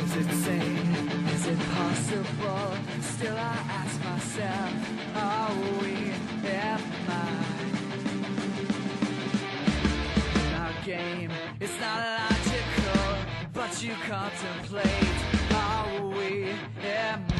Is it sane? Is it possible? Still I ask myself, are we our game? It's not logical, but you contemplate, are we am I?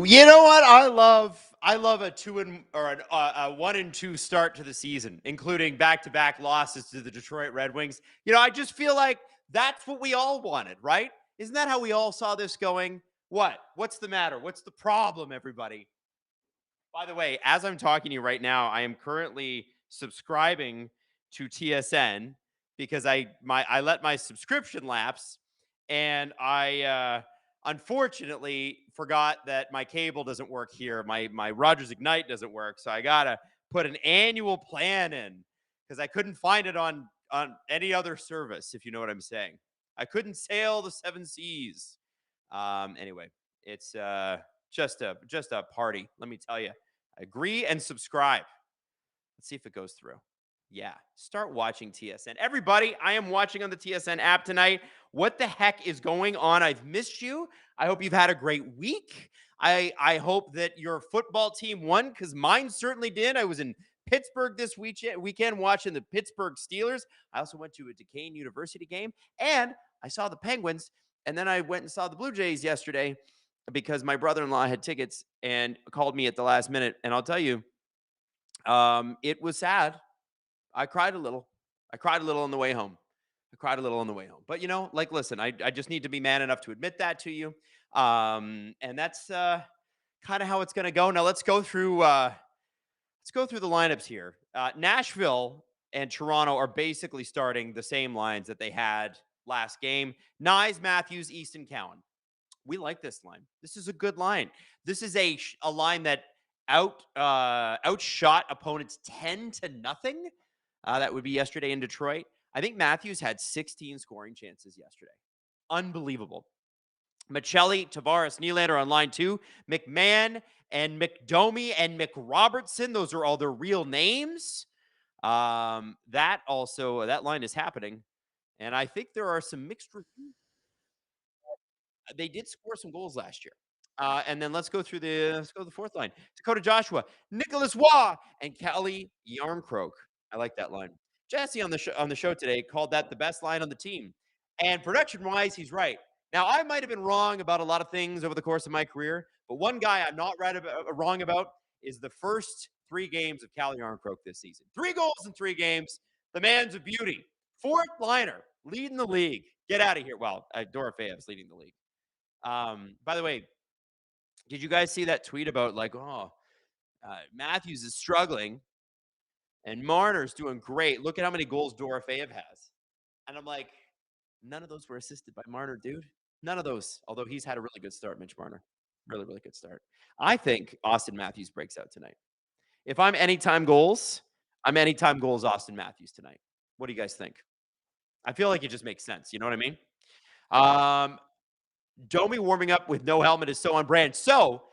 You know what? I love a 1-2 start to the season, including back-to-back losses to the Detroit Red Wings. You know, I just feel like that's what we all wanted, right? Isn't that how we all saw this going? What? What's the matter? What's the problem, everybody? By the way, as I'm talking to you right now, I am currently subscribing to TSN because I let my subscription lapse, and I unfortunately forgot that my cable doesn't work here. My Rogers Ignite doesn't work, so I gotta put an annual plan in because I couldn't find it on any other service. If you know what I'm saying, I couldn't sail the seven seas. Anyway, it's just a party. Let me tell you. Agree and subscribe. Let's see if it goes through. Yeah, start watching TSN. Everybody, I am watching on the TSN app tonight. What the heck is going on? I've missed you. I hope you've had a great week. I hope that your football team won because mine certainly did. I was in Pittsburgh this weekend watching the Pittsburgh Steelers. I also went to a Duquesne University game, and I saw the Penguins. And then I went and saw the Blue Jays yesterday because my brother-in-law had tickets and called me at the last minute. And I'll tell you, it was sad. I cried a little. I cried a little on the way home. I cried a little on the way home. But listen, I just need to be man enough to admit that to you. And kind of how it's going to go. Now let's go through the lineups here. Nashville and Toronto are basically starting the same lines that they had last game. Nyes, Matthews, Easton, Cowan. We like this line. This is a good line. This is a line that outshot opponents 10-0. That would be yesterday in Detroit. I think Matthews had 16 scoring chances yesterday. Unbelievable. Michelli, Tavares, Nylander on line 2. McMahon and McDomi and McRobertson. Those are all their real names. That line is happening. And I think there are some mixed reviews. They did score some goals last year. And then let's go to the fourth line. Dakota Joshua, Nicholas Waugh, and Kelly Yarncroke. I like that line. Jesse on the show today called that the best line on the team. And production-wise, he's right. Now, I might have been wrong about a lot of things over the course of my career, but one guy I'm not wrong about is the first 3 games of Kelly Yarncroke this season. 3 goals in 3 games. The man's a beauty. 4th liner, leading the league. Get out of here. Well, Dorofeev's leading the league. By the way, did you guys see that tweet about Matthews is struggling and Marner's doing great? Look at how many goals Dorofeev has. And I'm like, none of those were assisted by Marner, dude. None of those. Although he's had a really good start, Mitch Marner. Really, really good start. I think Austin Matthews breaks out tonight. If I'm anytime goals, I'm anytime goals Austin Matthews tonight. What do you guys think? I feel like it just makes sense. You know what I mean? Domi warming up with no helmet is so on brand. So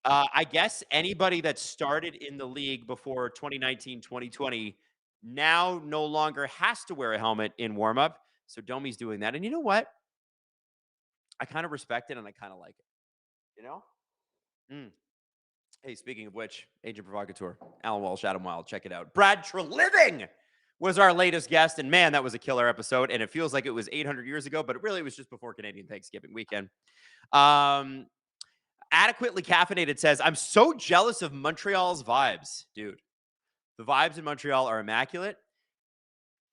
I guess anybody that started in the league before 2019, 2020 now no longer has to wear a helmet in warmup. So Domi's doing that. And you know what? I kind of respect it and I kind of like it. You know? Hey, speaking of which, Agent Provocateur, Alan Walsh, Adam Wylde, check it out. Brad TreLiving was our latest guest. And man, that was a killer episode. And it feels like it was 800 years ago, but it really was just before Canadian Thanksgiving weekend. Adequately Caffeinated says, I'm so jealous of Montreal's vibes. Dude, the vibes in Montreal are immaculate,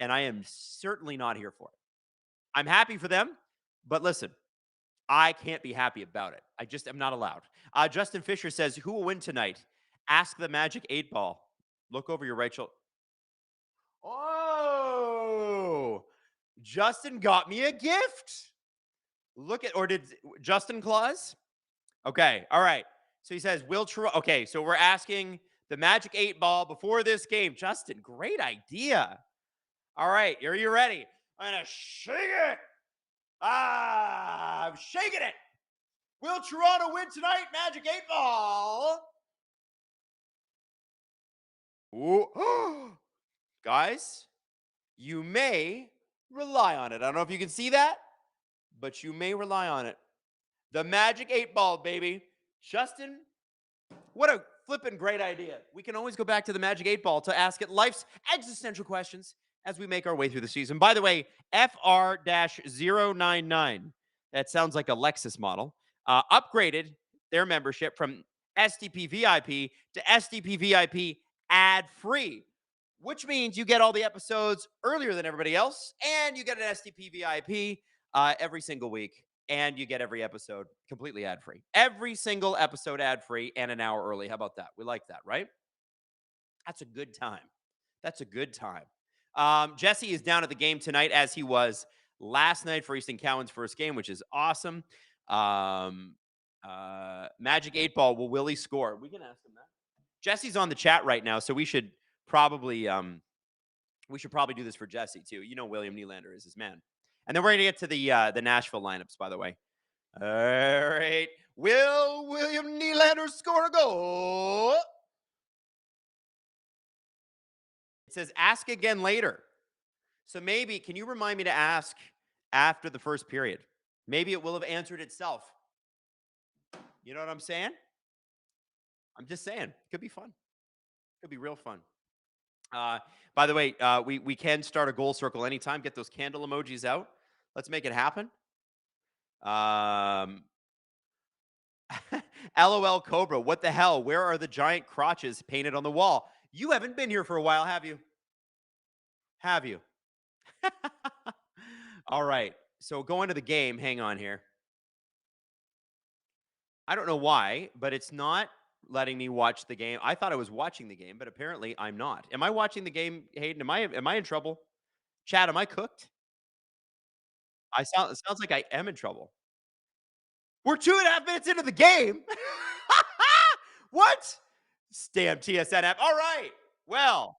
and I am certainly not here for it. I'm happy for them, but listen, I can't be happy about it. I just am not allowed. Justin Fisher says, who will win tonight? Ask the Magic 8 Ball. Look over your right shoulder. Oh, Justin got me a gift. Or did Justin Claus? Okay, all right. So he says, okay, so we're asking the Magic 8 Ball before this game. Justin, great idea. All right, are you ready? I'm going to shake it. I'm shaking it. Will Toronto win tonight? Magic 8 Ball. Ooh. Guys, you may rely on it. I don't know if you can see that, but you may rely on it. The Magic 8 Ball, baby. Justin, what a flippin' great idea. We can always go back to the Magic 8 Ball to ask it life's existential questions as we make our way through the season. By the way, FR-099, that sounds like a Lexus model, upgraded their membership from SDP VIP to SDP VIP ad-free, which means you get all the episodes earlier than everybody else, and you get an SDP VIP every single week. And you get every episode completely ad-free. Every single episode ad-free and an hour early. How about that? We like that, right? That's a good time. That's a good time. Jesse is down at the game tonight as he was last night for Easton Cowan's first game, which is awesome. Magic 8 Ball, will Willie score? We can ask him that. Jesse's on the chat right now, so we should probably do this for Jesse too. You know William Nylander is his man. And then we're going to get to the Nashville lineups, by the way. All right. Will William Nylander score a goal? It says ask again later. So maybe, can you remind me to ask after the first period? Maybe it will have answered itself. You know what I'm saying? I'm just saying. It could be fun. It could be real fun. By the way, we can start a goal circle anytime. Get those candle emojis out. Let's make it happen. LOL Cobra, what the hell? Where are the giant crotches painted on the wall? You haven't been here for a while, have you? Have you? All right. So going to the game. Hang on here. I don't know why, but it's not letting me watch the game. I thought I was watching the game, but apparently I'm not. Am I watching the game, Hayden? Am I in trouble? Chad, am I cooked? It sounds like I am in trouble. We're 2.5 minutes into the game. What? Damn TSN app. All right. Well,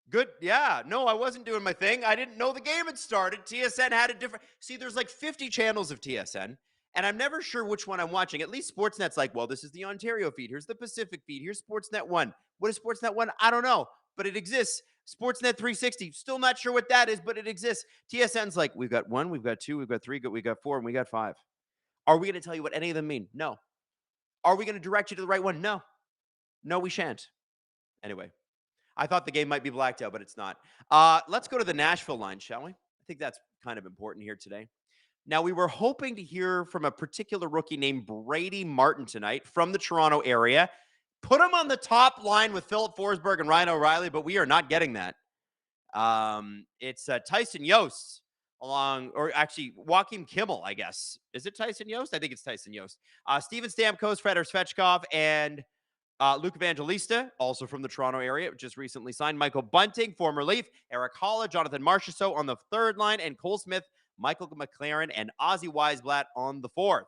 good. Yeah. No, I wasn't doing my thing. I didn't know the game had started. TSN had a different. See, there's like 50 channels of TSN, and I'm never sure which one I'm watching. At least Sportsnet's like, well, this is the Ontario feed. Here's the Pacific feed. Here's Sportsnet 1. What is Sportsnet 1? I don't know, but it exists. Sportsnet 360. Still not sure what that is, but it exists. TSN's like, we've got 1, we've got 2, we've got 3, we've got 4, and we got 5. Are we going to tell you what any of them mean? No. Are we going to direct you to the right one? No. No, we shan't. Anyway, I thought the game might be blacked out, but it's not. Let's go to the Nashville line, shall we? I think that's kind of important here today. Now, we were hoping to hear from a particular rookie named Brady Martin tonight from the Toronto area. Put him on the top line with Philip Forsberg and Ryan O'Reilly, but we are not getting that. It's Tyson Yost or actually Joakim Kimmel, I guess. Is it Tyson Yost? I think it's Tyson Yost. Steven Stamkos, Fedor Svechkov, and Luke Evangelista, also from the Toronto area, just recently signed. Michael Bunting, former Leaf. Eric Holla, Jonathan Marchessault on the third line, and Cole Smith, Michael McLaren, and Ozzy Weisblatt on the fourth.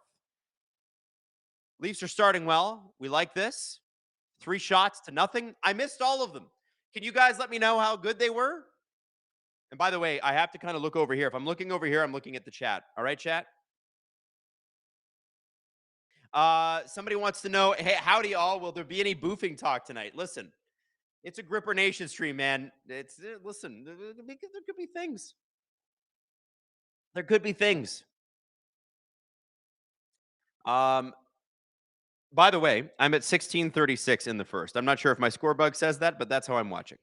Leafs are starting well. We like this. 3 shots to nothing. I missed all of them. Can you guys let me know how good they were? And by the way, I have to kind of look over here. If I'm looking over here, I'm looking at the chat. All right, chat? Somebody wants to know, hey, howdy all. Will there be any boofing talk tonight? Listen, it's a Gripper Nation stream, man. Listen, there could be things. There could be things. By the way, I'm at 16:36 in the first. I'm not sure if my score bug says that, but that's how I'm watching.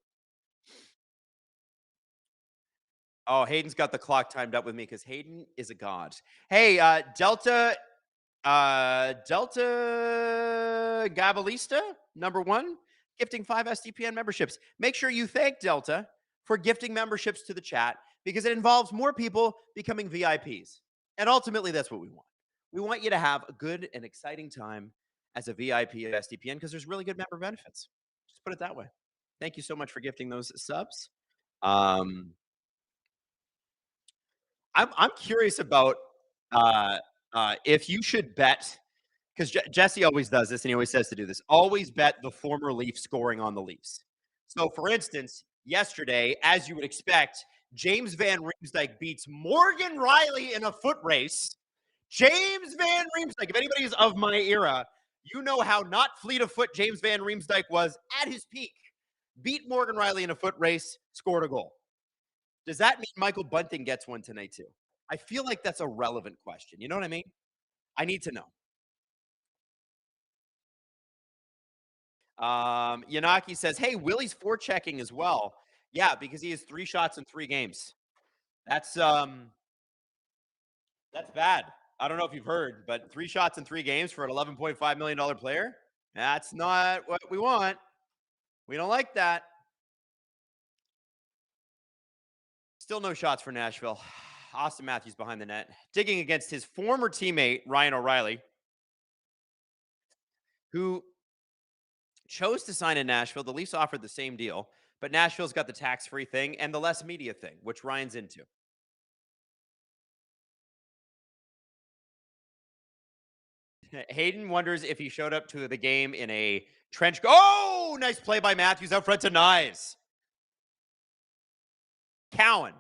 Oh, Hayden's got the clock timed up with me because Hayden is a god. Hey, Delta Gabalista, number 1, gifting 5 SDPN memberships. Make sure you thank Delta for gifting memberships to the chat because it involves more people becoming VIPs. And ultimately, that's what we want. We want you to have a good and exciting time as a VIP at SDPN because there's really good member benefits. Just put it that way. Thank you so much for gifting those subs. I'm curious about if you should bet because Jesse always does this and he always says to do this. Always bet the former Leaf scoring on the Leafs. So, for instance, yesterday, as you would expect, James Van Riemsdyk beats Morgan Riley in a foot race. James Van Riemsdyk. If anybody is of my era, you know how not fleet of foot James Van Riemsdyk was at his peak. Beat Morgan Riley in a foot race, scored a goal. Does that mean Michael Bunting gets one tonight too? I feel like that's a relevant question. You know what I mean? I need to know. Yanaki says, "Hey, Willie's forechecking as well." Yeah, because he has 3 shots in 3 games. That's bad. I don't know if you've heard, but 3 shots in 3 games for an $11.5 million player, that's not what we want. We don't like that. Still no shots for Nashville. Austin Matthews behind the net, digging against his former teammate, Ryan O'Reilly, who chose to sign in Nashville. The Leafs offered the same deal, but Nashville's got the tax-free thing and the less media thing, which Ryan's into. Hayden wonders if he showed up to the game in a trench coat. Oh, nice play by Matthews out front to Nyes. Cowan,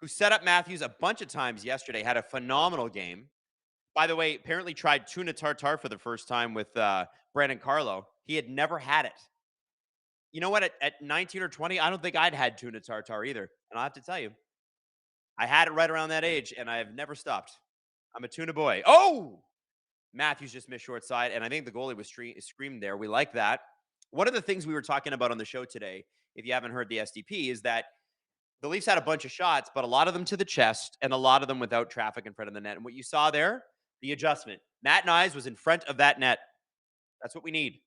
who set up Matthews a bunch of times yesterday, had a phenomenal game. By the way, apparently tried tuna tartare for the first time with Brandon Carlo. He had never had it. You know what? At 19 or 20, I don't think I'd had tuna tartare either. And I have to tell you, I had it right around that age, and I have never stopped. I'm a tuna boy. Oh! Matthews just missed short side, and I think the goalie was screamed there. We like that. One of the things we were talking about on the show today, if you haven't heard the SDP, is that the Leafs had a bunch of shots, but a lot of them to the chest and a lot of them without traffic in front of the net. And what you saw there, the adjustment. Matt Nyes was in front of that net. That's what we need.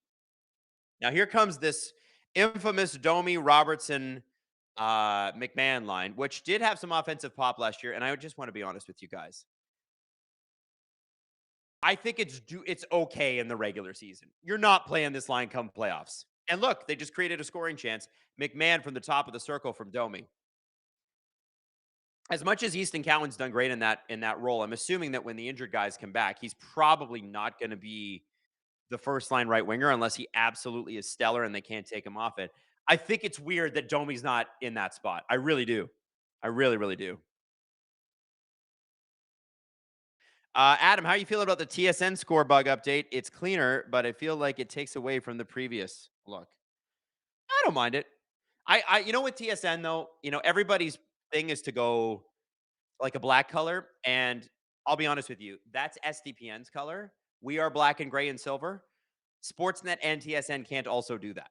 Now here comes this infamous Domi Robertson McMahon line, which did have some offensive pop last year. And I just want to be honest with you guys. I think it's okay in the regular season. You're not playing this line come playoffs. And look, they just created a scoring chance. McMahon from the top of the circle from Domi. As much as Easton Cowan's done great in that role, I'm assuming that when the injured guys come back, he's probably not going to be the first line right winger unless he absolutely is stellar and they can't take him off it. I think it's weird that Domi's not in that spot. I really do. I really, really do. Adam, how you feel about the TSN score bug update? It's cleaner, but I feel like it takes away from the previous look. I don't mind it. With TSN though, everybody's thing is to go like a black color, and I'll be honest with you, that's SDPN's color. We are black and gray and silver. Sportsnet and TSN can't also do that.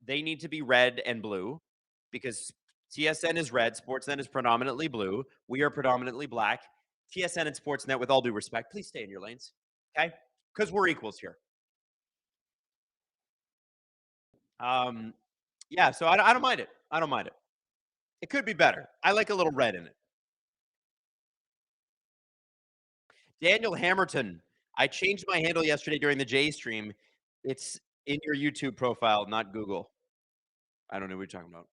They need to be red and blue because TSN is red, Sportsnet is predominantly blue. We are predominantly black. TSN and Sportsnet, with all due respect, please stay in your lanes, okay? Because we're equals here. Um, yeah, so I don't mind it. I don't mind it. It could be better. I like a little red in it. Daniel Hammerton. I changed my handle yesterday during the J stream. It's in your YouTube profile, not Google. I don't know what you're talking about.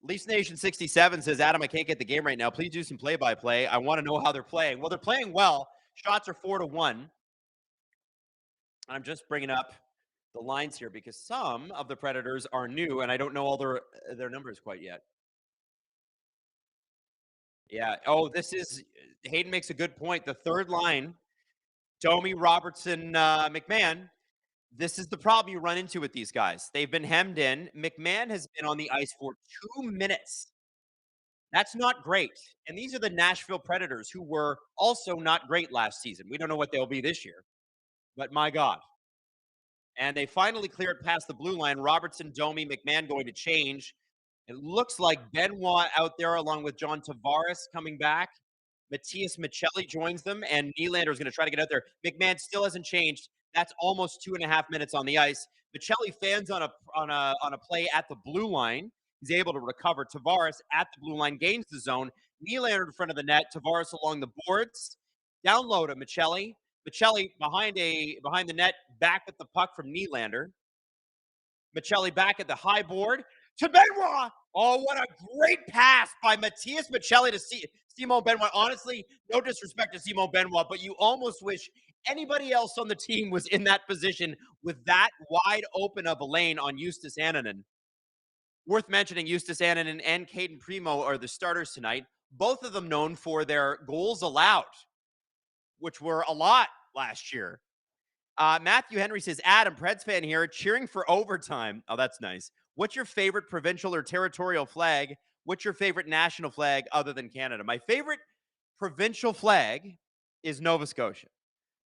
Leafs Nation 67 says, Adam, I can't get the game right now. Please do some play-by-play. I want to know how they're playing. Well, they're playing well. Shots are 4-1. I'm just bringing up the lines here because some of the Predators are new, and I don't know all their numbers quite yet. Yeah. Oh, this is Hayden makes a good point. The third line, Domi, Robertson, McMahon. This is the problem you run into with these guys. They've been hemmed in. McMahon has been on the ice for 2 minutes. That's not great. And these are the Nashville Predators who were also not great last season. We don't know what they'll be this year, but my God. And they finally cleared past the blue line. Robertson, Domi, McMahon going to change. It looks like Benoit out there along with John Tavares coming back. Matthias Michelli joins them, and Nylander is going to try to get out there. McMahon still hasn't changed. That's almost 2.5 minutes on the ice. Michelli fans on a play at the blue line. He's able to recover. Tavares at the blue line gains the zone. Nylander in front of the net. Tavares along the boards. Down low to Michelli. Michelli behind the net, back with the puck from Nylander. Michelli back at the high board to Benoit. Oh, what a great pass by Matthias Michelli to Simon Benoit. Honestly, no disrespect to Simon Benoit, but you almost wish anybody else on the team was in that position with that wide open of a lane on Justus Annunen. Worth mentioning, Justus Annunen and Caden Primo are the starters tonight. Both of them known for their goals allowed, which were a lot last year. Matthew Henry says, Adam, Preds fan here, cheering for overtime. Oh, that's nice. What's your favorite provincial or territorial flag? What's your favorite national flag other than Canada? My favorite provincial flag is Nova Scotia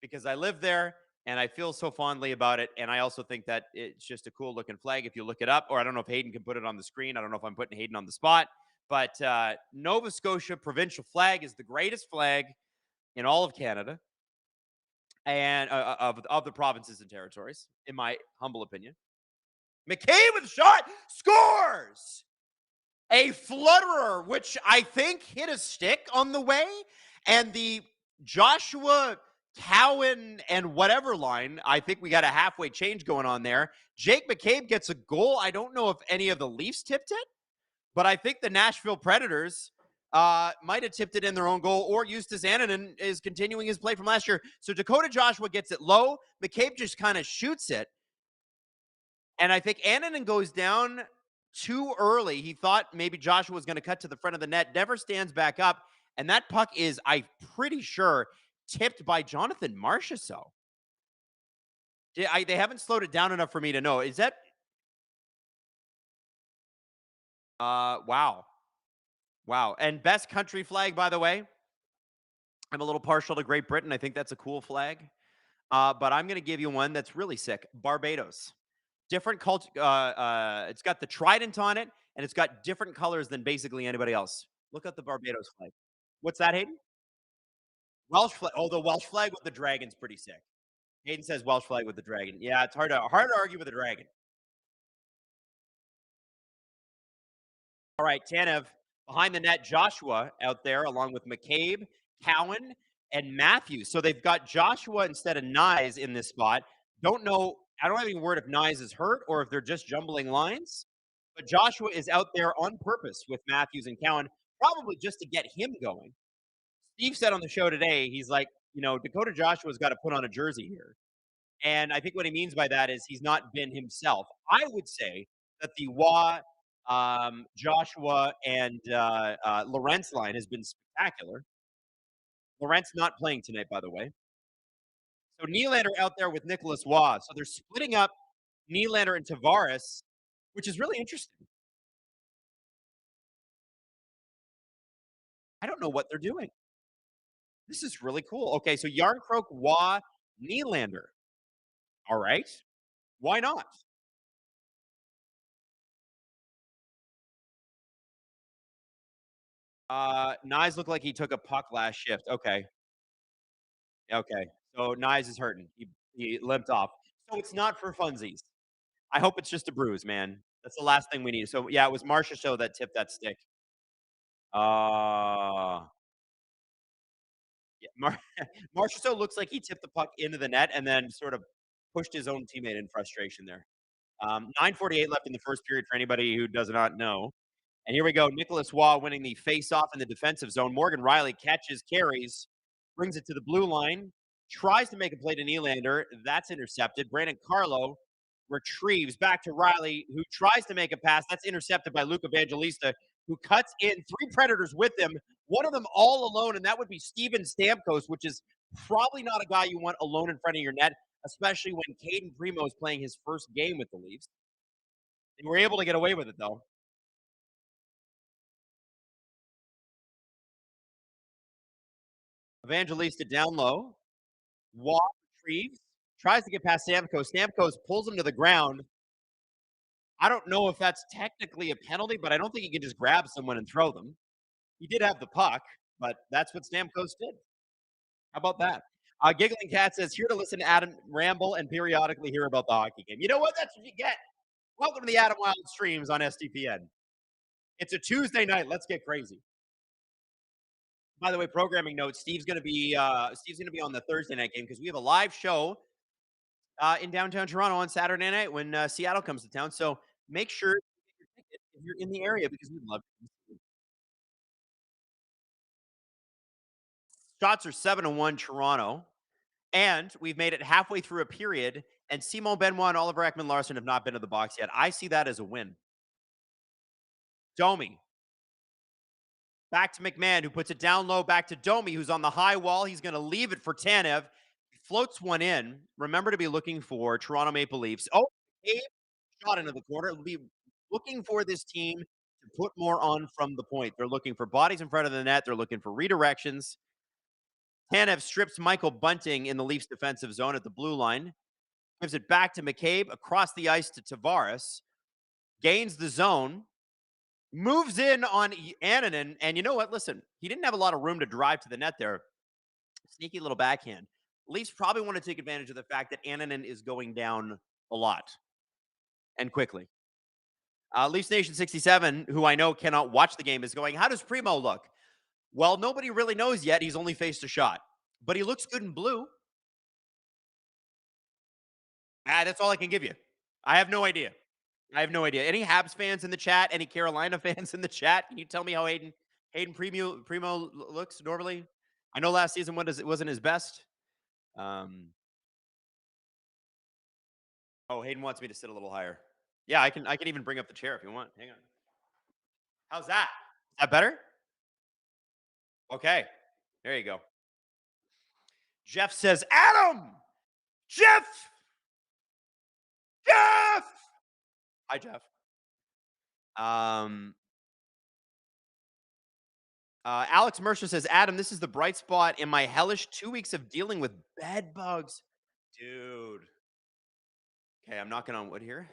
because I live there and I feel so fondly about it. And I also think that it's just a cool looking flag if you look it up. Or I don't know if Hayden can put it on the screen. I don't know if I'm putting Hayden on the spot. But Nova Scotia provincial flag is the greatest flag in all of Canada and of the provinces and territories, in my humble opinion. McCabe with a shot, scores! A flutterer, which I think hit a stick on the way, and the Joshua Cowan and whatever line, I think we got a halfway change going on there. Jake McCabe gets a goal. I don't know if any of the Leafs tipped it, but I think the Nashville Predators might have tipped it in their own goal, or Justus Annunen is continuing his play from last year. So Dakota Joshua gets it low. McCabe just kind of shoots it. And I think Annunen goes down too early. He thought maybe Joshua was going to cut to the front of the net, never stands back up. And that puck is, I'm pretty sure, tipped by Jonathan Marchessault. They haven't slowed it down enough for me to know. Is that? Wow. Wow. And best country flag, by the way. I'm a little partial to Great Britain. I think that's a cool flag. But I'm going to give you one that's really sick. Barbados. Different culture. It's got the trident on it, and it's got different colors than basically anybody else. Look at the Barbados flag. What's that, Hayden? Welsh flag. Oh, the Welsh flag with the dragon's pretty sick. Hayden says Welsh flag with the dragon. Yeah, it's hard to argue with the dragon. All right, Tanev. Behind the net, Joshua out there along with McCabe, Cowan, and Matthews. So they've got Joshua instead of Nyes in this spot. Don't know. I don't have any word if Nyes is hurt or if they're just jumbling lines. But Joshua is out there on purpose with Matthews and Cowan, probably just to get him going. Steve said on the show today, he's like, Dakota Joshua's got to put on a jersey here. And I think what he means by that is he's not been himself. I would say that the Joshua, and Lorentz line has been spectacular. Lorentz not playing tonight, by the way. So Nylander out there with Nicholas Waugh. So they're splitting up Nylander and Tavares, which is really interesting. I don't know what they're doing. This is really cool. Okay, so Yarncroke, Waugh, Nylander. All right. Why not? Nyes looked like he took a puck last shift. Okay. Okay. So Nyes is hurting. He limped off. So it's not for funsies. I hope it's just a bruise, man. That's the last thing we need. So yeah, it was Marcia Show that tipped that stick. Uh yeah, Marcia Show looks like he tipped the puck into the net and then sort of pushed his own teammate in frustration there. 9:48 left in the first period for anybody who does not know. And here we go. Nicholas Waugh winning the face-off in the defensive zone. Morgan Riley catches, carries, brings it to the blue line, tries to make a play to Nylander. That's intercepted. Brandon Carlo retrieves back to Riley, who tries to make a pass. That's intercepted by Luke Evangelista, who cuts in three Predators with him, one of them all alone, and that would be Steven Stamkos, which is probably not a guy you want alone in front of your net, especially when Caden Primo is playing his first game with the Leafs. And we're able to get away with it, though. Evangelista down low. Waugh retrieves, tries to get past Stamkos. Stamkos pulls him to the ground. I don't know if that's technically a penalty, but I don't think he can just grab someone and throw them. He did have the puck, but that's what Stamkos did. How about that? Giggling Cat says, here to listen to Adam ramble and periodically hear about the hockey game. You know what? That's what you get. Welcome to the Adam Wild streams on STPN. It's a Tuesday night. Let's get crazy. By the way, programming note: Steve's going to be on the Thursday night game because we have a live show in downtown Toronto on Saturday night when Seattle comes to town. So make sure you get your ticket if you're in the area because we'd love to. Shots are 7-1 Toronto, and we've made it halfway through a period. And Simon Benoit and Oliver Ekman-Larsson have not been to the box yet. I see that as a win. Domi. Back to McMahon, who puts it down low. Back to Domi, who's on the high wall. He's going to leave it for Tanev. He floats one in. Remember to be looking for Toronto Maple Leafs. Oh, a shot into the corner. It'll be looking for this team to put more on from the point. They're looking for bodies in front of the net. They're looking for redirections. Tanev strips Michael Bunting in the Leafs defensive zone at the blue line. Gives it back to McCabe, across the ice to Tavares. Gains the zone. Moves in on Annunen, and you know what? Listen, he didn't have a lot of room to drive to the net there. Sneaky little backhand. Leafs probably want to take advantage of the fact that Annunen is going down a lot and quickly. Leafs Nation 67, who I know cannot watch the game, is going, how does Primo look? Well, nobody really knows yet. He's only faced a shot, but he looks good in blue. That's all I can give you. I have no idea. Any Habs fans in the chat? Any Carolina fans in the chat? Can you tell me how Hayden Primo looks normally? I know last season wasn't his best. Oh, Hayden wants me to sit a little higher. Yeah, I can even bring up the chair if you want. Hang on. How's that? Is that better? Okay. There you go. Jeff says, Adam! Jeff! Hi, Jeff. Alex Mercer says, Adam, this is the bright spot in my hellish 2 weeks of dealing with bed bugs. Dude. Okay, I'm knocking on wood here.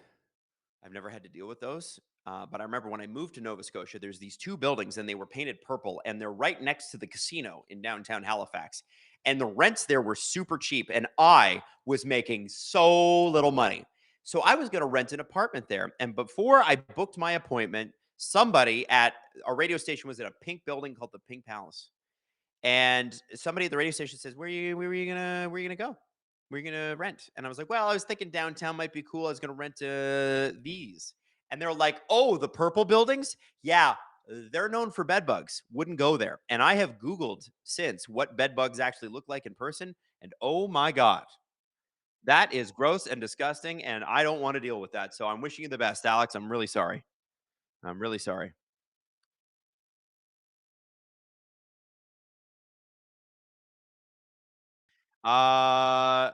I've never had to deal with those. But I remember when I moved to Nova Scotia, there's these two buildings and they were painted purple and they're right next to the casino in downtown Halifax. And the rents there were super cheap and I was making so little money. So I was going to rent an apartment there. And before I booked my appointment, somebody at our radio station was in a pink building called the Pink Palace. And somebody at the radio station says, where are you gonna go? Where are you gonna rent? And I was like, well, I was thinking downtown might be cool. I was gonna rent these. And they're like, oh, the purple buildings? Yeah, they're known for bed bugs. Wouldn't go there. And I have Googled since what bed bugs actually look like in person. And oh my God, that is gross and disgusting. And I don't want to deal with that. So I'm wishing you the best, Alex. I'm really sorry. I'm really sorry. Uh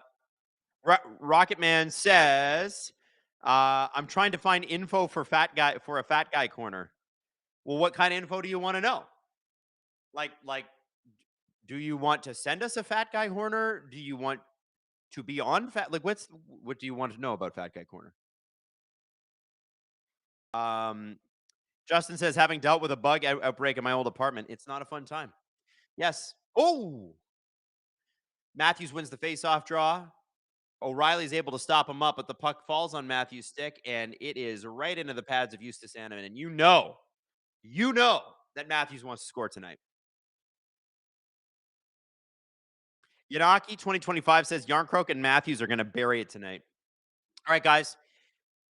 Rocket Man says, "I'm trying to find info for a fat guy corner." Well, what kind of info do you want to know? Like, do you want to send us a fat guy corner? Do you want to be on fat? Like, what do you want to know about fat guy corner? Um, Justin says, having dealt with a outbreak in my old apartment, it's not a fun time. Yes. Oh, Matthews wins the face-off draw. O'Reilly's able to stop him up, but the puck falls on Matthews' stick, and it is right into the pads of Eustace Animan. And you know that Matthews wants to score tonight. Yanaki 2025 says Yarncroke and Matthews are going to bury it tonight. All right, guys.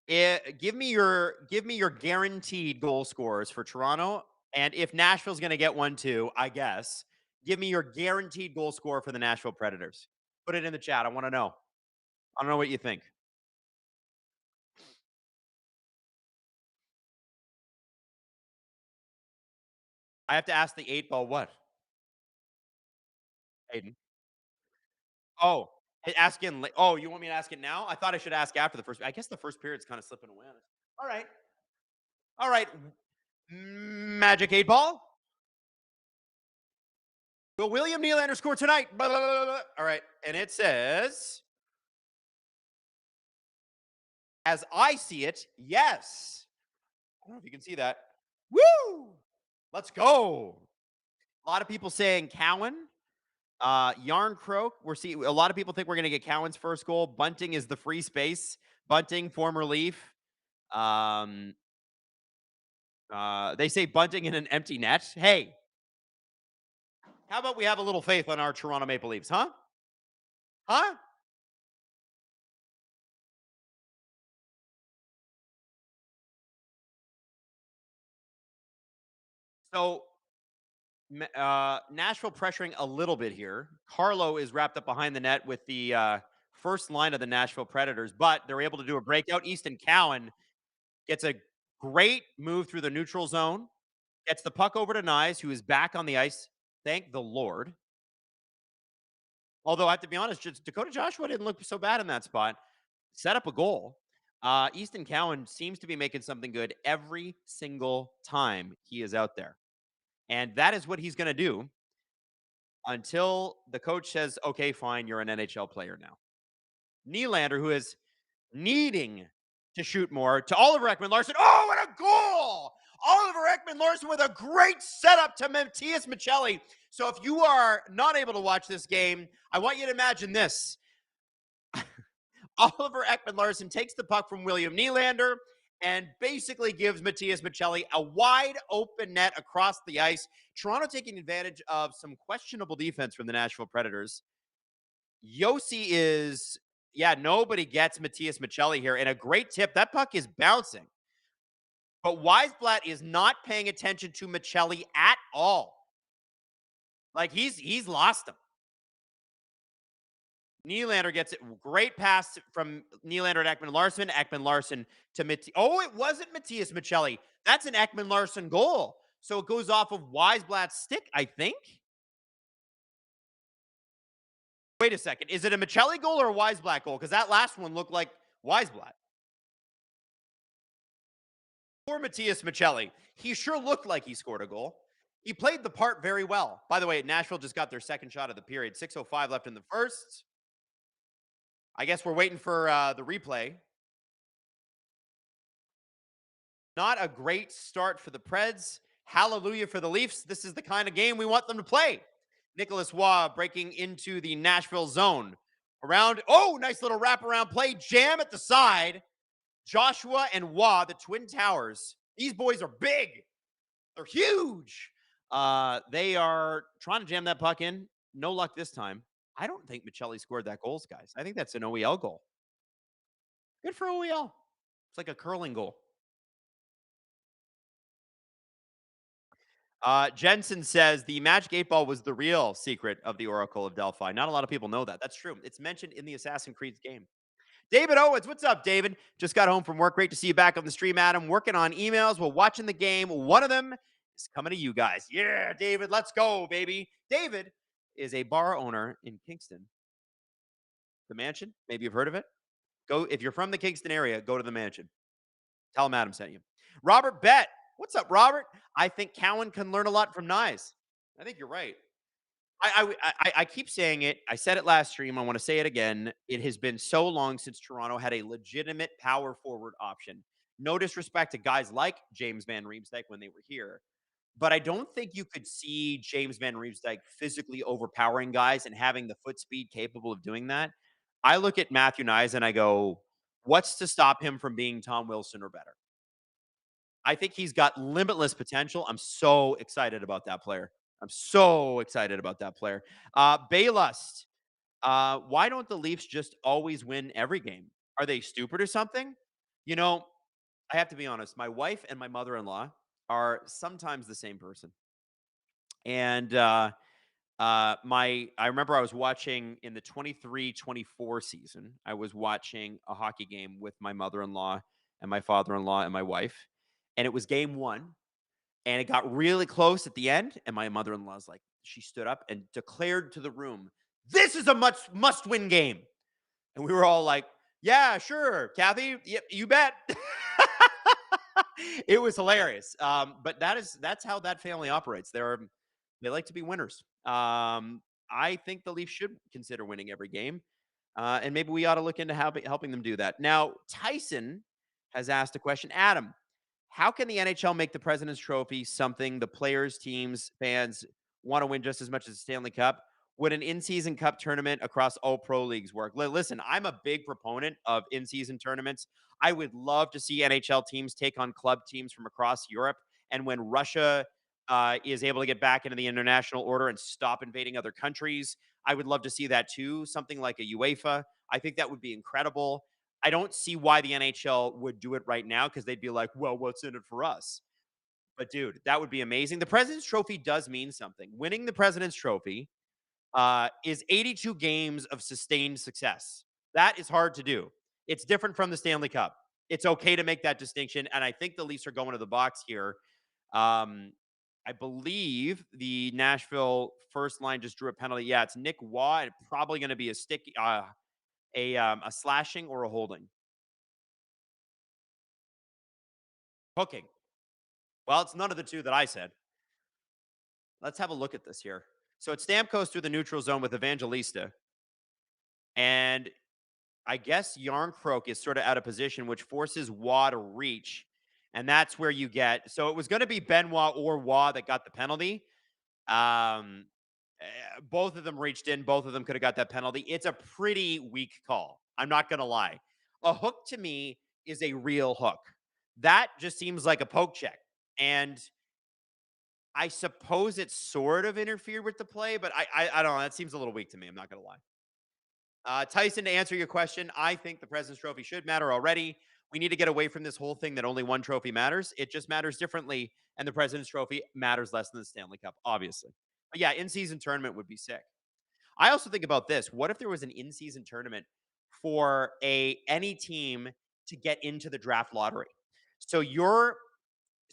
Give me your guaranteed goal scorers for Toronto, and if Nashville's going to get one too, I guess. Give me your guaranteed goal scorer for the Nashville Predators. Put it in the chat. I want to know. I don't know what you think. I have to ask the 8 ball what? Aiden. Oh, ask in. Oh, you want me to ask it now? I thought I should ask after the first. I guess the first period's kind of slipping away on us. All right. All right. Magic 8 ball. Will William Nylander score tonight? Blah, blah, blah, blah. All right. And it says, as I see it, yes. I don't know if you can see that. Woo! Let's go. A lot of people saying Cowan. Yarn Croak. A lot of people think we're going to get Cowan's first goal. Bunting is the free space. Bunting, former Leaf. They say Bunting in an empty net. Hey, how about we have a little faith on our Toronto Maple Leafs, huh? Huh? So Nashville pressuring a little bit here. Carlo is wrapped up behind the net with the first line of the Nashville Predators, but they're able to do a breakout. Easton Cowan gets a great move through the neutral zone, gets the puck over to Nyes, who is back on the ice. Thank the Lord. Although I have to be honest, Dakota Joshua didn't look so bad in that spot. Set up a goal. Easton Cowan seems to be making something good every single time he is out there. And that is what he's going to do until the coach says, okay, fine, you're an NHL player now. Nylander, who is needing to shoot more, to Oliver Ekman-Larsson. Oh, what a goal! Oliver Ekman-Larsson with a great setup to Matthias Michelli. So if you are not able to watch this game, I want you to imagine this. Oliver Ekman-Larsson takes the puck from William Nylander and basically gives Matthias Michelli a wide open net across the ice. Toronto taking advantage of some questionable defense from the Nashville Predators. Yossi is, nobody gets Matthias Michelli here. And a great tip. That puck is bouncing. But Weisblatt is not paying attention to Michelli at all. Like he's lost him. Nylander gets it. Great pass from Nylander to Ekman-Larsson. Ekman-Larsson to Matthias. Oh, it wasn't Matthias Michelli. That's an Ekman-Larsson goal. So it goes off of Weisblatt's stick, I think. Wait a second. Is it a Michelli goal or a Weisblatt goal? Because that last one looked like Weisblatt. Poor Matthias Michelli. He sure looked like he scored a goal. He played the part very well. By the way, Nashville just got their second shot of the period. 6:05 left in the first. I guess we're waiting for the replay. Not a great start for the Preds. Hallelujah for the Leafs. This is the kind of game we want them to play. Nicholas Waugh breaking into the Nashville zone. Nice little wraparound play. Jam at the side. Joshua and Waugh, the Twin Towers, These boys are big. They're huge. They are trying to jam that puck in. No luck this time. I don't think Michelli scored that goals, guys. I think that's an OEL goal. Good for OEL. It's like a curling goal. Jensen says the Magic 8 Ball was the real secret of the Oracle of Delphi. Not a lot of people know that. That's true. It's mentioned in the Assassin's Creed game. David Owens, what's up, David? Just got home from work. Great to see you back on the stream, Adam. Working on emails while watching the game. One of them is coming to you guys. Yeah, David, let's go, baby. David is a bar owner in Kingston, the Mansion. Maybe you've heard of it. Go if you're from the Kingston area. Go to the Mansion. Tell him Adam sent you. Robert Bett, what's up, Robert? I think Cowan can learn a lot from Nyes. I think you're right. I keep saying it. I said it last stream. I want to say it again. It has been so long since Toronto had a legitimate power forward option. No disrespect to guys like James Van Riemsdyk when they were here, but I don't think you could see James Van Riemsdyk physically overpowering guys and having the foot speed capable of doing that. I look at Matthew Nyes and I go, what's to stop him from being Tom Wilson or better? I think he's got limitless potential. I'm so excited about that player. I'm so excited about that player. Baylust, why don't the Leafs just always win every game? Are they stupid or something? You know, I have to be honest. My wife and my mother-in-law are sometimes the same person. And I remember I was watching in the 23-24 season. I was watching a hockey game with my mother-in-law and my father-in-law and my wife, and it was game 1, and it got really close at the end, and my mother-in-law's like, she stood up and declared to the room, "This is a must-win game." And we were all like, "Yeah, sure, Kathy, yep, you bet." It was hilarious. But that's how that family operates. They like to be winners. I think the Leafs should consider winning every game. And maybe we ought to look into helping them do that. Now, Tyson has asked a question. Adam, how can the NHL make the President's Trophy something the players, teams, fans want to win just as much as the Stanley Cup? Would an in-season cup tournament across all pro leagues work? Listen, I'm a big proponent of in-season tournaments. I would love to see NHL teams take on club teams from across Europe. And when Russia is able to get back into the international order and stop invading other countries, I would love to see that too. Something like a UEFA. I think that would be incredible. I don't see why the NHL would do it right now because they'd be like, well, what's in it for us? But dude, that would be amazing. The President's Trophy does mean something. Winning the President's Trophy is 82 games of sustained success. That is hard to do. It's different from the Stanley Cup. It's okay to make that distinction. And I think the Leafs are going to the box here. Um, I believe the Nashville first line just drew a penalty. Yeah, it's Nick Waugh. It's probably going to be a stick, a slashing or a holding. Hooking. Well, it's none of the two that I said. Let's have a look at this here. So it's Stamkos through the neutral zone with Evangelista. And I guess Yarncroak is sort of out of position, which forces Waugh to reach. And that's where you get. So it was going to be Benoit or Waugh that got the penalty. Um, both of them reached in. Both of them could have got that penalty. It's a pretty weak call. I'm not going to lie. A hook to me is a real hook. That just seems like a poke check. And I suppose it sort of interfered with the play, but I don't know. That seems a little weak to me. I'm not going to lie. Tyson, to answer your question, I think the President's Trophy should matter already. We need to get away from this whole thing that only one trophy matters. It just matters differently, and the President's Trophy matters less than the Stanley Cup, obviously. But yeah, in-season tournament would be sick. I also think about this. What if there was an in-season tournament for any team to get into the draft lottery? So your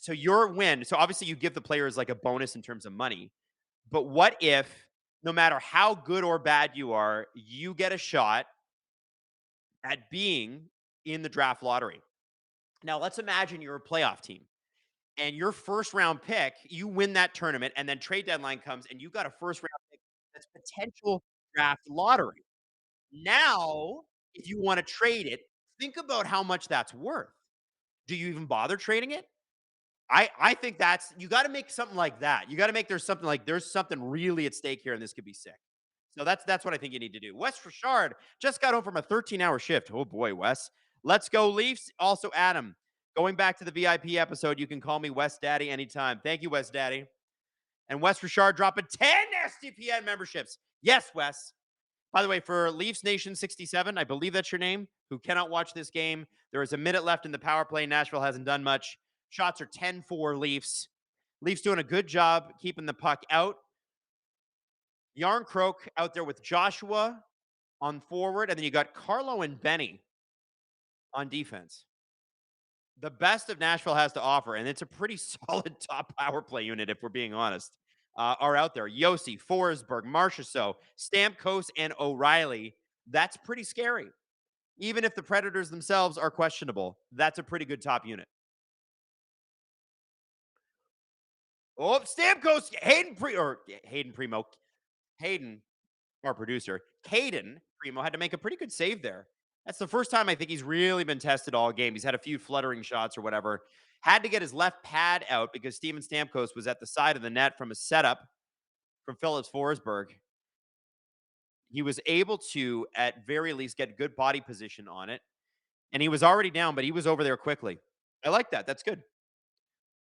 win. So obviously you give the players like a bonus in terms of money. But what if no matter how good or bad you are, you get a shot at being in the draft lottery? Now, let's imagine you're a playoff team and your first round pick, you win that tournament, and then trade deadline comes and you got a first round pick that's potential draft lottery. Now, if you want to trade it, think about how much that's worth. Do you even bother trading it? I think that's you got to make something like that. You got to make there's something really at stake here, and this could be sick. So that's what I think you need to do. Wes Richard just got home from a 13-hour shift. Oh boy, Wes. Let's go Leafs. Also, Adam. Going back to the VIP episode, you can call me West Daddy anytime. Thank you, West Daddy. And Wes Richard dropping 10 SDPN memberships. Yes, Wes. By the way, for Leafs Nation 67, I believe that's your name, who cannot watch this game, there is a minute left in the power play. Nashville hasn't done much. Shots are 10-4 Leafs. Leafs doing a good job keeping the puck out. Yarn Croak out there with Joshua on forward, and then you got Carlo and Benny on defense. The best of Nashville has to offer, and it's a pretty solid top power play unit, if we're being honest, are out there. Yossi, Forsberg, Marchessault, Stamkos, and O'Reilly. That's pretty scary. Even if the Predators themselves are questionable, that's a pretty good top unit. Oh, Stamkos, Hayden, our producer, Caden Primo had to make a pretty good save there. That's the first time I think he's really been tested all game. He's had a few fluttering shots or whatever. Had to get his left pad out because Steven Stamkos was at the side of the net from a setup from Phillips Forsberg. He was able to, at very least, get good body position on it. And he was already down, but he was over there quickly. I like that. That's good.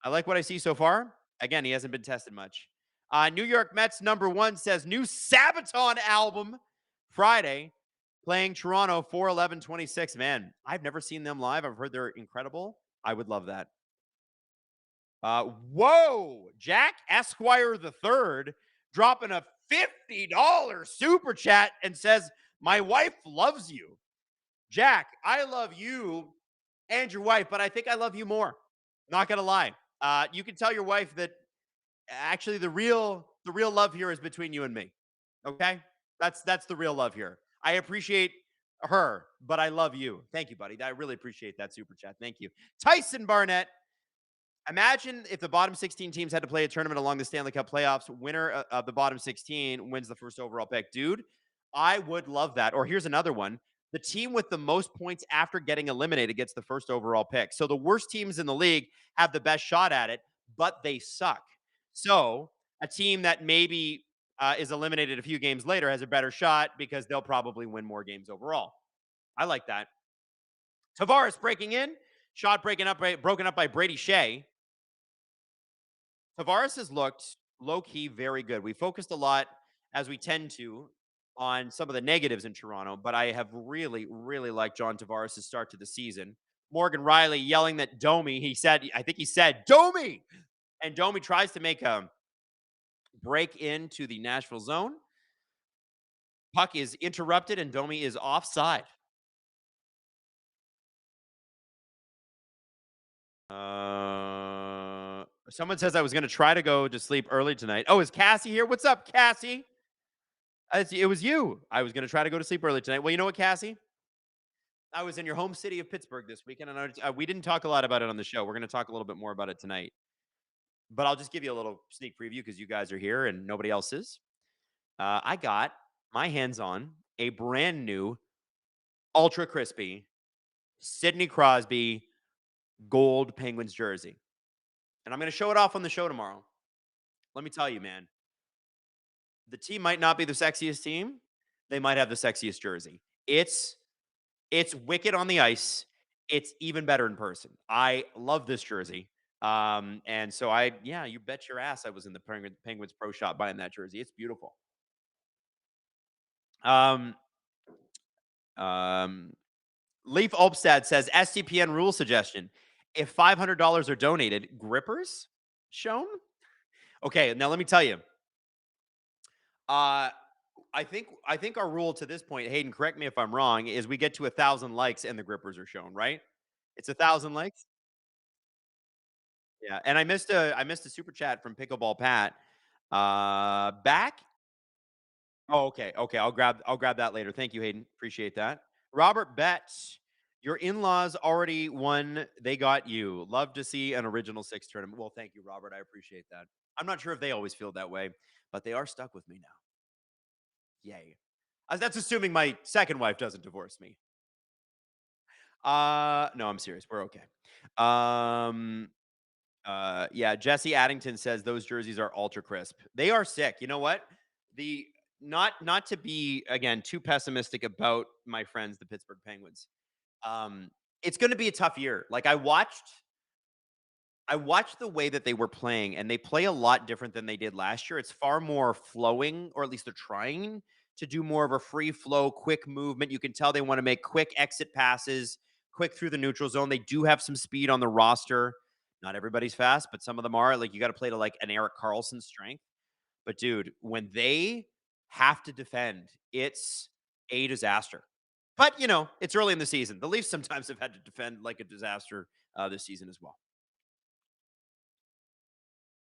I like what I see so far. Again, he hasn't been tested much. New York Mets #1 says new Sabaton album Friday, playing Toronto 4/11/26. Man, I've never seen them live. I've heard they're incredible. I would love that. Whoa, Jack Esquire the Third dropping a $50 super chat and says, "My wife loves you." Jack, I love you and your wife, but I think I love you more. Not gonna lie. You can tell your wife that actually the real love here is between you and me. Okay? That's the real love here. I appreciate her, but I love you. Thank you, buddy. I really appreciate that super chat. Thank you. Tyson Barnett. Imagine if the bottom 16 teams had to play a tournament along the Stanley Cup playoffs. Winner of the bottom 16 wins the first overall pick. Dude, I would love that. Or here's another one. The team with the most points after getting eliminated gets the first overall pick. So the worst teams in the league have the best shot at it, but they suck. So a team that maybe is eliminated a few games later has a better shot because they'll probably win more games overall. I like that. Tavares breaking in, shot broken up by Brady Shea. Tavares has looked low key very good. We focused a lot, as we tend to, on some of the negatives in Toronto, but I have really, really liked John Tavares' start to the season. Morgan Riley yelling that I think he said, Domi! And Domi tries to make a break into the Nashville zone. Puck is interrupted, and Domi is offside. Someone says I was going to try to go to sleep early tonight. Oh, is Cassie here? What's up, Cassie? It was you. I was going to try to go to sleep early tonight. Well, you know what, Cassie? I was in your home city of Pittsburgh this weekend, and we didn't talk a lot about it on the show. We're going to talk a little bit more about it tonight. But I'll just give you a little sneak preview because you guys are here and nobody else is. I got my hands on a brand new, ultra crispy Sidney Crosby gold Penguins jersey. And I'm going to show it off on the show tomorrow. Let me tell you, man, the team might not be the sexiest team. They might have the sexiest jersey. It's wicked on the ice. It's even better in person. I love this jersey. And so you bet your ass I was in the Penguins Pro Shop buying that jersey. It's beautiful. Leaf Olpstad says SDPN rule suggestion. If $500 are donated, grippers shown? Okay, now let me tell you. I think our rule to this point, Hayden, correct me if I'm wrong, is we get to 1,000 likes and the grippers are shown, right? It's 1,000 likes. Yeah, and I missed a super chat from Pickleball Pat. Back. Oh, okay. I'll grab that later. Thank you, Hayden. Appreciate that. Robert Betts, your in-laws already won. They got you. Love to see an original six tournament. Well, thank you, Robert. I appreciate that. I'm not sure if they always feel that way, but they are stuck with me now. Yay. That's assuming my second wife doesn't divorce me. No, I'm serious. We're okay. Yeah, Jesse Addington says those jerseys are ultra crisp. They are sick. You know what? Not to be again too pessimistic about my friends, the Pittsburgh Penguins. It's going to be a tough year. Like I watched I watched the way that they were playing, and they play a lot different than they did last year. It's far more flowing, or at least they're trying to do more of a free flow, quick movement. You can tell they want to make quick exit passes, quick through the neutral zone. They do have some speed on the roster. Not everybody's fast, but some of them are. Like, you got to play to like an Eric Carlson strength. But dude, when they have to defend, it's a disaster. But it's early in the season. The Leafs sometimes have had to defend like a disaster this season as well.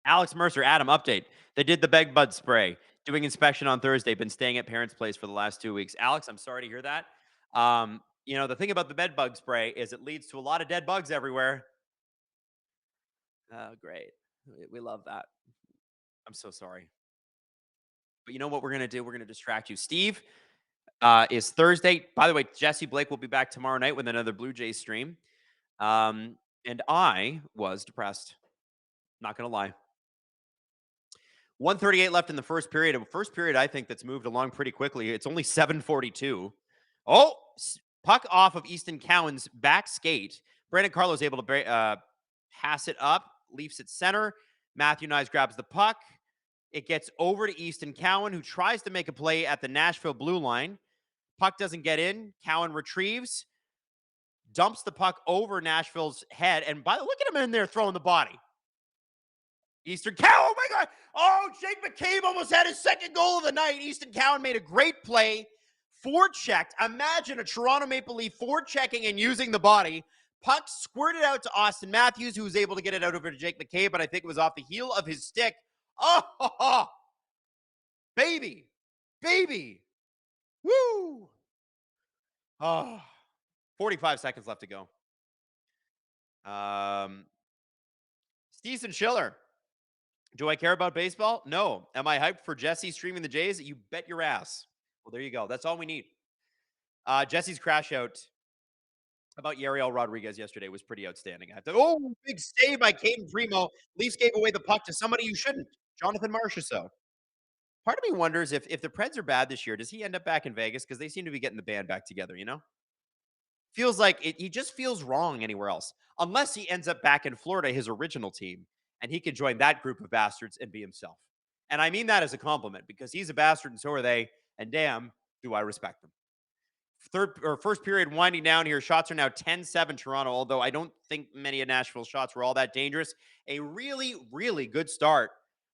Alex Mercer, Adam, update. They did the bed bug spray. Doing inspection on Thursday. Been staying at parents' place for the last 2 weeks. Alex, I'm sorry to hear that. The thing about the bed bug spray is it leads to a lot of dead bugs everywhere. Oh, great. We love that. I'm so sorry. But you know what we're going to do? We're going to distract you. Steve is Thursday. By the way, Jesse Blake will be back tomorrow night with another Blue Jays stream. And I was depressed. Not going to lie. 1:38 left in the first period. First period, I think that's moved along pretty quickly. It's only 7:42. Oh, puck off of Easton Cowan's back skate. Brandon Carlo's able to pass it up. Leafs at center. Matthew Nyes grabs the puck. It gets over to Easton Cowan, who tries to make a play at the Nashville blue line. Puck doesn't get in. Cowan retrieves, dumps the puck over Nashville's head. And look at him in there throwing the body. Easton Cowan, oh my God. Oh, Jake McCabe almost had his second goal of the night. Easton Cowan made a great play. Forechecked. Imagine a Toronto Maple Leaf forechecking and using the body. Puck squirted out to Austin Matthews, who was able to get it out over to Jake McCabe, but I think it was off the heel of his stick. Oh, baby. Woo. Oh, 45 seconds left to go. Steven Schiller. Do I care about baseball? No. Am I hyped for Jesse streaming the Jays? You bet your ass. Well, there you go. That's all we need. Jesse's crash out about Yariel Rodriguez yesterday was pretty outstanding. Big save by Caden Primo. Leafs gave away the puck to somebody you shouldn't. Jonathan Marchessault. Part of me wonders if the Preds are bad this year, does he end up back in Vegas? Because they seem to be getting the band back together, Feels like he just feels wrong anywhere else. Unless he ends up back in Florida, his original team, and he can join that group of bastards and be himself. And I mean that as a compliment because he's a bastard and so are they. And damn, do I respect them. First period winding down here. Shots are now 10-7 Toronto, although I don't think many of Nashville's shots were all that dangerous. A really, really good start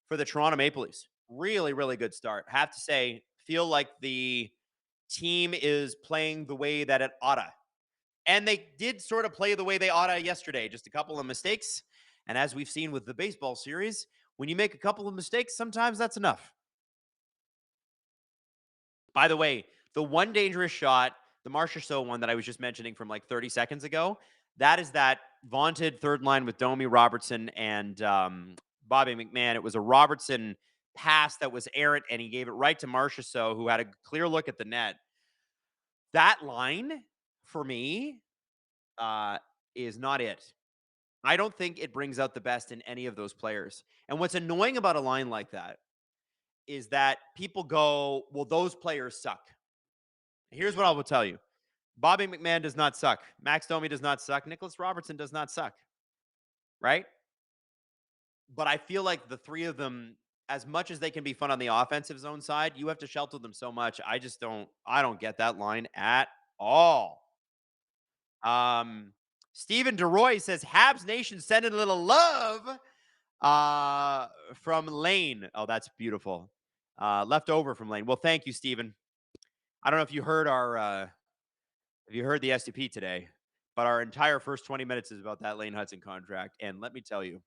for the Toronto Maple Leafs. Really, really good start. Have to say, feel like the team is playing the way that it oughta. And they did sort of play the way they oughta yesterday. Just a couple of mistakes. And as we've seen with the baseball series, when you make a couple of mistakes, sometimes that's enough. By the way, the one dangerous shot, the Marchessault one that I was just mentioning from like 30 seconds ago, that is that vaunted third line with Domi, Robertson, and Bobby McMahon. It was a Robertson pass that was errant, and he gave it right to Marchessault, who had a clear look at the net. That line, for me, is not it. I don't think it brings out the best in any of those players. And what's annoying about a line like that is that people go, well, those players suck. Here's what I will tell you. Bobby McMahon does not suck. Max Domi does not suck. Nicholas Robertson does not suck. Right? But I feel like the three of them, as much as they can be fun on the offensive zone side, you have to shelter them so much. I don't get that line at all. Stephen DeRoy says, Habs Nation sending a little love from Lane. Oh, that's beautiful. Left over from Lane. Well, thank you, Stephen. I don't know if you heard the STP today, but our entire first 20 minutes is about that Lane Hudson contract. And let me tell you,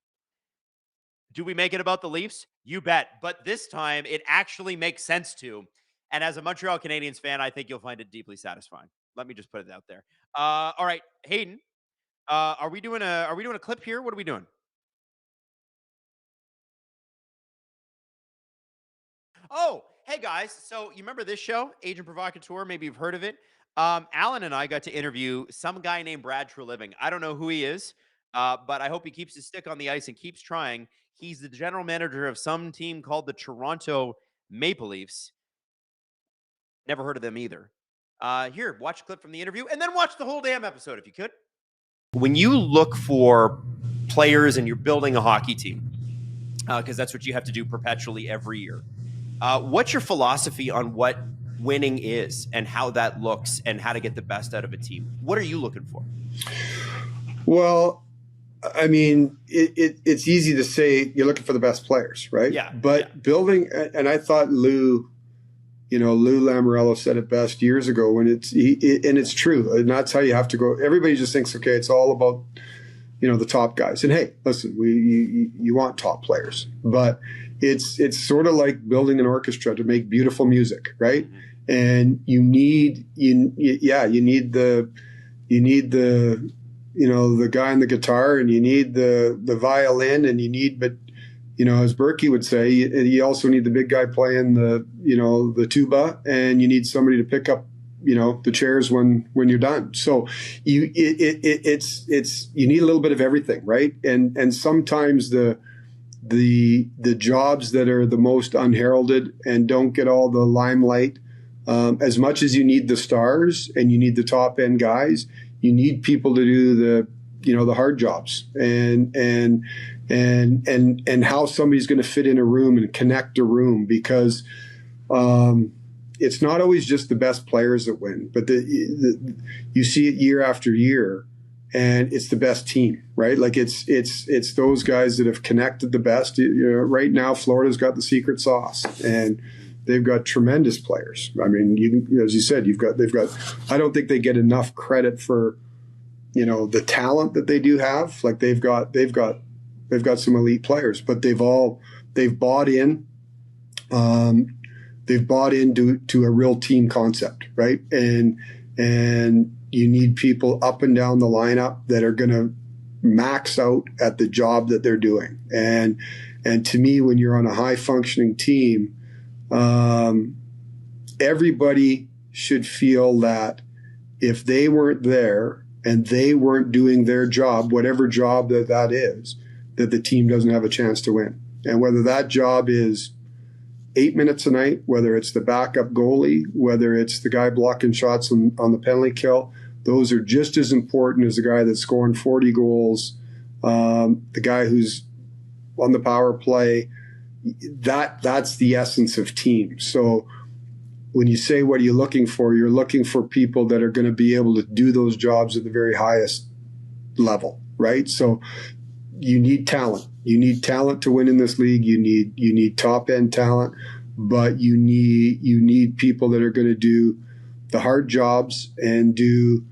do we make it about the Leafs? You bet. But this time it actually makes sense to. And as a Montreal Canadiens fan, I think you'll find it deeply satisfying. Let me just put it out there. All right, Hayden, are we doing a clip here? What are we doing? Oh, hey guys. So you remember this show, Agent Provocateur? Maybe you've heard of it. Alan and I got to interview some guy named Brad TreLiving. I don't know who he is, but I hope he keeps his stick on the ice and keeps trying. He's the general manager of some team called the Toronto Maple Leafs. Never heard of them either. Here, watch a clip from the interview and then watch the whole damn episode if you could. When you look for players and you're building a hockey team, because that's what you have to do perpetually every year. What's your philosophy on what winning is and how that looks and how to get the best out of a team? What are you looking for? Well, I mean, it's easy to say you're looking for the best players, right? Yeah. But building, and I thought Lou Lamoriello said it best years ago when and it's true. And that's how you have to go. Everybody just thinks, okay, it's all about, the top guys. And hey, listen, you want top players, but it's sort of like building an orchestra to make beautiful music, right? And you need the the guy on the guitar, and you need the violin, and but as Berkey would say, you also need the big guy playing the tuba, and you need somebody to pick up the chairs when you're done. So you need a little bit of everything, right? And sometimes the jobs that are the most unheralded and don't get all the limelight, as much as you need the stars and you need the top end guys, you need people to do the hard jobs and how somebody's going to fit in a room and connect a room, because it's not always just the best players that win, but you see it year after year, and it's the best team, right? Like it's those guys that have connected the best. Right now, Florida's got the secret sauce, and they've got tremendous players. I mean, as you said, they've got. I don't think they get enough credit for, the talent that they do have. Like they've got some elite players, but they've bought in. They've bought into a real team concept, right? And you need people up and down the lineup that are going to max out at the job that they're doing. And to me, when you're on a high functioning team, everybody should feel that if they weren't there and they weren't doing their job, whatever job that is, that the team doesn't have a chance to win. And whether that job is 8 minutes a night, whether it's the backup goalie, whether it's the guy blocking shots on the penalty kill, those are just as important as the guy that's scoring 40 goals, the guy who's on the power play. That's the essence of team. So when you say what are you looking for, you're looking for people that are going to be able to do those jobs at the very highest level, right? So you need talent. You need talent to win in this league. You need top end talent, but you need people that are going to do the hard jobs and do,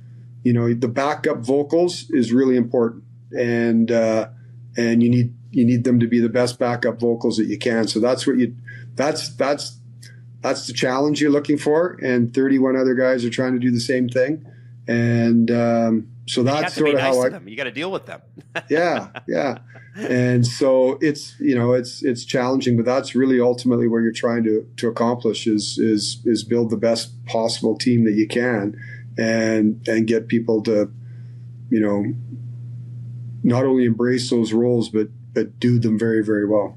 the backup vocals is really important, and you need them to be the best backup vocals that you can. So that's the challenge you're looking for, and 31 other guys are trying to do the same thing, and so that's sort of how you got to deal with them. yeah. And so it's challenging, but that's really ultimately where you're trying to accomplish is build the best possible team that you can, and get people to, not only embrace those roles, but do them very, very well.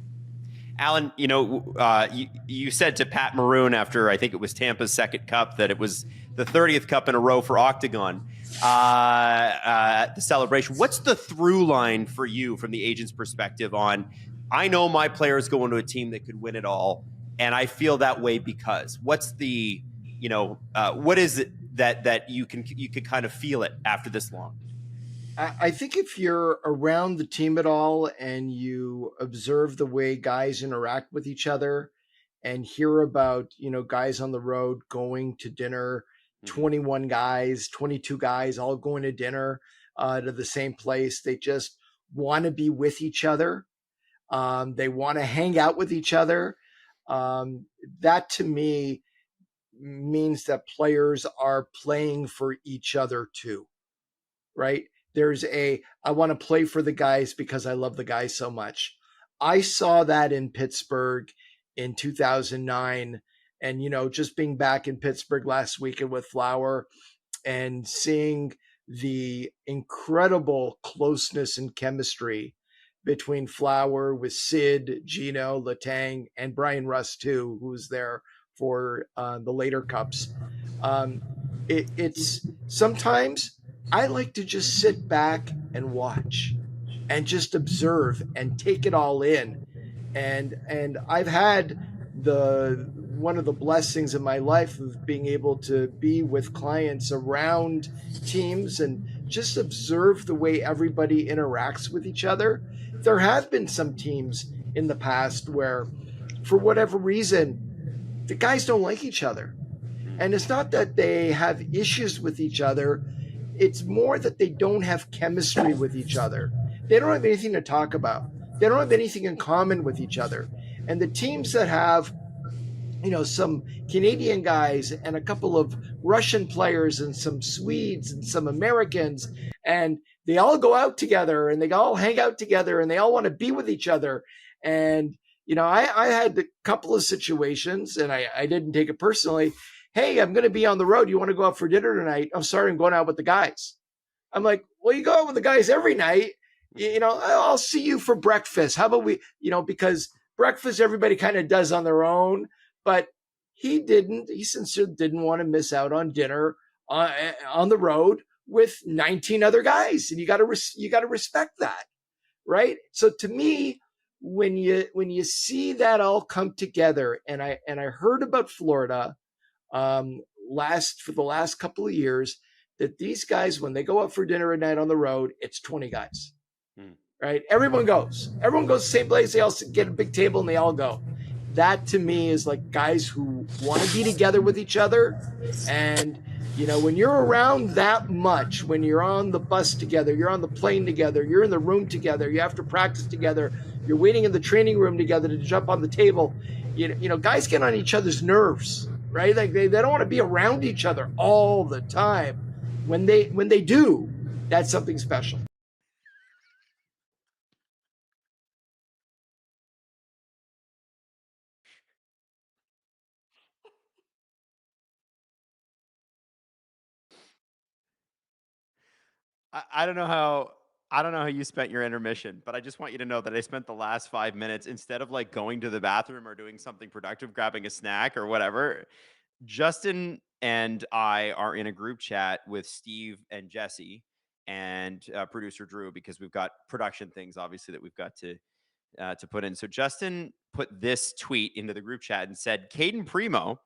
Alan, you said to Pat Maroon after I think it was Tampa's second cup that it was the 30th cup in a row for Octagon. The celebration. What's the through line for you from the agent's perspective on, I know my players go into a team that could win it all, and I feel that way because what's the, what is it that you can kind of feel it after this long? I think if you're around the team at all and you observe the way guys interact with each other and hear about, guys on the road going to dinner, 21 guys, 22 guys, all going to dinner to the same place. They just want to be with each other. They want to hang out with each other. That to me means that players are playing for each other too, right? There's I want to play for the guys because I love the guys so much. I saw that in Pittsburgh in 2009. And, just being back in Pittsburgh last weekend with Flower and seeing the incredible closeness and chemistry between Flower with Sid, Gino, Letang, and Brian Russ too, who was there for the later cups. It's sometimes I like to just sit back and watch and just observe and take it all in. And I've had one of the blessings in my life of being able to be with clients around teams and just observe the way everybody interacts with each other. There have been some teams in the past where, for whatever reason, the guys don't like each other. And it's not that they have issues with each other. It's more that they don't have chemistry with each other. They don't have anything to talk about. They don't have anything in common with each other. And the teams that have, some Canadian guys and a couple of Russian players and some Swedes and some Americans, and they all go out together and they all hang out together and they all want to be with each other. And, I had a couple of situations, and I didn't take it personally. Hey, I'm going to be on the road. You want to go out for dinner tonight? I'm sorry, I'm going out with the guys. I'm like, well, you go out with the guys every night. I'll see you for breakfast. How about we, because breakfast everybody kind of does on their own, but he didn't. He sincerely didn't want to miss out on dinner on the road with 19 other guys, and you got to respect that, right? So to me, when you see that all come together, and I heard about Florida for the last couple of years, that these guys, when they go out for dinner at night on the road, it's 20 guys, right? Everyone goes the same place. They all get a big table and they all go. That to me is like guys who want to be together with each other. And, when you're around that much, when you're on the bus together, you're on the plane together, you're in the room together, you have to practice together, you're waiting in the training room together to jump on the table, guys get on each other's nerves, right? Like they don't want to be around each other all the time. When they do, that's something special. I don't know how you spent your intermission, but I just want you to know that I spent the last 5 minutes, instead of like going to the bathroom or doing something productive, grabbing a snack or whatever. Justin and I are in a group chat with Steve and Jesse and producer Drew, because we've got production things, obviously, that we've got to put in. So Justin put this tweet into the group chat and said, Caden Primo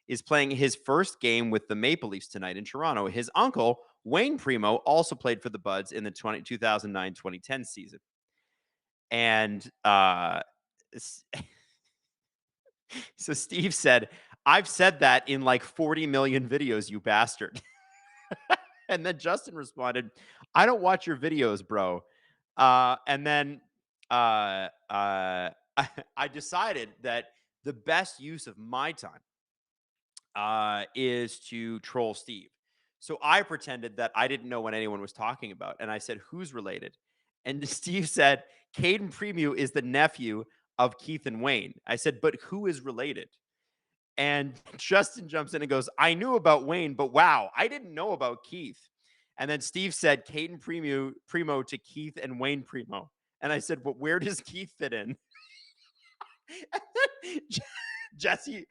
is playing his first game with the Maple Leafs tonight in Toronto. His uncle, Wayne Primo, also played for the Buds in the 2009-2010 season. And so Steve said, I've said that in like 40 million videos, you bastard. And then Justin responded, I don't watch your videos, bro. And then I decided that the best use of my time is to troll Steve. So I pretended that I didn't know what anyone was talking about. And I said, who's related? And Steve said, Caden Premu is the nephew of Keith and Wayne. I said, but who is related? And Justin jumps in and goes, I knew about Wayne, but wow, I didn't know about Keith. And then Steve said, Caden Primo to Keith and Wayne Primo. And I said, but where does Keith fit in? Jesse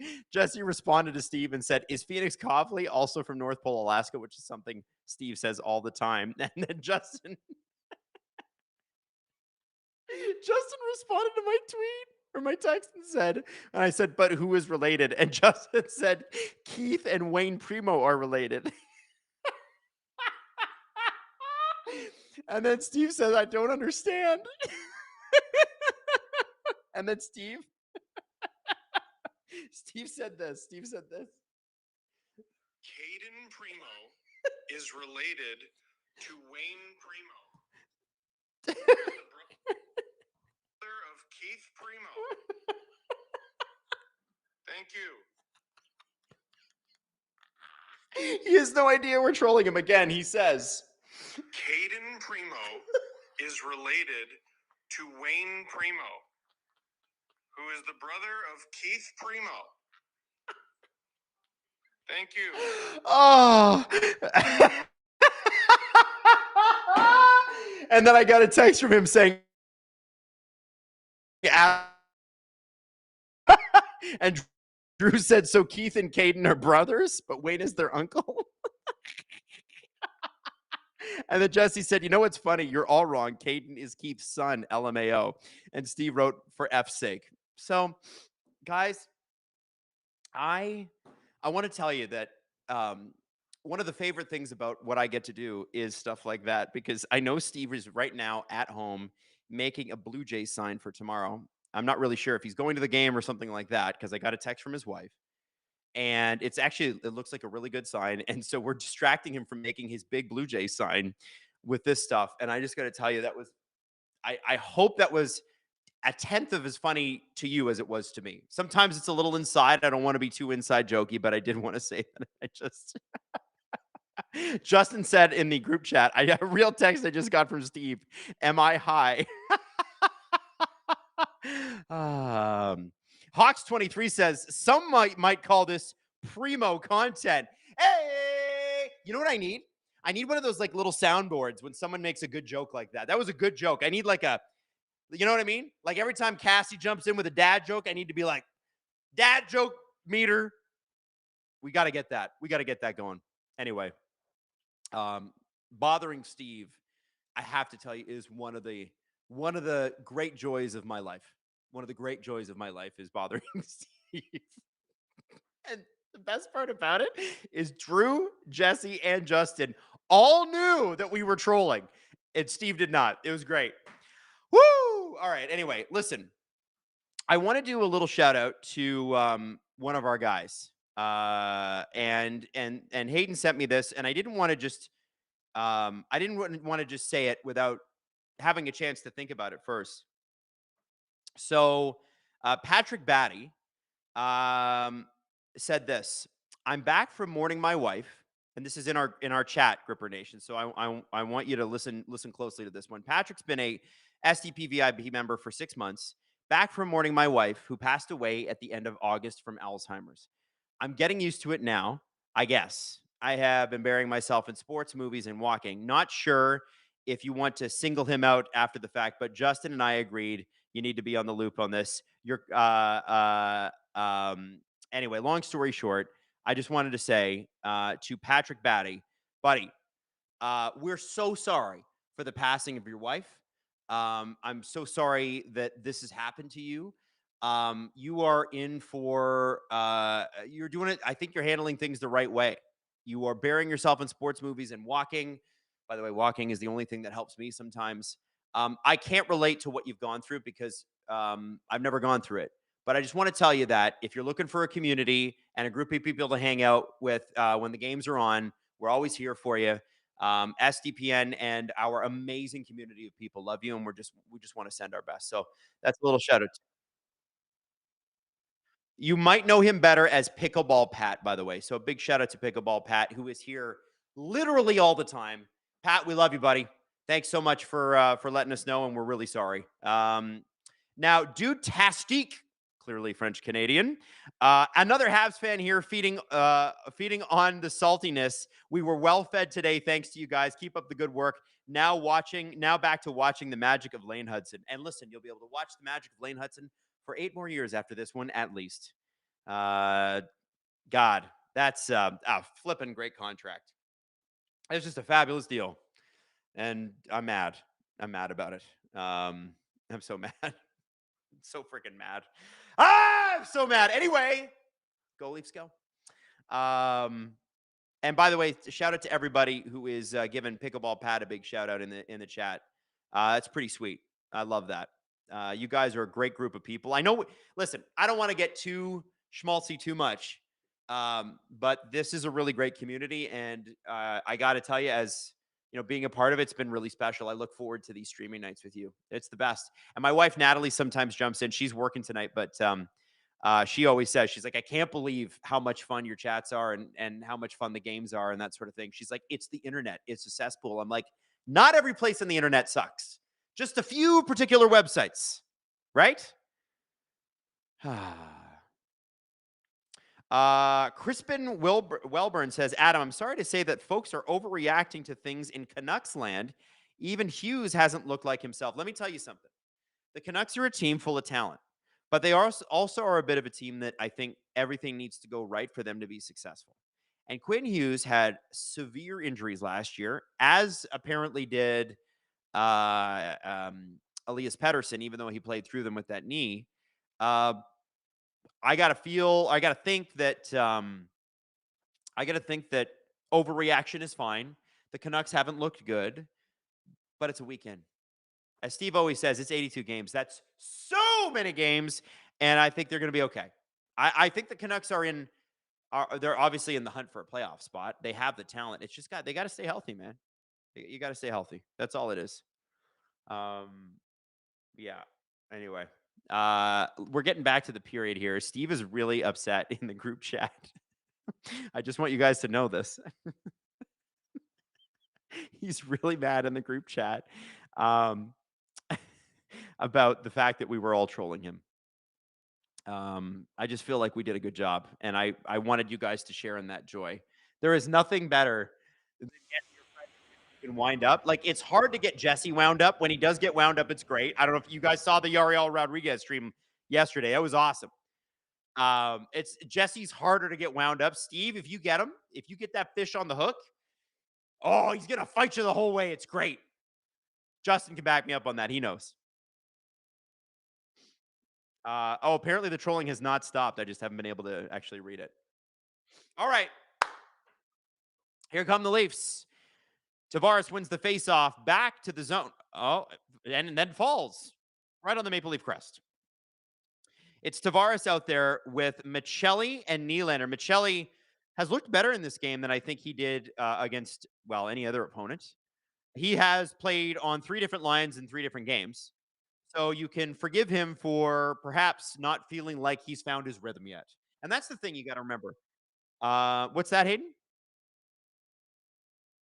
responded to Steve and said, is Phoenix Coughley also from North Pole, Alaska, which is something Steve says all the time. And then Justin responded to my tweet or my text and I said, but who is related? And Justin said, Keith and Wayne Primo are related. And then Steve says, I don't understand. And then Steve said this. Caden Primo is related to Wayne Primo, the brother of Keith Primo. Thank you. He has no idea we're trolling him again. He says, Caden Primo is related to Wayne Primo, who is the brother of Keith Primo. Thank you. Oh. And then I got a text from him saying, and Drew said, so Keith and Caden are brothers, but Wayne is their uncle. And then Jesse said, you know what's funny? You're all wrong. Caden is Keith's son, LMAO. And Steve wrote, for F's sake. So, guys, I want to tell you that one of the favorite things about what I get to do is stuff like that, because I know Steve is right now at home making a Blue Jays sign for tomorrow. I'm not really sure if he's going to the game or something like that, because I got a text from his wife. And it looks like a really good sign. And so we're distracting him from making his big Blue Jay sign with this stuff. And I just got to tell you, I hope that was a tenth of as funny to you as it was to me. Sometimes it's a little inside. I don't want to be too inside jokey, but I did want to say that Justin said in the group chat, I got a real text I just got from Steve. Am I high? Hawks23 says, some might call this primo content. Hey, you know what I need? I need one of those like little soundboards when someone makes a good joke like that. That was a good joke. I need like you know what I mean? Like every time Cassie jumps in with a dad joke, I need to be like, dad joke meter. We got to get that. We got to get that going. Anyway, bothering Steve, I have to tell you, is one of the great joys of my life. One of the great joys of my life is bothering Steve. And the best part about it is Drew, Jesse, and Justin all knew that we were trolling, and Steve did not. It was great. Woo! All right. Anyway, listen, I want to do a little shout out to one of our guys. And Hayden sent me this, and I didn't want to just say it without having a chance to think about it first. So Patrick Batty said this: I'm back from mourning my wife, and this is in our chat, Gripper Nation. So I want you to listen closely to this one. Patrick's been a SDP VIP member for 6 months, back from mourning my wife, who passed away at the end of August from Alzheimer's. I'm getting used to it now, I guess. I have been burying myself in sports, movies, and walking. Not sure if you want to single him out after the fact, but Justin and I agreed you need to be on the loop on this. Anyway, long story short, I just wanted to say to Patrick Batty, buddy, we're so sorry for the passing of your wife. I'm so sorry that this has happened to you. You are in for, you're doing it. I think you're handling things the right way. You are burying yourself in sports, movies, and walking. By the way, walking is the only thing that helps me sometimes. I can't relate to what you've gone through because I've never gone through it. But I just want to tell you that if you're looking for a community and a group of people to hang out with when the games are on, we're always here for you. SDPN and our amazing community of people love you, and we just want to send our best. So that's a little shout out. You might know him better as Pickleball Pat, by the way. So a big shout out to Pickleball Pat, who is here literally all the time. Pat, we love you, buddy. Thanks so much for letting us know, and we're really sorry. Now, Dude Tastique, clearly French Canadian, another Habs fan here, feeding on the saltiness. We were well fed today, thanks to you guys. Keep up the good work. Now back to watching the magic of Lane Hudson. And listen, you'll be able to watch the magic of Lane Hudson for 8 more years after this one, at least. God, that's a flipping great contract. It's just a fabulous deal. And I'm mad. I'm mad about it. I'm so mad. So freaking mad. I'm so mad. Anyway, go Leafs, go. And by the way, shout out to everybody who is giving Pickleball Pat a big shout out in the chat. That's pretty sweet. I love that. You guys are a great group of people. I know. Listen, I don't want to get too schmaltzy too much, but this is a really great community, and I got to tell you, as you know, being a part of it's been really special. I look forward to these streaming nights with you. It's the best. And my wife Natalie sometimes jumps in. She's working tonight, but she always says, she's like, I can't believe how much fun your chats are and how much fun the games are and that sort of thing. She's like, it's the internet. It's a cesspool. I'm like, not every place on the internet sucks. Just a few particular websites, right? Crispin Welburn says, Adam, I'm sorry to say that folks are overreacting to things in Canucks land. Even Hughes hasn't looked like himself. Let me tell you something. The Canucks are a team full of talent, but they also are a bit of a team that I think everything needs to go right for them to be successful. And Quinn Hughes had severe injuries last year, as apparently did Elias Pettersson, even though he played through them with that knee. I got to think that overreaction is fine. The Canucks haven't looked good, but it's a weekend. As Steve always says, it's 82 games. That's so many games, and I think they're going to be okay. I think the Canucks they're obviously in the hunt for a playoff spot. They have the talent. It's just they got to stay healthy, man. You got to stay healthy. That's all it is. Yeah. Anyway, we're getting back to the period here. Steve is really upset in the group chat. I just want you guys to know this. He's really mad in the group chat about the fact that we were all trolling him. I just feel like we did a good job, and I wanted you guys to share in that joy. There is nothing better than getting your friend to wind up. Like, it's hard to get Jesse wound up. When he does get wound up, it's great. I don't know if you guys saw the Yariel Rodriguez stream yesterday. That was awesome. It's Jesse's harder to get wound up. Steve, if you get him, if you get that fish on the hook, oh, he's gonna fight you the whole way. It's great. Justin can back me up on that. He knows. Apparently the trolling has not stopped. I just haven't been able to actually read it. All right. Here come the Leafs. Tavares wins the faceoff back to the zone. Oh, and then falls right on the Maple Leaf crest. It's Tavares out there with Michelli and Nylander. Michelli has looked better in this game than I think he did against, any other opponent. He has played on 3 different lines in 3 different games. So you can forgive him for perhaps not feeling like he's found his rhythm yet. And that's the thing you got to remember. What's that, Hayden?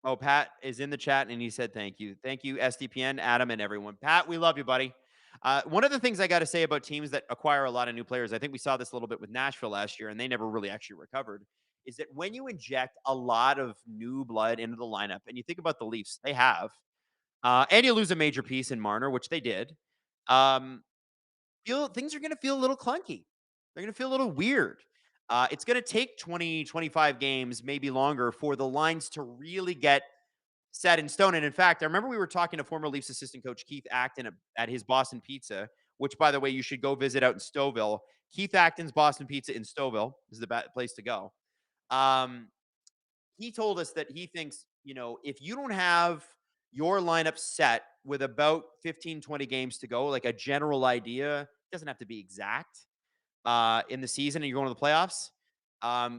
Oh, Pat is in the chat, and he said thank you. Thank you, SDPN, Adam, and everyone. Pat, we love you, buddy. One of the things I got to say about teams that acquire a lot of new players, I think we saw this a little bit with Nashville last year, and they never really actually recovered, is that when you inject a lot of new blood into the lineup, and you think about the Leafs, they have, and you lose a major piece in Marner, which they did, things are going to feel a little clunky. They're going to feel a little weird. It's going to take 20, 25 games, maybe longer, for the lines to really get set in stone. And in fact, I remember we were talking to former Leafs assistant coach Keith Acton at his Boston Pizza, which, by the way, you should go visit out in Stouffville. Keith Acton's Boston Pizza in Stouffville is the place to go. He told us that he thinks, if you don't have your lineup set with about 15, 20 games to go, like a general idea, doesn't have to be exact, in the season, and you're going to the playoffs,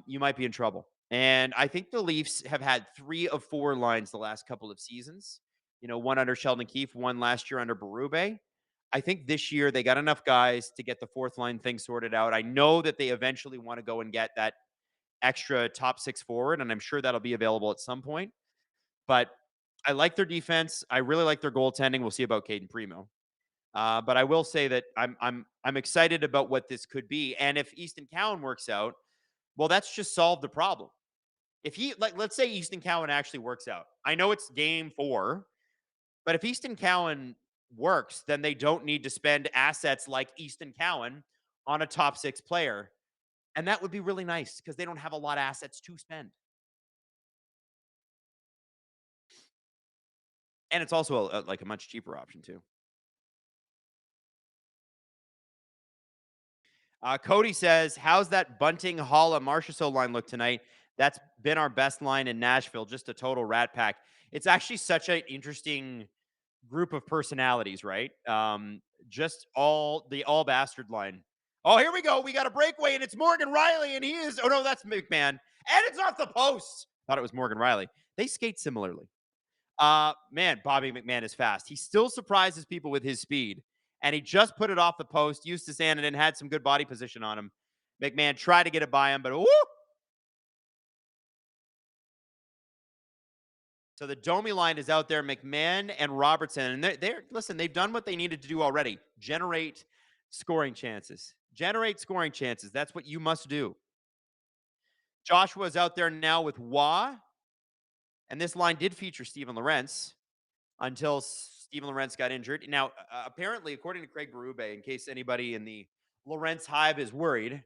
you might be in trouble. And I think the Leafs have had 3 of 4 lines the last couple of seasons. One under Sheldon Keefe, one last year under Berube. I think this year they got enough guys to get the 4th line thing sorted out. I know that they eventually want to go and get that extra top 6 forward, and I'm sure that'll be available at some point. But I like their defense. I really like their goaltending. We'll see about Caden Primo. But I will say that I'm excited about what this could be. And if Easton Cowan works out, well, that's just solved the problem. If let's say Easton Cowan actually works out. I know it's game 4, but if Easton Cowan works, then they don't need to spend assets like Easton Cowan on a top 6 player. And that would be really nice because they don't have a lot of assets to spend. And it's also a much cheaper option too. Cody says, how's that Bunting, Halla, Marchessault line look tonight? That's been our best line in Nashville, just a total rat pack. It's actually such an interesting group of personalities, right? Just all bastard line. Oh, here we go. We got a breakaway, and it's Morgan Riley, and he is, oh no, that's McMahon. And it's off the post. Thought it was Morgan Riley. They skate similarly. Man, Bobby McMahon is fast. He still surprises people with his speed. And he just put it off the post. Eustace Annunen had some good body position on him. McMahon tried to get it by him, but whoo! So the Domi line is out there, McMahon and Robertson. And listen, they've done what they needed to do already. Generate scoring chances. Generate scoring chances. That's what you must do. Joshua's out there now with Wah. And this line did feature Steven Lorentz until Steven Lorentz got injured. Now, apparently, according to Craig Berube, in case anybody in the Lorentz hive is worried,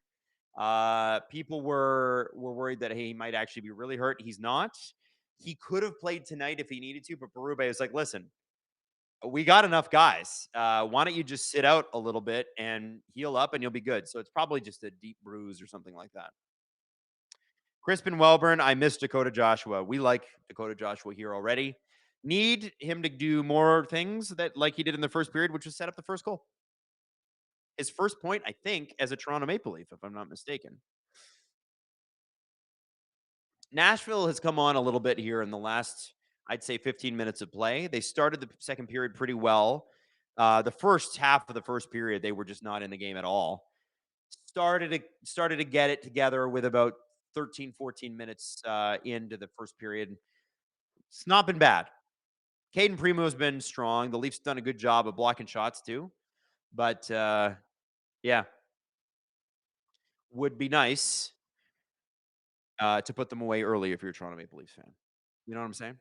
People were worried that he might actually be really hurt. He's not. He could have played tonight if he needed to, but Berube is like, listen, we got enough guys. Why don't you just sit out a little bit and heal up and you'll be good. So it's probably just a deep bruise or something like that. Crispin Welburn, I miss Dakota Joshua. We like Dakota Joshua here already. Need him to do more things that like he did in the first period, which was set up the first goal. His first point, I think, as a Toronto Maple Leaf, if I'm not mistaken. Nashville has come on a little bit here in the last, I'd say, 15 minutes of play. They started the second period pretty well. The first half of the first period, they were just not in the game at all. Started to get it together with about 13, 14 minutes into the first period. It's not been bad. Caden Primo has been strong. The Leafs done a good job of blocking shots too. But yeah, would be nice to put them away early if you're a Toronto Maple Leafs fan. You know what I'm saying?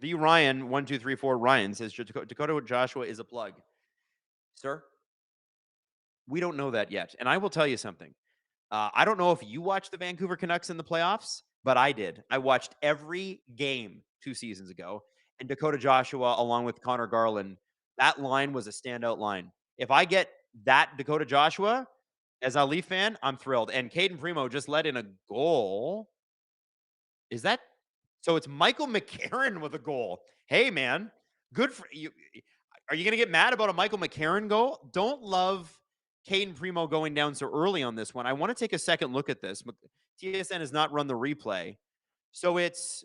The Ryan 1234 Ryan says Dakota Joshua is a plug. Sir, we don't know that yet, and I will tell you something. I don't know if you watched the Vancouver Canucks in the playoffs, but I did. I watched every game 2 seasons ago, and Dakota Joshua, along with Connor Garland, that line was a standout line. If I get that Dakota Joshua as a Leaf fan, I'm thrilled. And Caden Primo just let in a goal. Is that so? It's Michael McCarron with a goal. Hey, man, good for you. Are you going to get mad about a Michael McCarron goal? Don't love Caden Primo going down so early on this one. I want to take a second look at this. TSN has not run the replay. So it's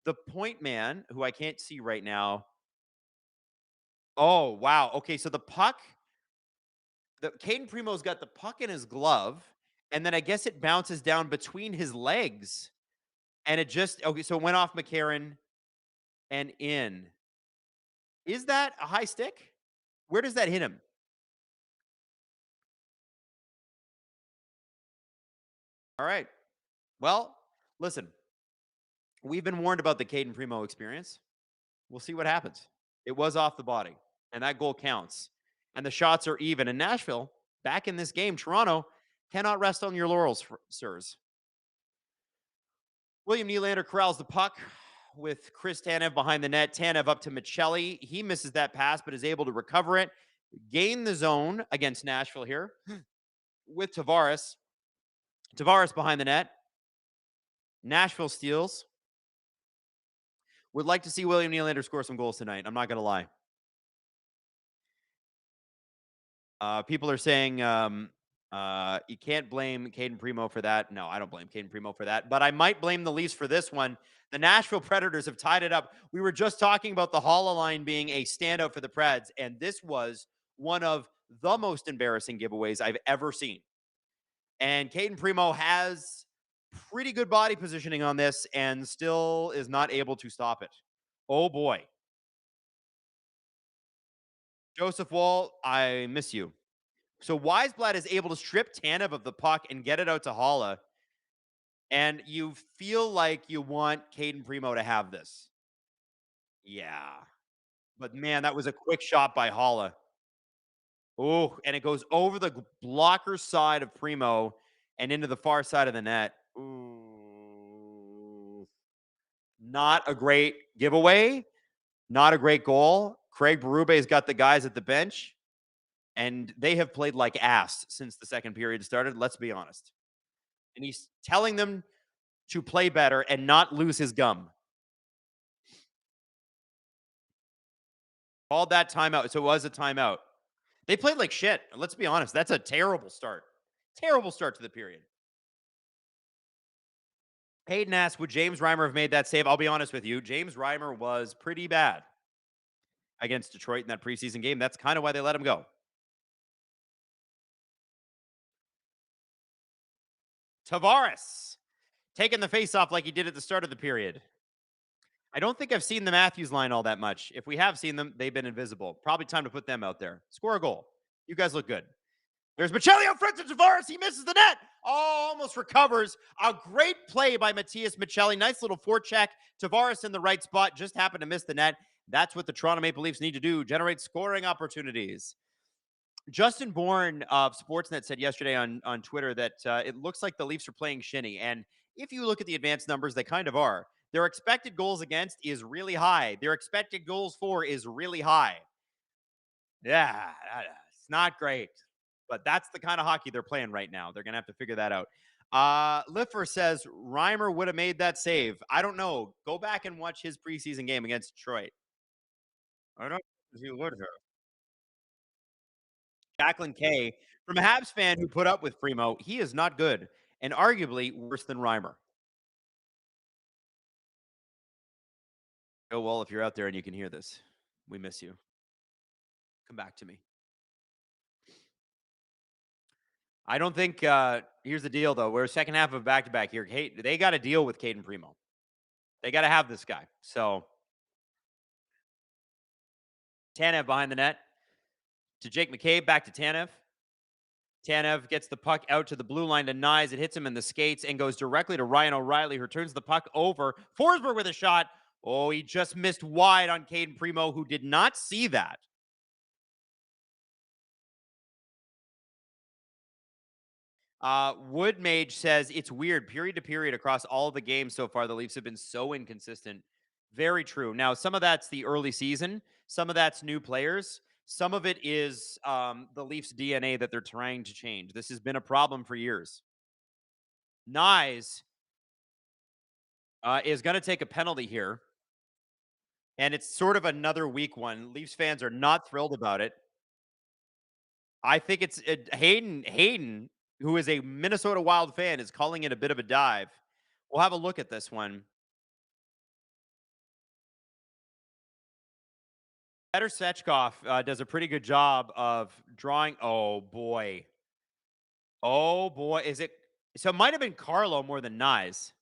the point man, who I can't see right now. Oh, wow. Okay, so the puck, Caden Primo's got the puck in his glove, and then I guess it bounces down between his legs. And it just, okay, so it went off McCarron and in. Is that a high stick? Where does that hit him? All right. Well, listen, we've been warned about the Caden Primo experience. We'll see what happens. It was off the body, and that goal counts. And the shots are even. And Nashville, back in this game, Toronto cannot rest on your laurels, sirs. William Nylander corrals the puck with Chris Tanev behind the net. Tanev up to Michelli. He misses that pass, but is able to recover it. Gain the zone against Nashville here with Tavares. Tavares behind the net. Nashville steals. Would like to see William Nylander score some goals tonight. I'm not going to lie. People are saying you can't blame Caden Primo for that. No, I don't blame Caden Primo for that. But I might blame the Leafs for this one. The Nashville Predators have tied it up. We were just talking about the Holla line being a standout for the Preds, and this was one of the most embarrassing giveaways I've ever seen. And Caden Primo has pretty good body positioning on this and still is not able to stop it. Oh, boy. Joseph Wall, I miss you. So Weisblatt is able to strip Tanev of the puck and get it out to Holla. And you feel like you want Caden Primo to have this. Yeah. But, man, that was a quick shot by Holla. Oh, and it goes over the blocker side of Primo and into the far side of the net. Ooh. Not a great giveaway. Not a great goal. Craig Berube's got the guys at the bench, and they have played like ass since the second period started. Let's be honest. And he's telling them to play better and not lose his gum. Called that timeout. So it was a timeout. They played like shit. Let's be honest. That's a terrible start. Terrible start to the period. Hayden asks, would James Reimer have made that save? I'll be honest with you. James Reimer was pretty bad against Detroit in that preseason game. That's kind of why they let him go. Tavares taking the face-off like he did at the start of the period. I don't think I've seen the Matthews line all that much. If we have seen them, they've been invisible. Probably time to put them out there. Score a goal. You guys look good. There's Michelli out front to Tavares. He misses the net. Oh, almost recovers. A great play by Matthias Michelli. Nice little forecheck. Tavares in the right spot. Just happened to miss the net. That's what the Toronto Maple Leafs need to do. Generate scoring opportunities. Justin Bourne of Sportsnet said yesterday on Twitter that it looks like the Leafs are playing shinny. And if you look at the advanced numbers, they kind of are. Their expected goals against is really high. Their expected goals for is really high. Yeah, it's not great, but that's the kind of hockey they're playing right now. They're gonna have to figure that out. Liffer says Reimer would have made that save. I don't know. Go back and watch his preseason game against Detroit. I don't know if he would have. Jacqueline K, from a Habs fan who put up with Primo, he is not good and arguably worse than Reimer. Oh, well, if you're out there and you can hear this, we miss you. Come back to me. I don't think, here's the deal, though. We're second half of back-to-back here. They got to deal with Caden Primo. They got to have this guy. So, Tanev behind the net to Jake McCabe, back to Tanev. Tanev gets the puck out to the blue line to Nyes. It hits him in the skates and goes directly to Ryan O'Reilly, who turns the puck over. Forsberg with a shot. Oh, he just missed wide on Caden Primo, who did not see that. Woodmage says it's weird. Period to period across all the games so far, the Leafs have been so inconsistent. Very true. Now, some of that's the early season. Some of that's new players. Some of it is the Leafs' DNA that they're trying to change. This has been a problem for years. Nyes is going to take a penalty here. And it's sort of another weak one. Leafs fans are not thrilled about it. I think it's Hayden, who is a Minnesota Wild fan, is calling it a bit of a dive. We'll have a look at this one. Peter Svechkov does a pretty good job of drawing. Oh, boy. Oh, boy. Is it? So it might have been Carlo more than Nyes.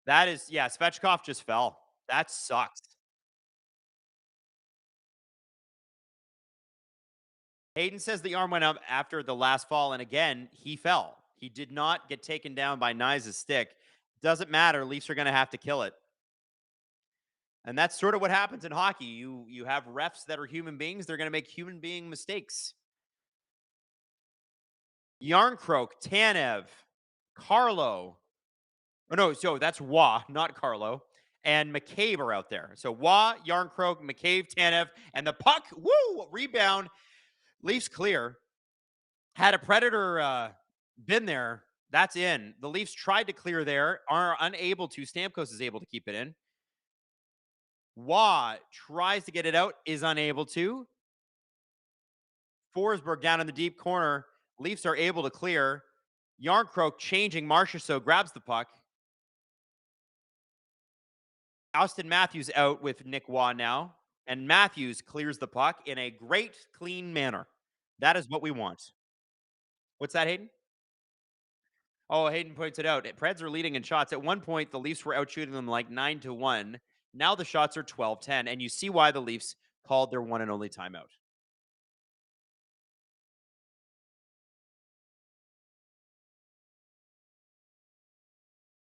That is, yeah, Svechkov just fell. That sucks. Hayden says the arm went up after the last fall, and again, he fell. He did not get taken down by Nyes' stick. Doesn't matter. Leafs are going to have to kill it. And that's sort of what happens in hockey. You have refs that are human beings. They're going to make human being mistakes. Yarncroke, Tanev, Carlo. Oh, no, so that's Wah, not Carlo. And McCabe are out there. So Wah, Yarncroke, McCabe, Tanev, and the puck, woo, rebound. Leafs clear. Had a Predator been there, that's in. The Leafs tried to clear there, are unable to. Stamkos is able to keep it in. Wah tries to get it out, is unable to. Forsberg down in the deep corner. Leafs are able to clear. Yarncroke changing. Marchessault grabs the puck. Austin Matthews out with Nick Wah now. And Matthews clears the puck in a great, clean manner. That is what we want. What's that, Hayden? Oh, Hayden points it out. Preds are leading in shots. At one point, the Leafs were out shooting them like 9-1. Now the shots are 12-10. And you see why the Leafs called their one and only timeout.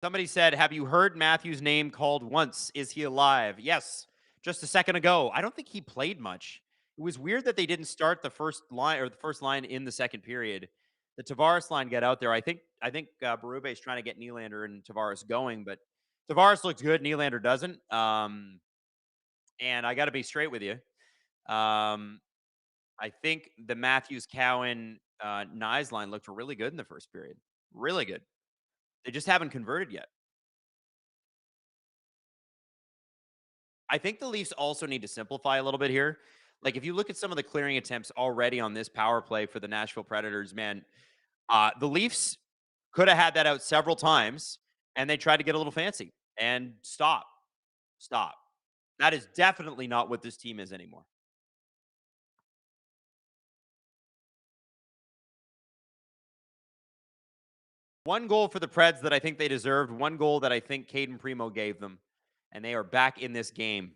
Somebody said, have you heard Matthews' name called once? Is he alive? Yes, just a second ago. I don't think he played much. It was weird that they didn't start the first line in the second period. The Tavares line got out there. I think Berube is trying to get Nylander and Tavares going, but Tavares looks good. Nylander doesn't. And I got to be straight with you. I think the Matthews, Cowan, Nyes line looked really good in the first period. Really good. They just haven't converted yet. I think the Leafs also need to simplify a little bit here. Like, if you look at some of the clearing attempts already on this power play for the Nashville Predators, man, the Leafs could have had that out several times, and they tried to get a little fancy. And stop. That is definitely not what this team is anymore. One goal for the Preds that I think they deserved. One goal that I think Caden Primo gave them. And they are back in this game.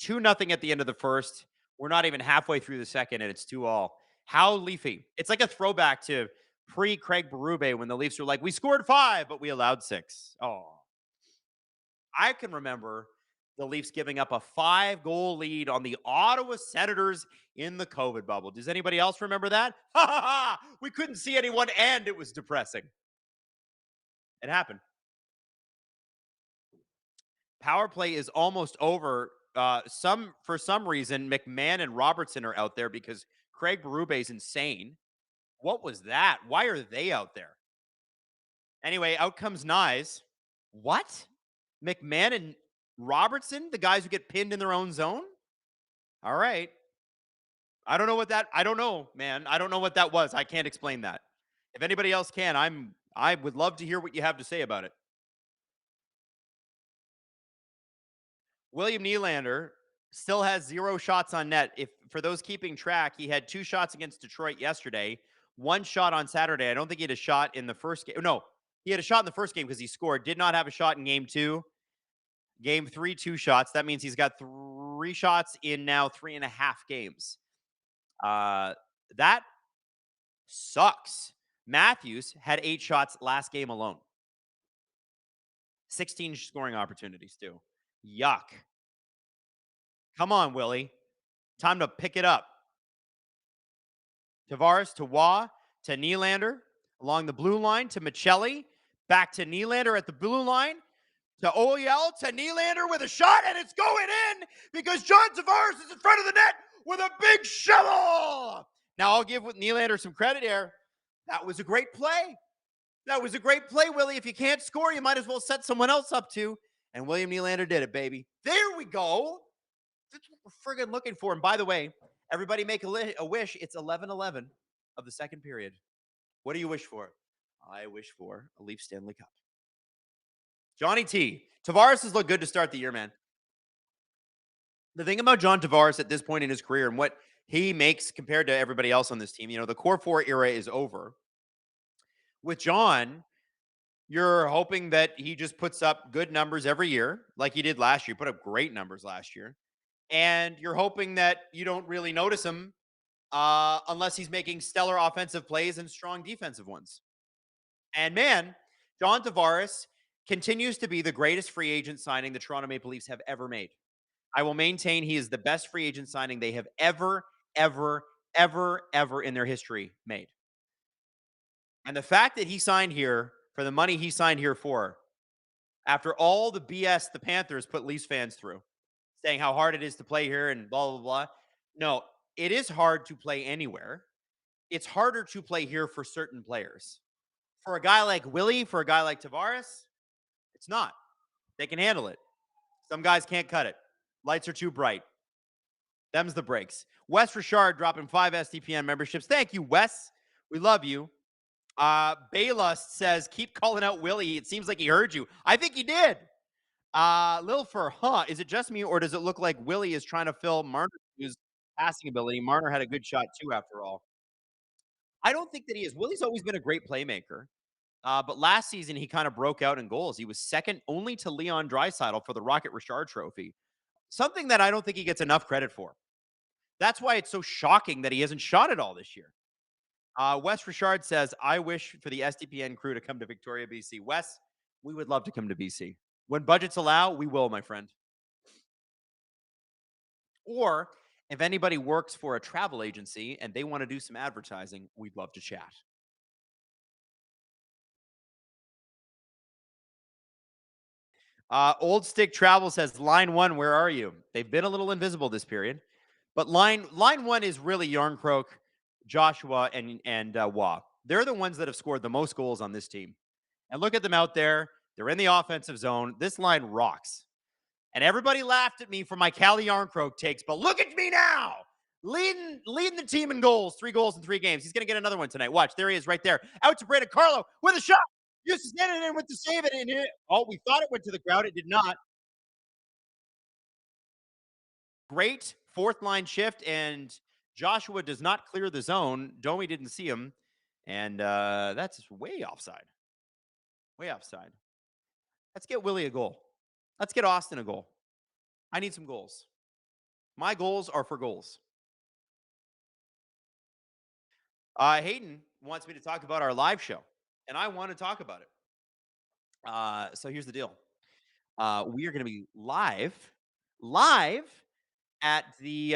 2-0 at the end of the first. We're not even halfway through the second, and it's 2-2. How Leafy. It's like a throwback to pre-Craig Berube when the Leafs were like, we scored 5, but we allowed 6. Oh. I can remember The Leafs giving up a 5-goal lead on the Ottawa Senators in the COVID bubble. Does anybody else remember that? Ha ha ha! We couldn't see anyone and it was depressing. It happened. Power play is almost over. For some reason, McMahon and Robertson are out there because Craig Berube is insane. What was that? Why are they out there? Anyway, out comes Nyes. What? McMahon and Robertson, the guys who get pinned in their own zone? All right. I don't know what that I don't know, man. I don't know what that was. I can't explain that. If anybody else can, I would love to hear what you have to say about it. William Nylander still has 0 shots on net. If for those keeping track, he had 2 shots against Detroit yesterday, 1 shot on Saturday. I don't think he had a shot in the first game. No, he had a shot in the first game because he scored. Did not have a shot in game 2. Game 3, 2 shots. That means he's got 3 shots in now 3.5 games. That sucks. Matthews had 8 shots last game alone. 16 scoring opportunities too. Yuck. Come on, Willie. Time to pick it up. Tavares to Waugh to Nylander along the blue line to Michelli. Back to Nylander at the blue line to Oyel to Nylander with a shot, and it's going in because John Tavares is in front of the net with a big shovel. Now, I'll give Nylander some credit here. That was a great play. That was a great play, Willie. If you can't score, you might as well set someone else up too. And William Nylander did it, baby. There we go. That's what we're friggin' looking for. And by the way, everybody make a wish. It's 11-11 of the second period. What do you wish for? I wish for a Leaf Stanley Cup. Johnny T. Tavares has looked good to start the year, man. The thing about John Tavares at this point in his career and what he makes compared to everybody else on this team, the core 4 era is over. With John, you're hoping that he just puts up good numbers every year, like he did last year. Put up great numbers last year. And you're hoping that you don't really notice him unless he's making stellar offensive plays and strong defensive ones. And man, John Tavares continues to be the greatest free agent signing the Toronto Maple Leafs have ever made. I will maintain he is the best free agent signing they have ever in their history made. And the fact that he signed here for the money he signed here for, after all the BS the Panthers put Leafs fans through, saying how hard it is to play here and blah, blah, blah. No, it is hard to play anywhere. It's harder to play here for certain players. For a guy like Willie, for a guy like Tavares, it's not. They can handle it. Some guys can't cut it. Lights are too bright. Them's the breaks. Wes Richard dropping 5 SDPN memberships. Thank you, Wes. We love you. Baylust says, keep calling out Willie. It seems like he heard you. I think he did. Lil Fur, is it just me or does it look like Willie is trying to fill Marner's passing ability? Marner had a good shot too, after all. I don't think that he is. Willie's always been a great playmaker. But last season, he kind of broke out in goals. He was second only to Leon Draisaitl for the Rocket Richard Trophy. Something that I don't think he gets enough credit for. That's why it's so shocking that he hasn't shot it all this year. Wes Richard says, I wish for the SDPN crew to come to Victoria, BC. Wes, we would love to come to BC. When budgets allow, we will, my friend. Or if anybody works for a travel agency and they want to do some advertising, we'd love to chat. Old Stick Travel says, line 1, where are you? They've been a little invisible this period. But line 1 is really Yarncroke, Joshua, and Waugh. They're the ones that have scored the most goals on this team. And look at them out there. They're in the offensive zone. This line rocks. And everybody laughed at me for my Cali Yarncroke takes, but look at me now. Leading the team in goals. 3 goals in 3 games. He's going to get another one tonight. Watch. There he is right there. Out to Brandon Carlo with a shot. Used to stand it in with the save it in here. Oh, we thought it went to the ground. It did not. Great 4th line shift, and Joshua does not clear the zone. Domi didn't see him, and that's way offside. Way offside. Let's get Willie a goal. Let's get Austin a goal. I need some goals. My goals are for goals. Hayden wants me to talk about our live show, and I want to talk about it. So here's the deal. We are going to be live live at the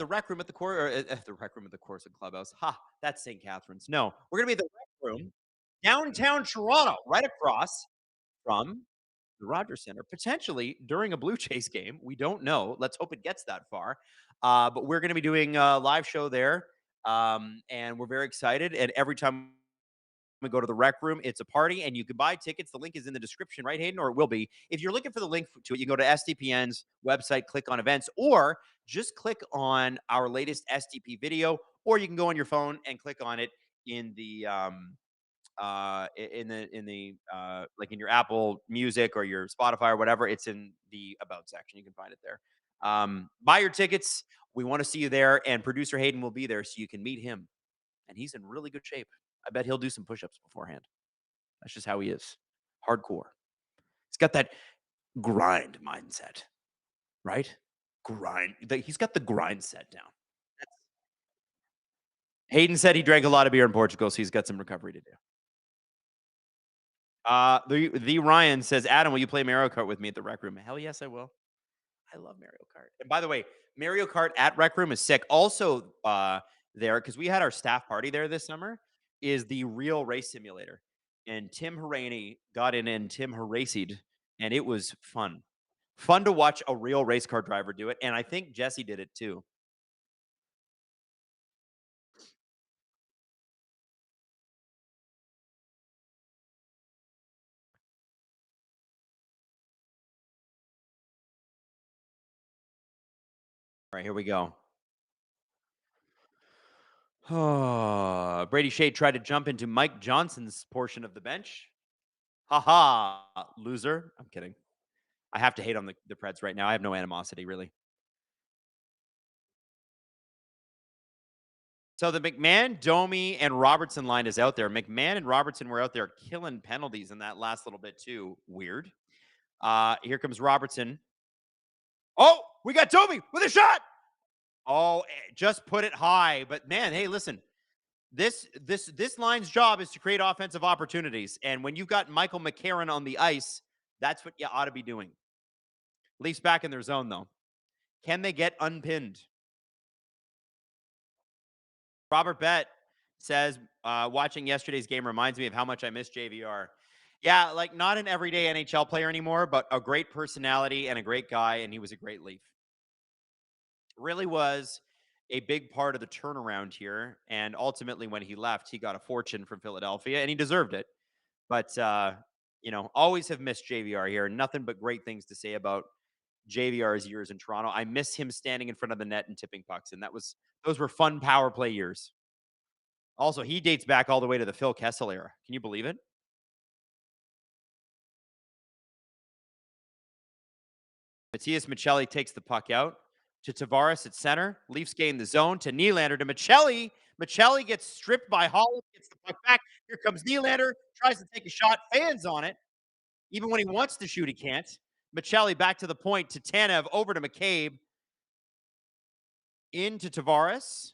rec room at the core or at the rec room at the Corson Clubhouse. Ha, that's St. Catharines. No, we're gonna be at the rec room downtown Toronto, right across from the Rogers Center, potentially during a Blue Jays game. We don't know. Let's hope it gets that far. But we're going to be doing a live show there, and we're very excited. And every time we go to the rec room, it's a party, and you can buy tickets. The link is in the description, right, Hayden? Or it will be. If you're looking for the link to it, you go to SDPN's website, click on events, or just click on our latest SDP video, or you can go on your phone and click on it in the like in your Apple Music or your Spotify or whatever. It's in the about section. You can find it there. Buy your tickets. We want to see you there, and producer Hayden will be there so you can meet him. And he's in really good shape. I bet he'll do some push-ups beforehand. That's just how he is. Hardcore. He's got that grind mindset, right? Grind. He's got the grind set down. Hayden said he drank a lot of beer in Portugal, so he's got some recovery to do. The Ryan says, Adam, will you play Mario Kart with me at the rec room? Hell yes, I will. I love Mario Kart. And by the way, Mario Kart at Rec Room is sick. Also, there, because we had our staff party there this summer, is the real race simulator. And Tim Haraney got in and Tim Haracied, and it was fun. Fun to watch a real race car driver do it. And I think Jesse did it too. All right, here we go. Brady Shade tried to jump into Mike Johnson's portion of the bench. Haha, loser. I'm kidding. I have to hate on the Preds right now. I have no animosity, really. So the McMahon, Domi, and Robertson line is out there. McMahon and Robertson were out there killing penalties in that last little bit, too. Weird. Here comes Robertson. Oh, we got Domi with a shot. Oh, just put it high. But, man, hey, listen. This line's job is to create offensive opportunities. And when you've got Michael McCarron on the ice, that's what you ought to be doing. Leafs back in their zone, though. Can they get unpinned? Robert Bett says, watching yesterday's game reminds me of how much I miss JVR. Yeah, like not an everyday NHL player anymore, but a great personality and a great guy, and he was a great Leaf. Really was a big part of the turnaround here. And ultimately, when he left, he got a fortune from Philadelphia, and he deserved it. But, always have missed JVR here. Nothing but great things to say about JVR's years in Toronto. I miss him standing in front of the net and tipping pucks, and those were fun power play years. Also, he dates back all the way to the Phil Kessel era. Can you believe it? Matias Michelli takes the puck out to Tavares at center. Leafs gain the zone to Nylander to Michelli. Michelli gets stripped by Holland, gets the puck back. Here comes Nylander, tries to take a shot, fans on it. Even when he wants to shoot, he can't. Michelli back to the point to Tanev, over to McCabe. Into Tavares.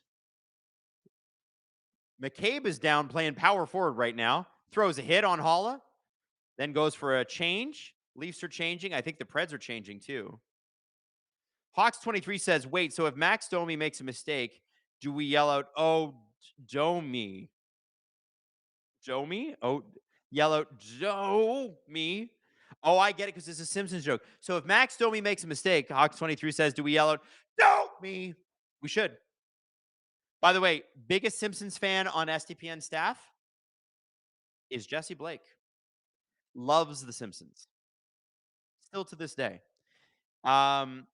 McCabe is down playing power forward right now. Throws a hit on Holla. Then goes for a change. Leafs are changing. I think the Preds are changing too. Hawks23 says, wait, so if Max Domi makes a mistake, do we yell out, oh, Domi? Domi? Oh, yell out, Domi? Oh, I get it because it's a Simpsons joke. So if Max Domi makes a mistake, Hawks23 says, do we yell out, Domi? We should. By the way, biggest Simpsons fan on SDPN staff is Jesse Blake. Loves The Simpsons. Still to this day. Austin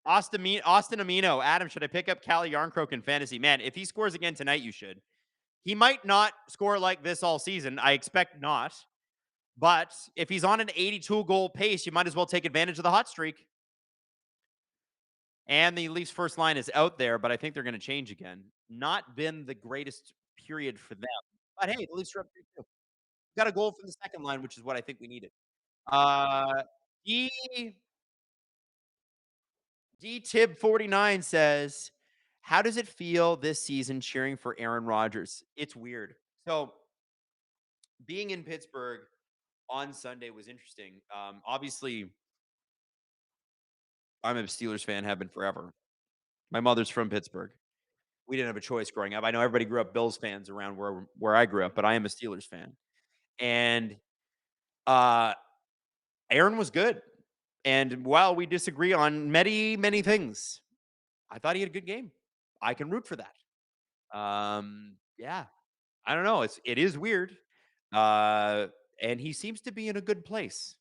Amino. Adam, should I pick up Cali Yarncroke in fantasy? Man, if he scores again tonight, you should. He might not score like this all season. I expect not. But if he's on an 82-goal pace, you might as well take advantage of the hot streak. And the Leafs' first line is out there, but I think they're going to change again. Not been the greatest period for them. But hey, the Leafs are up 3-2. Got a goal from the second line, which is what I think we needed. D-Tib49 says, how does it feel this season cheering for Aaron Rodgers? It's weird. So being in Pittsburgh on Sunday was interesting. Obviously, I'm a Steelers fan, have been forever. My mother's from Pittsburgh. We didn't have a choice growing up. I know everybody grew up Bills fans around where I grew up, but I am a Steelers fan. And uh Aaron was good. And while we disagree on many, many things, I thought he had a good game. I can root for that. Yeah. I don't know. It is weird. Uh and he seems to be in a good place.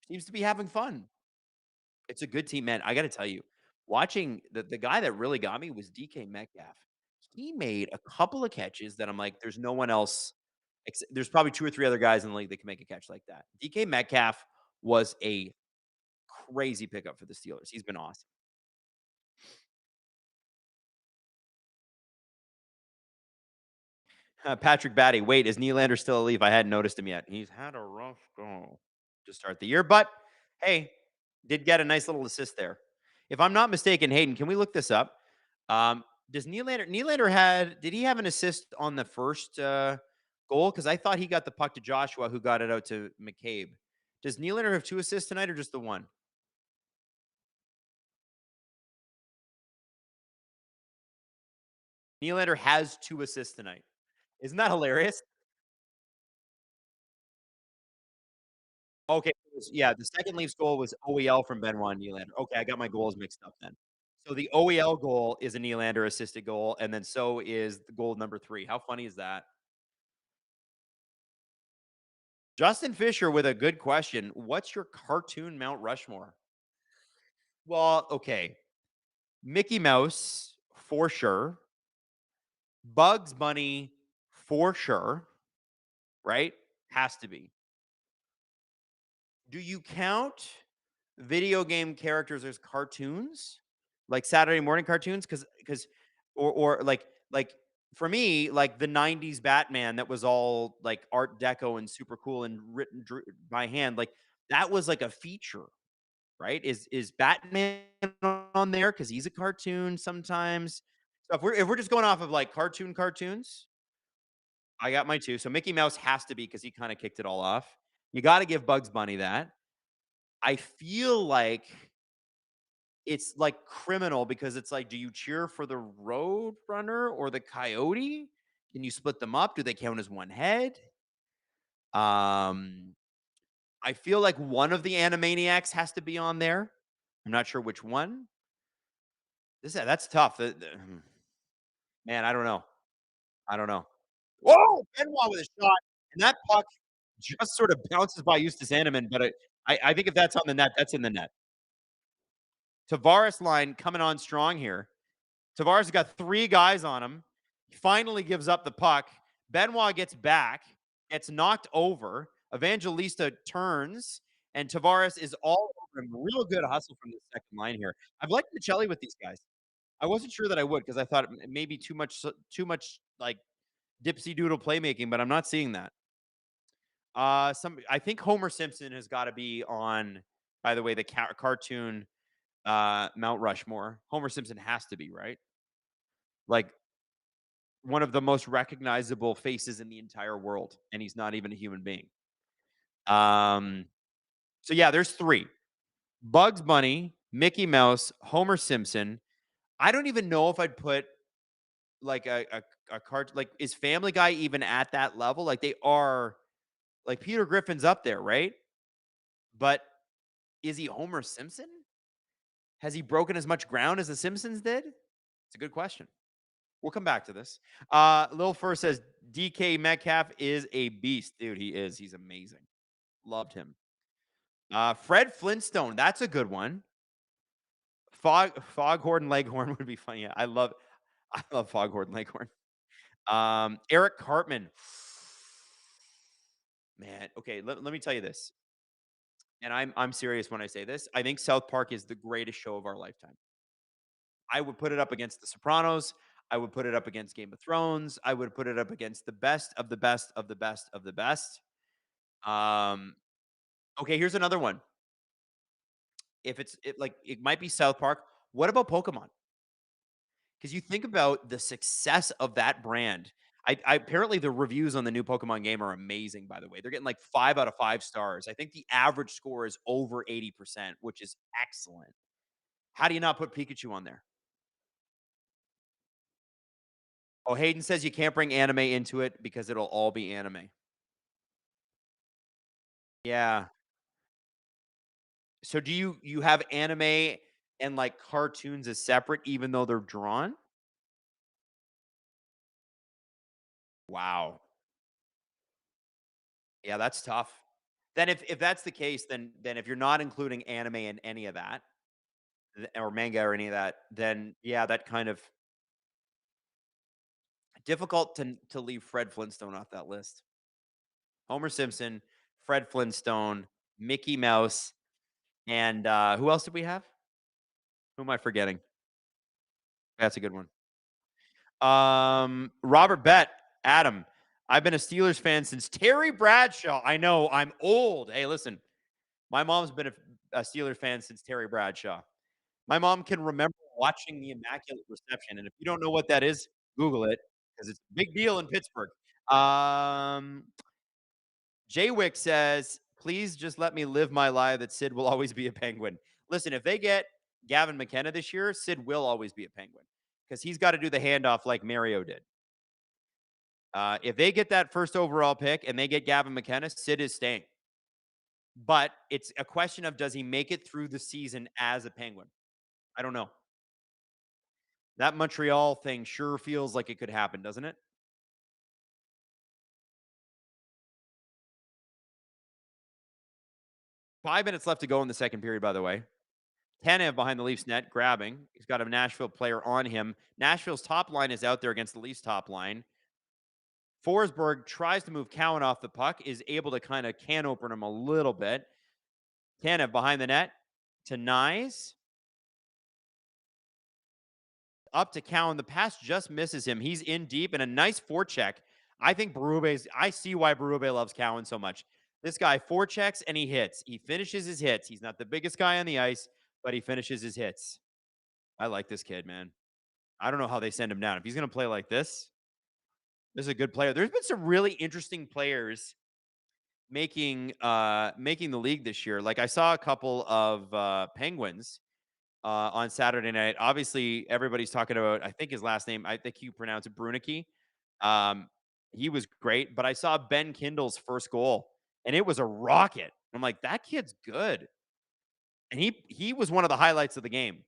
Seems to be having fun. It's a good team, man. I got to tell you, watching the guy that really got me was DK Metcalf. He made a couple of catches that I'm like, there's no one else. There's probably 2 or 3 other guys in the league that can make a catch like that. DK Metcalf was a crazy pickup for the Steelers. He's been awesome. Patrick Batty, wait, is Nylander still a Leaf? I hadn't noticed him yet. He's had a rough go to start the year, but hey, did get a nice little assist there. If I'm not mistaken, Hayden, can we look this up? Does did he have an assist on the first goal? Because I thought he got the puck to Joshua, who got it out to McCabe. Does Nylander have 2 assists tonight or just the one? Nylander has 2 assists tonight. Isn't that hilarious? Okay, yeah, the second Leafs goal was OEL from Benoit Nylander. Okay, I got my goals mixed up then. So the OEL goal is a Nylander assisted goal, and then so is the goal number 3. How funny is that? Justin Fisher with a good question. What's your cartoon Mount Rushmore? Well, okay. Mickey Mouse, for sure. Bugs Bunny, for sure. Right? Has to be. Do you count video game characters as cartoons? Like Saturday morning cartoons? Because or like for me, like the 90s Batman that was all like art deco and super cool and written by hand, like that was like a feature, right? Is Batman on there because he's a cartoon sometimes? So if we're just going off of like cartoons, I got my 2. So Mickey Mouse has to be because he kind of kicked it all off. You got to give Bugs Bunny that. I feel like it's like criminal because it's like, do you cheer for the road runner or the coyote? Can you split them up? Do they count as one head? Um, I feel like one of the Animaniacs has to be on there. I'm not sure which one. That's tough. Man, I don't know. I don't know. Whoa, Benoit with a shot, and that puck just sort of bounces by Eustace Animan, but I think if that's on the net, that's in the net. Tavares line coming on strong here. Tavares has got 3 guys on him. He finally gives up the puck. Benoit gets back, gets knocked over. Evangelista turns, and Tavares is all over him. Real good hustle from the second line here. I've liked Michelli with these guys. I wasn't sure that I would because I thought maybe too much like dipsy doodle playmaking, but I'm not seeing that. I think Homer Simpson has got to be on. By the way, the cartoon Mount Rushmore. Homer Simpson has to be right. Like one of the most recognizable faces in the entire world, and he's not even a human being. So yeah, there's 3: Bugs Bunny, Mickey Mouse, Homer Simpson. I don't even know if I'd put like a cart. Like, is Family Guy even at that level? Like, they are. Like, Peter Griffin's up there, right? But is he Homer Simpson? Has he broken as much ground as the Simpsons did? It's a good question. We'll come back to this. Lil Fur says DK Metcalf is a beast. Dude, he is. He's amazing. Loved him. Fred Flintstone. That's a good one. Foghorn Leghorn would be funny. Yeah, I love Foghorn Leghorn. Eric Cartman. Man, okay, let me tell you this. And I'm serious when I say this. I think South Park is the greatest show of our lifetime. I would put it up against The Sopranos. I would put it up against Game of Thrones. I would put it up against the best of the best of the best of the best. Okay, here's another one. If it might be South Park. What about Pokemon? Because you think about the success of that brand. I apparently the reviews on the new Pokemon game are amazing, by the way. They're getting like 5 out of 5 stars. I think the average score is over 80%, which is excellent. How do you not put Pikachu on there? Oh, Hayden says you can't bring anime into it because it'll all be anime. Yeah. So do you have anime and like cartoons as separate even though they're drawn? Wow. Yeah, that's tough. Then if that's the case, then if you're not including anime in any of that, or manga or any of that, then yeah, that kind of difficult to leave Fred Flintstone off that list. Homer Simpson, Fred Flintstone, Mickey Mouse, and who else did we have? Who am I forgetting? That's a good one. Robert Bett, Adam. I've been a Steelers fan since Terry Bradshaw. I know I'm old. Hey, listen, my mom's been a Steelers fan since Terry Bradshaw. My mom can remember watching the Immaculate Reception, and if you don't know what that is, Google it because it's a big deal in Pittsburgh. Um, Jay Wick says, "Please just let me live my lie that Sid will always be a Penguin." Listen, if they get Gavin McKenna this year, Sid will always be a Penguin because he's got to do the handoff like Mario did. If they get that first overall pick and they get Gavin McKenna, Sid is staying. But it's a question of does he make it through the season as a Penguin? I don't know. That Montreal thing sure feels like it could happen, doesn't it? 5 minutes left to go in the second period, by the way. Tanev behind the Leafs net, grabbing. He's got a Nashville player on him. Nashville's top line is out there against the Leafs top line. Forsberg tries to move Cowan off the puck, is able to kind of can open him a little bit. Tanev behind the net to Nyes. Up to Cowan. The pass just misses him. He's in deep and a nice forecheck. I think I see why Berube loves Cowan so much. This guy forechecks and he hits. He finishes his hits. He's not the biggest guy on the ice, but he finishes his hits. I like this kid, man. I don't know how they send him down. If he's going to play like this is a good player. There's been some really interesting players making the league this year. Like I saw a couple of Penguins on Saturday night. Obviously, everybody's talking about, I think his last name, I think you pronounce it Brunicky. Um, he was great, but I saw Ben Kindle's first goal, and it was a rocket. I'm like, that kid's good. And he was one of the highlights of the game.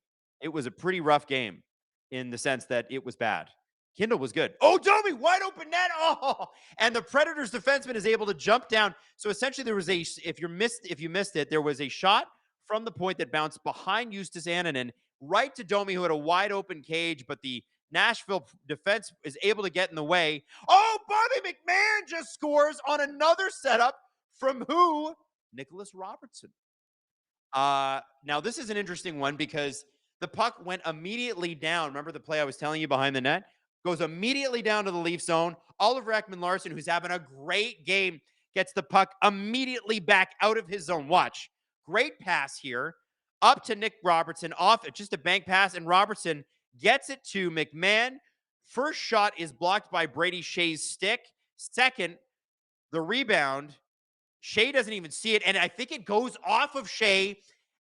It was a pretty rough game in the sense that it was bad. Kindle was good. Oh, Domi, wide open net. Oh, and the Predators defenseman is able to jump down. So essentially, there was if you missed it, there was a shot from the point that bounced behind Justus Annunen right to Domi, who had a wide open cage, but the Nashville defense is able to get in the way. Oh, Bobby McMahon just scores on another setup from who? Nicholas Robertson. Now this is an interesting one because the puck went immediately down. Remember the play I was telling you behind the net? Goes immediately down to the Leaf zone. Oliver Ekman-Larsson, who's having a great game, gets the puck immediately back out of his zone. Watch. Great pass here. Up to Nick Robertson. Off just a bank pass, and Robertson gets it to McMahon. First shot is blocked by Brady Shea's stick. Second, the rebound. Shea doesn't even see it, and I think it goes off of Shea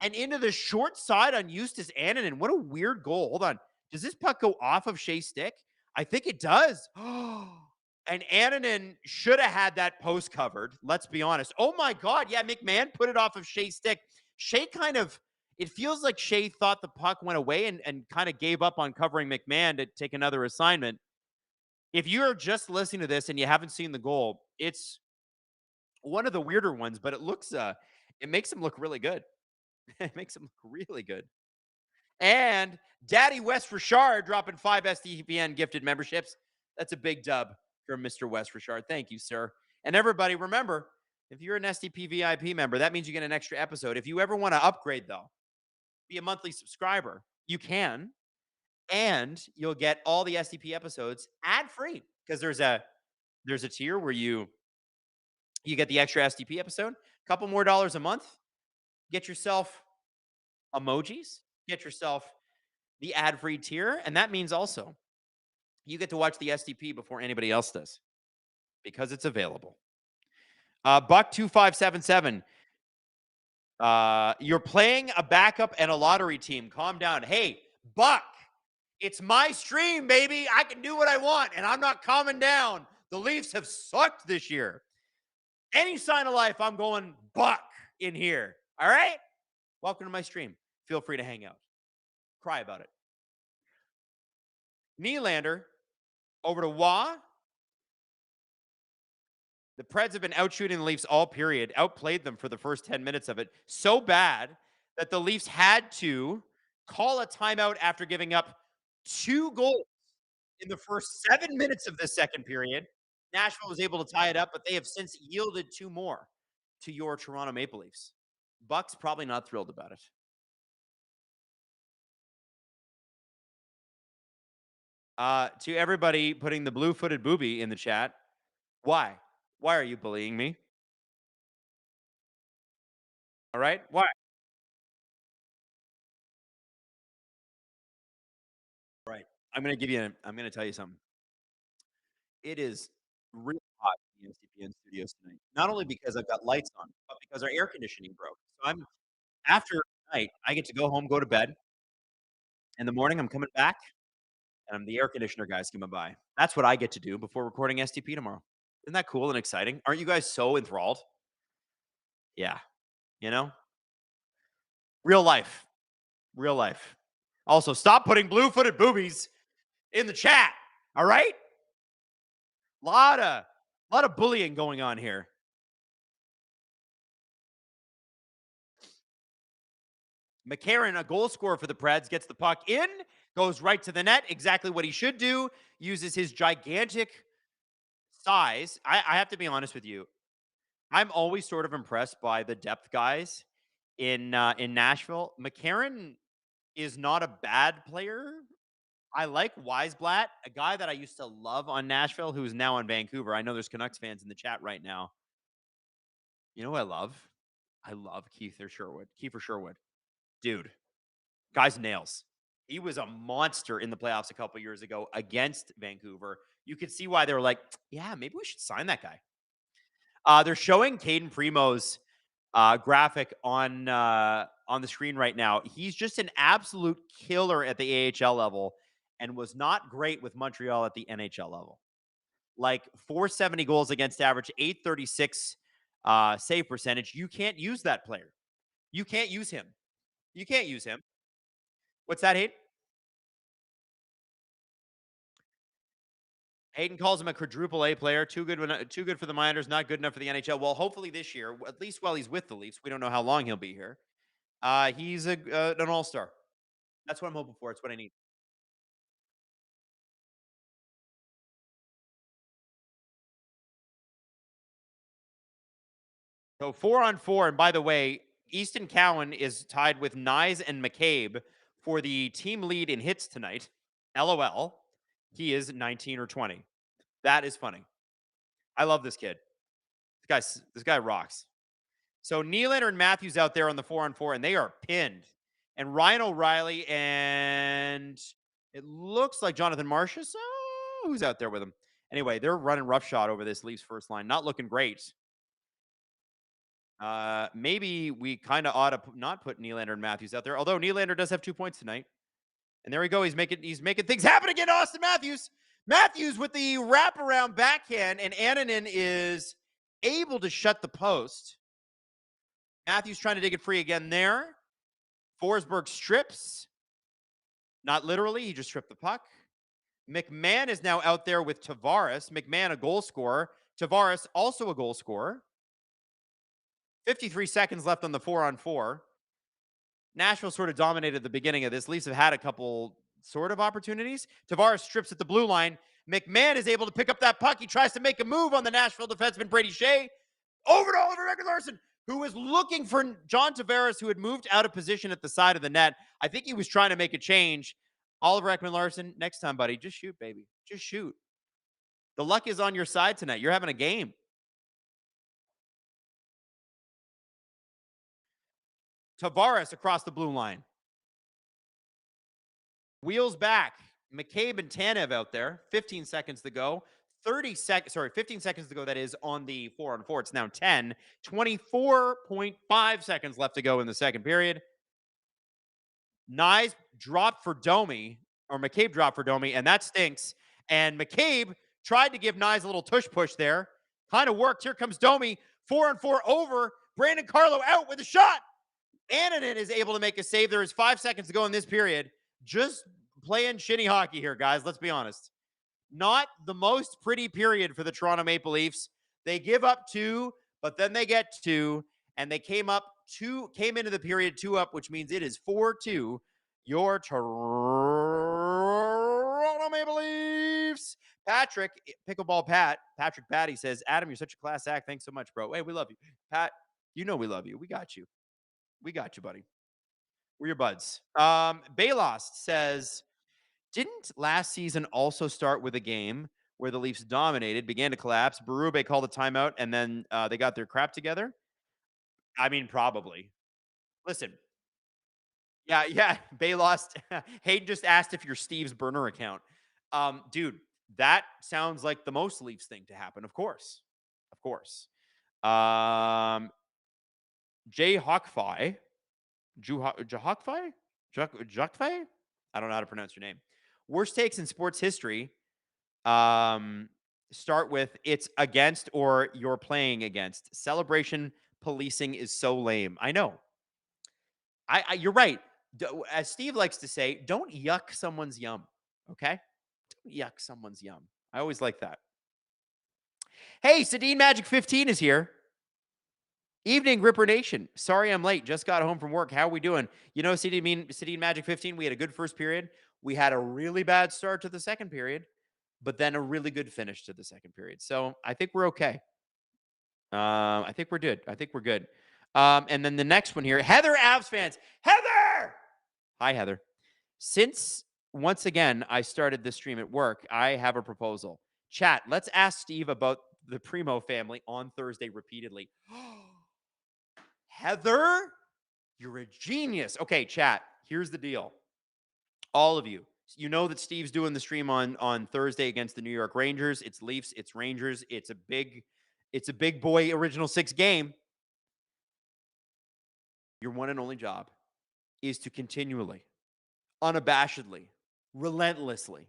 and into the short side on Justus Annunen. What a weird goal. Hold on. Does this puck go off of Shea's stick? I think it does. And Annunen should have had that post covered. Let's be honest. Oh, my God. Yeah, McMahon put it off of Shea's stick. Shea it feels like Shea thought the puck went away and kind of gave up on covering McMahon to take another assignment. If you're just listening to this and you haven't seen the goal, it's one of the weirder ones, but it makes him look really good. It makes him look really good. And Daddy West Richard dropping 5 SDPN gifted memberships. That's a big dub from Mr. West Richard. Thank you, sir. And everybody, remember, if you're an SDP VIP member, that means you get an extra episode. If you ever want to upgrade, though, be a monthly subscriber, you can. And you'll get all the SDP episodes ad-free because there's a tier where you get the extra SDP episode, a couple more dollars a month, get yourself emojis, get yourself the ad-free tier, and that means also you get to watch the STP before anybody else does because it's available. Buck 2577. You're playing a backup and a lottery team. Calm down. Hey, Buck, it's my stream, baby. I can do what I want, and I'm not calming down. The Leafs have sucked this year. Any sign of life, I'm going Buck in here. All right? Welcome to my stream. Feel free to hang out. Cry about it. Nylander over to Wah. The Preds have been outshooting the Leafs all period, outplayed them for the first 10 minutes of it. So bad that the Leafs had to call a timeout after giving up 2 goals in the first 7 minutes of the second period. Nashville was able to tie it up, but they have since yielded 2 more to your Toronto Maple Leafs. Buck's probably not thrilled about it. To everybody putting the blue-footed booby in the chat, why? Why are you bullying me? All right? Why? Right. I'm going to tell you something. It is really hot in the SCPN studios tonight. Not only because I've got lights on, but because our air conditioning broke. So after tonight, I get to go home, go to bed. In the morning, I'm coming back, and the air conditioner guy's coming by. That's what I get to do before recording STP tomorrow. Isn't that cool and exciting? Aren't you guys so enthralled? Yeah. You know? Real life. Real life. Also, stop putting blue-footed boobies in the chat. All right? Lot of bullying going on here. McCarron, a goal scorer for the Preds, gets the puck in, goes right to the net. Exactly what he should do. Uses his gigantic size. I have to be honest with you. I'm always sort of impressed by the depth guys in Nashville. McCarron is not a bad player. I like Weisblatt, a guy that I used to love on Nashville, who's now on Vancouver. I know there's Canucks fans in the chat right now. You know what I love? I love Kiefer Sherwood. Dude, guy's nails. He was a monster in the playoffs a couple years ago against Vancouver. You could see why they were like, yeah, maybe we should sign that guy. They're showing Caden Primo's graphic on the screen right now. He's just an absolute killer at the AHL level and was not great with Montreal at the NHL level. Like 470 goals against average, 836 save percentage. You can't use that player. You can't use him. You can't use him. What's that, Hayden? Hayden calls him a quadruple A player. Too good for the Miners, not good enough for the NHL. Well, hopefully this year, at least while he's with the Leafs, we don't know how long he'll be here. He's an all-star. That's what I'm hoping for. It's what I need. So 4-on-4, and by the way, Easton Cowan is tied with Nyes and McCabe for the team lead in hits tonight. LOL. He is 19 or 20. That is funny. I love this kid. This guy rocks. So Nylander and Matthews out there on the 4-on-4, and they are pinned. And Ryan O'Reilly and it looks like Jonathan Marchessault, who's out there with him. Anyway, they're running roughshod over this Leafs first line. Not looking great. Maybe we kind of ought to not put Nylander and Matthews out there. Although Nylander does have 2 points tonight. And there we go. He's making things happen again. Austin Matthews. Matthews with the wraparound backhand, and Annunen is able to shut the post. Matthews trying to dig it free again there. Forsberg strips. Not literally. He just stripped the puck. McMahon is now out there with Tavares. McMahon, a goal scorer. Tavares, also a goal scorer. 53 seconds left on the 4-on-4. Nashville sort of dominated the beginning of this. Leafs have had a couple sort of opportunities. Tavares strips at the blue line. McMahon is able to pick up that puck. He tries to make a move on the Nashville defenseman, Brady Shea. Over to Oliver Ekman-Larsson, who was looking for John Tavares, who had moved out of position at the side of the net. I think he was trying to make a change. Oliver Ekman-Larsson, next time, buddy, just shoot, baby. Just shoot. The luck is on your side tonight. You're having a game. Tavares across the blue line. Wheels back. McCabe and Tanev out there. 15 seconds to go. 15 seconds to go. That is on the 4-on-4. It's now 10. 24.5 seconds left to go in the second period. Nyes dropped for Domi, or McCabe dropped for Domi, and that stinks. And McCabe tried to give Nyes a little tush push there. Kind of worked. Here comes Domi. 4-on-4 over. Brandon Carlo out with a shot. Annunen is able to make a save. There is 5 seconds to go in this period. Just playing shitty hockey here, guys. Let's be honest. Not the most pretty period for the Toronto Maple Leafs. They give up 2, but then they get 2, and they came into the period 2 up, which means it is 4-2. Your Toronto Maple Leafs. Patrick Patty says, Adam, you're such a class act. Thanks so much, bro. Hey, we love you. Pat, you know we love you. We got you. We got you, buddy. We're your buds. Baylost says, didn't last season also start with a game where the Leafs dominated, began to collapse, Berube called a timeout, and then they got their crap together? I mean, probably. Listen. Yeah. Baylost. Hayden just asked if you're Steve's burner account. Dude, that sounds like the most Leafs thing to happen. Of course. Jay Hawkfy. Jahokfy? Jokfy? I don't know how to pronounce your name. Worst takes in sports history. Start with it's against or you're playing against. Celebration policing is so lame. I know. You're right. As Steve likes to say, don't yuck someone's yum. Okay? Don't yuck someone's yum. I always like that. Hey, Sedin Magic 15 is here. Evening, Ripper Nation. Sorry I'm late. Just got home from work. How are we doing? You know, Sedin Magic 15, we had a good first period. We had a really bad start to the second period, but then a really good finish to the second period. So I think we're okay. I think we're good. And then the next one here, Heather Avs fans. Heather! Hi, Heather. Since, once again, I started this stream at work, I have a proposal. Chat, let's ask Steve about the Primo family on Thursday repeatedly. Heather, you're a genius. Okay, chat, here's the deal. All of you, you know that Steve's doing the stream on Thursday against the New York Rangers. It's Leafs, it's Rangers. It's a big boy original 6 game. Your one and only job is to continually, unabashedly, relentlessly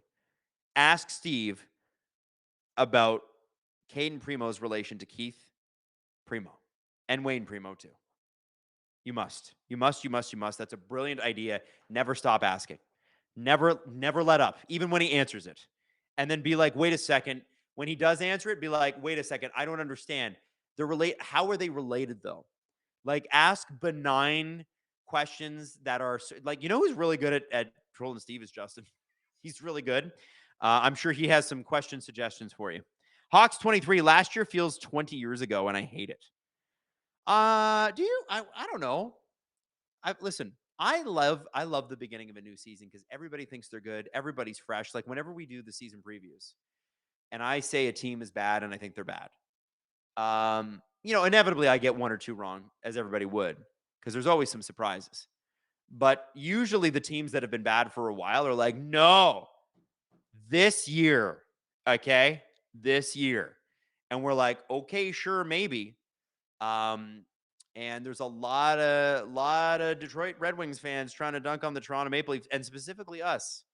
ask Steve about Caden Primo's relation to Keith Primo and Wayne Primo too. You must. That's a brilliant idea. Never stop asking. Never let up, even when he answers it. And then be like, wait a second. When he does answer it, be like, wait a second. I don't understand. How are they related though? Like, ask benign questions that are like, you know who's really good at trolling Steve is Justin. He's really good. I'm sure he has some question suggestions for you. Hawks 23 last year feels 20 years ago, and I hate it. Do you? I don't know. Listen. I love the beginning of a new season because everybody thinks they're good. Everybody's fresh. Like whenever we do the season previews, and I say a team is bad, and I think they're bad. Inevitably I get 1 or 2 wrong, as everybody would, because there's always some surprises. But usually the teams that have been bad for a while are like, no, this year, okay, this year, and we're like, okay, sure, maybe. And there's a lot of Detroit Red Wings fans trying to dunk on the Toronto Maple Leafs, and specifically us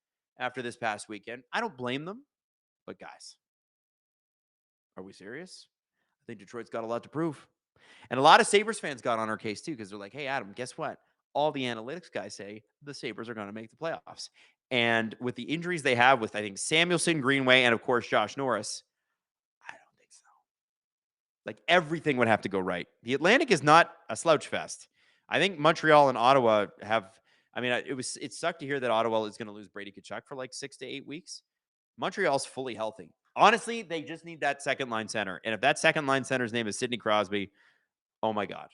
after this past weekend. I don't blame them, but guys, are we serious? I think Detroit's got a lot to prove. And a lot of Sabres fans got on our case too, because they're like, hey, Adam, guess what? All the analytics guys say the Sabres are going to make the playoffs. And with the injuries they have with, I think, Samuelson, Greenway, and of course, Josh Norris, I don't think so. Like everything would have to go right. The Atlantic is not a slouch fest. I think Montreal and Ottawa have, it sucked to hear that Ottawa is going to lose Brady Tkachuk for like 6 to 8 weeks. Montreal's fully healthy. Honestly, they just need that second line center. And if that second line center's name is Sidney Crosby, oh my God.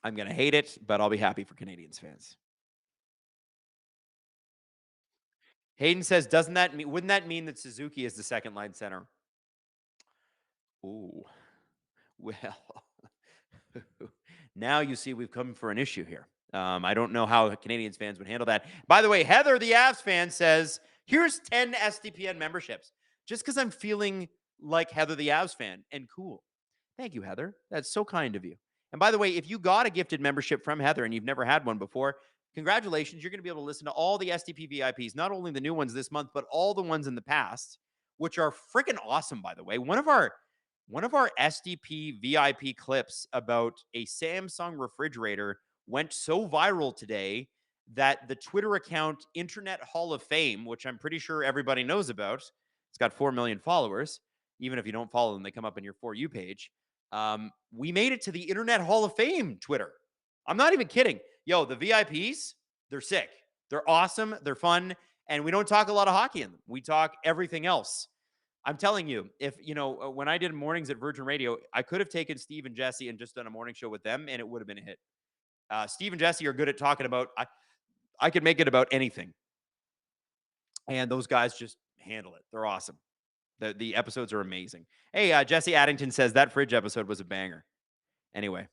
I'm going to hate it, but I'll be happy for Canadiens fans. Hayden says, wouldn't that mean that Suzuki is the second line center? Ooh. Well, now you see we've come for an issue here. I don't know how Canadiens fans would handle that. By the way, Heather, the Avs fan, says, here's 10 SDPN memberships. Just because I'm feeling like Heather, the Avs fan, and cool. Thank you, Heather. That's so kind of you. And by the way, if you got a gifted membership from Heather and you've never had one before, congratulations. You're going to be able to listen to all the SDP VIPs, not only the new ones this month, but all the ones in the past, which are freaking awesome, by the way. One of our SDP VIP clips about a Samsung refrigerator went so viral today that the Twitter account Internet Hall of Fame, which I'm pretty sure everybody knows about, it's got 4 million followers. Even if you don't follow them, they come up in your For You page. We made it to the Internet Hall of Fame Twitter. I'm not even kidding. Yo, the VIPs, they're sick. They're awesome. They're fun. And we don't talk a lot of hockey in them. We talk everything else. I'm telling you, if, when I did mornings at Virgin Radio, I could have taken Steve and Jesse and just done a morning show with them, and it would have been a hit. Steve and Jesse are good at talking about, I could make it about anything. And those guys just handle it. They're awesome. The episodes are amazing. Hey, Jesse Addington says that fridge episode was a banger. Anyway,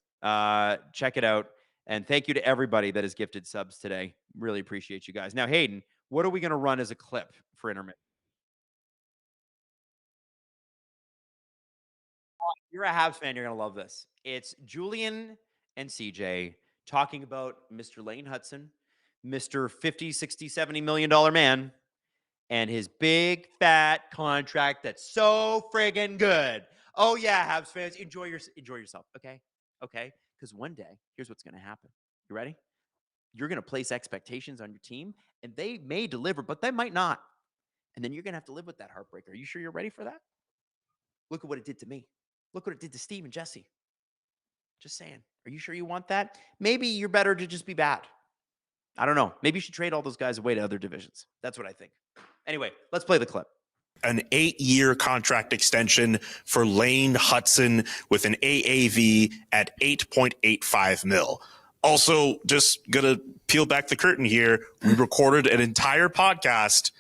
check it out. And thank you to everybody that has gifted subs today. Really appreciate you guys. Now, Hayden, what are we going to run as a clip for intermission? You're a Habs fan. You're going to love this. It's Julian and CJ talking about Mr. Lane Hudson, Mr. 50, 60, $70 million man, and his big fat contract that's so friggin' good. Oh yeah, Habs fans, enjoy yourself, okay? Okay? Because one day, here's what's going to happen. You ready? You're going to place expectations on your team, and they may deliver, but they might not. And then you're going to have to live with that heartbreak. Are you sure you're ready for that? Look at what it did to me. Look what it did to Steve and Jesse. Just saying. Are you sure you want that? Maybe you're better to just be bad. I don't know. Maybe you should trade all those guys away to other divisions. That's what I think. Anyway, let's play the clip. An 8-year contract extension for Lane Hudson with an AAV at 8.85 mil. Also, just gonna peel back the curtain here. We recorded an entire podcast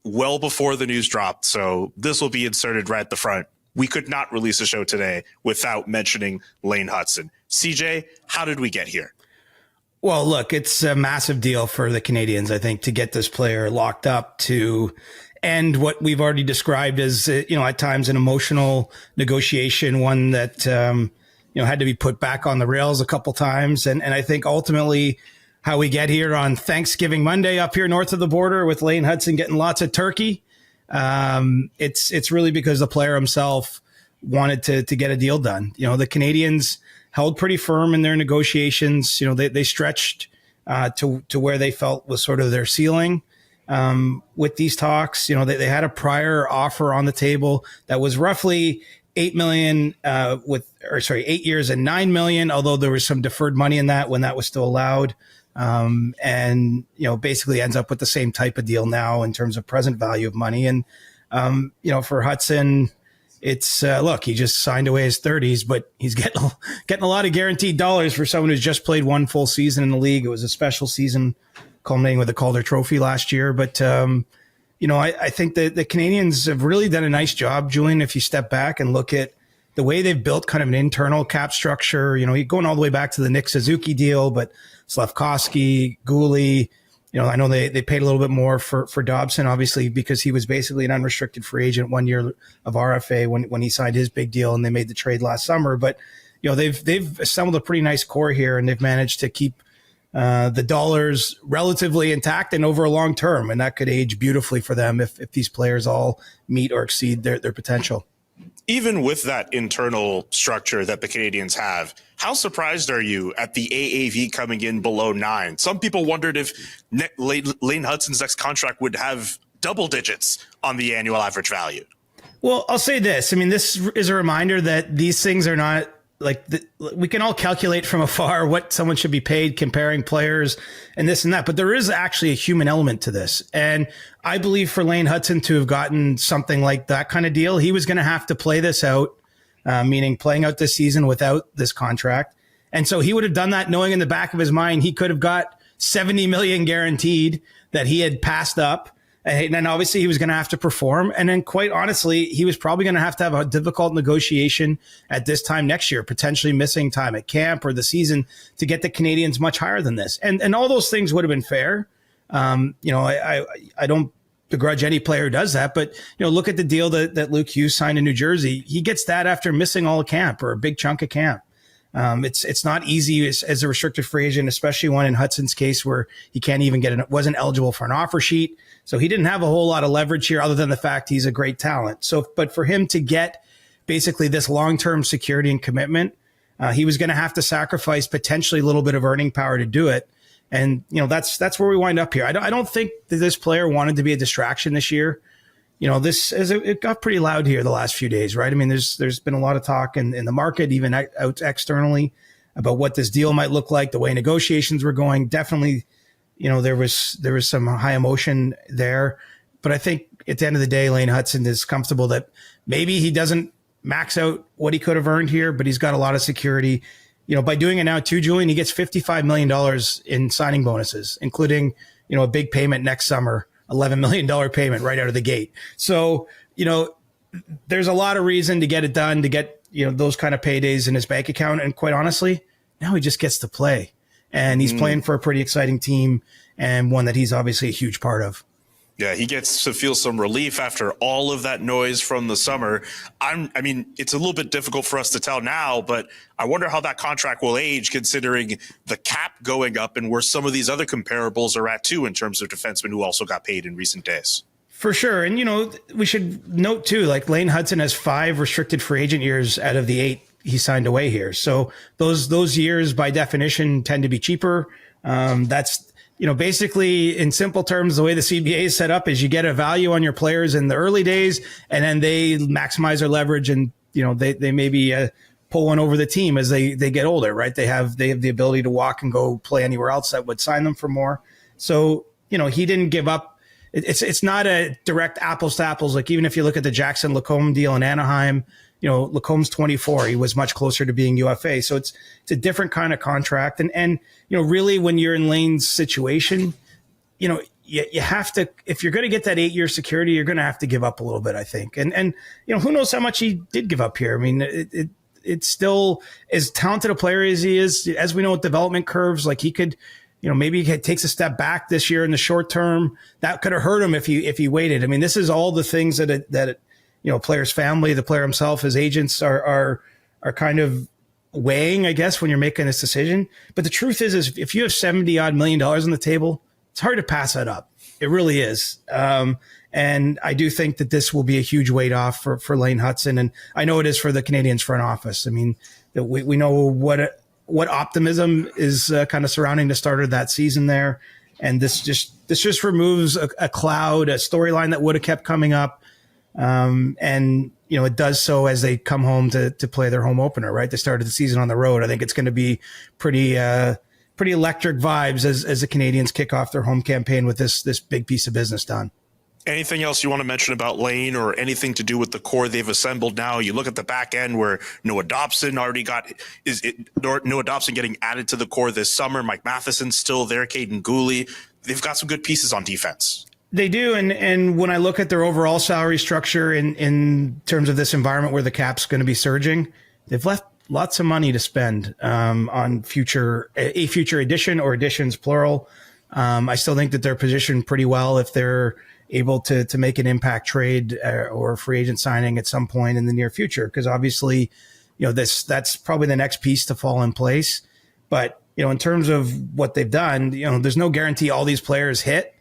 well before the news dropped, so this will be inserted right at the front. We could not release a show today without mentioning Lane Hudson. CJ, how did we get here? Well, look, it's a massive deal for the Canadiens, I think, to get this player locked up to end what we've already described as, at times an emotional negotiation, one that, had to be put back on the rails a couple times. And I think ultimately how we get here on Thanksgiving Monday up here north of the border with Lane Hudson getting lots of turkey. It's really because the player himself wanted to get a deal done. The Canadiens held pretty firm in their negotiations. They stretched to where they felt was sort of their ceiling with these talks. They had a prior offer on the table that was roughly 8 million 8 years and 9 million, although there was some deferred money in that when that was still allowed. And basically ends up with the same type of deal now in terms of present value of money. And, for Hudson, it's, look, he just signed away his 30s, but he's getting a lot of guaranteed dollars for someone who's just played one full season in the league. It was a special season culminating with the Calder Trophy last year. But, I think that the Canadiens have really done a nice job, Julian, if you step back and look at the way they've built kind of an internal cap structure. You're going all the way back to the Nick Suzuki deal, but Slafkovsky, Gooley, I know they paid a little bit more for Dobson, obviously, because he was basically an unrestricted free agent 1 year of RFA when he signed his big deal and they made the trade last summer. But, they've assembled a pretty nice core here and they've managed to keep the dollars relatively intact and over a long term. And that could age beautifully for them if these players all meet or exceed their potential. Even with that internal structure that the Canadiens have, how surprised are you at the AAV coming in below 9? Some people wondered if Lane Hudson's next contract would have double digits on the annual average value. Well, I'll say this. I mean, this is a reminder that these things are not we can all calculate from afar what someone should be paid, comparing players and this and that. But there is actually a human element to this. And I believe for Lane Hudson to have gotten something like that kind of deal, he was going to have to play this out, meaning playing out this season without this contract. And so he would have done that knowing in the back of his mind he could have got $70 million guaranteed that he had passed up. And then obviously he was going to have to perform. And then quite honestly, he was probably going to have a difficult negotiation at this time next year, potentially missing time at camp or the season to get the Canadiens much higher than this. And all those things would have been fair. I don't begrudge any player who does that, but look at the deal that Luke Hughes signed in New Jersey. He gets that after missing all of camp or a big chunk of camp. It's not easy as a restricted free agent, especially one in Hudson's case where he can't even wasn't eligible for an offer sheet. So he didn't have a whole lot of leverage here other than the fact he's a great talent. So, but for him to get basically this long-term security and commitment, he was going to have to sacrifice potentially a little bit of earning power to do it. And, that's where we wind up here. I don't think that this player wanted to be a distraction this year. It got pretty loud here the last few days, right? I mean, there's been a lot of talk in the market, even out externally, about what this deal might look like, the way negotiations were going. Definitely, there was some high emotion there. But I think at the end of the day, Lane Hutson is comfortable that maybe he doesn't max out what he could have earned here, but he's got a lot of security. By doing it now too, Julian, he gets $55 million in signing bonuses, including, a big payment next summer, $11 million payment right out of the gate. So, there's a lot of reason to get it done, to get, those kind of paydays in his bank account. And quite honestly, now he just gets to play. And he's playing for a pretty exciting team and one that he's obviously a huge part of. Yeah, he gets to feel some relief after all of that noise from the summer. It's a little bit difficult for us to tell now, but I wonder how that contract will age considering the cap going up and where some of these other comparables are at too in terms of defensemen who also got paid in recent days. For sure. And, we should note too, like Lane Hutson has 5 restricted free agent years out of the 8 he signed away here. So those years by definition tend to be cheaper. That's, basically in simple terms, the way the CBA is set up is you get a value on your players in the early days and then they maximize their leverage and, they maybe pull one over the team as they get older, right? They have the ability to walk and go play anywhere else that would sign them for more. So, he didn't give up. It's not a direct apples to apples. Like even if you look at the Jackson Lacombe deal in Anaheim, Lacombe's 24. He was much closer to being UFA. So it's a different kind of contract. And really when you're in Lane's situation, you have to, if you're going to get that 8-year security, you're going to have to give up a little bit, I think. And who knows how much he did give up here. I mean, it's still as talented a player as he is, as we know with development curves, like he could, maybe he takes a step back this year in the short term. That could have hurt him if he waited. I mean, this is all the things that player's family, the player himself, his agents are kind of weighing, I guess, when you're making this decision. But the truth is if you have $70-odd million on the table, it's hard to pass that up. It really is. And I do think that this will be a huge weight off for Lane Hutson. And I know it is for the Canadiens front office. I mean, we know what optimism is kind of surrounding the start of that season there. And this just removes a cloud, a storyline that would have kept coming up. And it does so as they come home to play their home opener, right? They started the season on the road. I think it's going to be pretty electric vibes as the Canadiens kick off their home campaign with this big piece of business done. Anything else you want to mention about Lane or anything to do with the core they've assembled now? You look at the back end where Noah Dobson Noah Dobson getting added to the core this summer. Mike Matheson's still there. Caden Gooley. They've got some good pieces on defense. They do. And when I look at their overall salary structure in terms of this environment where the cap's going to be surging, they've left lots of money to spend on a future addition or additions, plural. I still think that they're positioned pretty well if they're able to make an impact trade or a free agent signing at some point in the near future. Because obviously, that's probably the next piece to fall in place. But, in terms of what they've done, there's no guarantee all these players hit.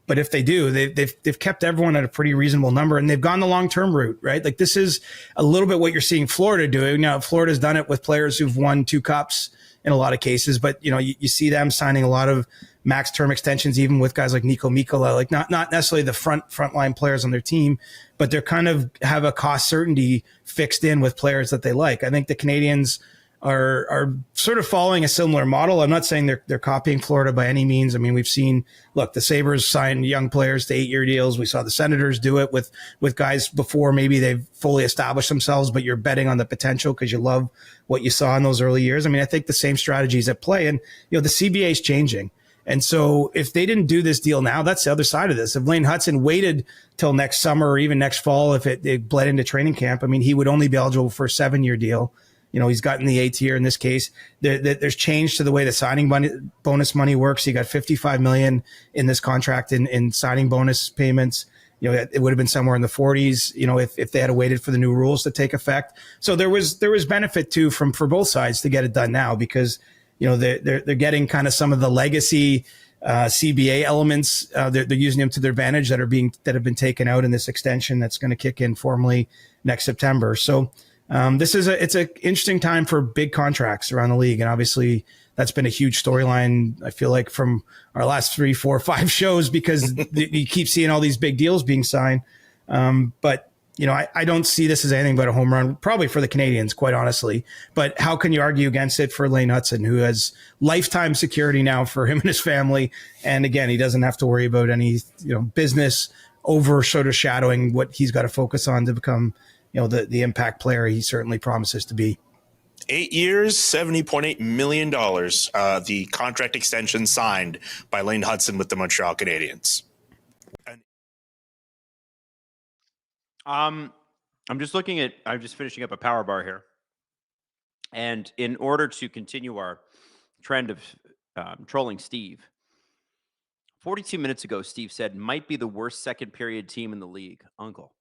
But if they do, they've kept everyone at a pretty reasonable number, and they've gone the long-term route, right? Like this is a little bit what you're seeing Florida doing. Now, Florida's done it with players who've won 2 cups in a lot of cases, but you see them signing a lot of max term extensions, even with guys like Nico Mikkola, like not necessarily the frontline players on their team, but they're kind of have a cost certainty fixed in with players that they like. I think the Canadiens are sort of following a similar model. I'm not saying they're copying Florida by any means. I mean, we've seen, look, the Sabres sign young players to 8-year deals. We saw the Senators do it with guys before maybe they've fully established themselves, but you're betting on the potential because you love what you saw in those early years. I mean, I think the same strategy is at play, and the CBA is changing. And so if they didn't do this deal now, that's the other side of this. If Lane Hutson waited till next summer or even next fall, if it bled into training camp, I mean, he would only be eligible for a 7-year deal. You know, he's gotten the 8th year in this case. There's change to the way the signing bonus money works. He got $55 million in this contract in signing bonus payments. You know, it would have been somewhere in the 40s, you know, if they had waited for the new rules to take effect. So there was benefit too for both sides to get it done now, because, you know, they're getting kind of some of the legacy CBA elements. They're using them to their advantage that have been taken out in this extension that's going to kick in formally next September. So it's an interesting time for big contracts around the league, and obviously that's been a huge storyline, I feel like, from our last 3, 4, 5 shows, because you keep seeing all these big deals being signed. But, you know, I don't see this as anything but a home run, probably for the Canadiens, quite honestly. But how can you argue against it for Lane Hutson, who has lifetime security now for him and his family? And again, he doesn't have to worry about any, you know, business over sort of shadowing what he's got to focus on to become, you know, the impact player he certainly promises to be. 8 years, $70.8 million, the contract extension signed by Lane Hutson with the Montreal Canadiens. I'm just finishing up a power bar here. And in order to continue our trend of trolling Steve, 42 minutes ago, Steve said, might be the worst second period team in the league, Uncle.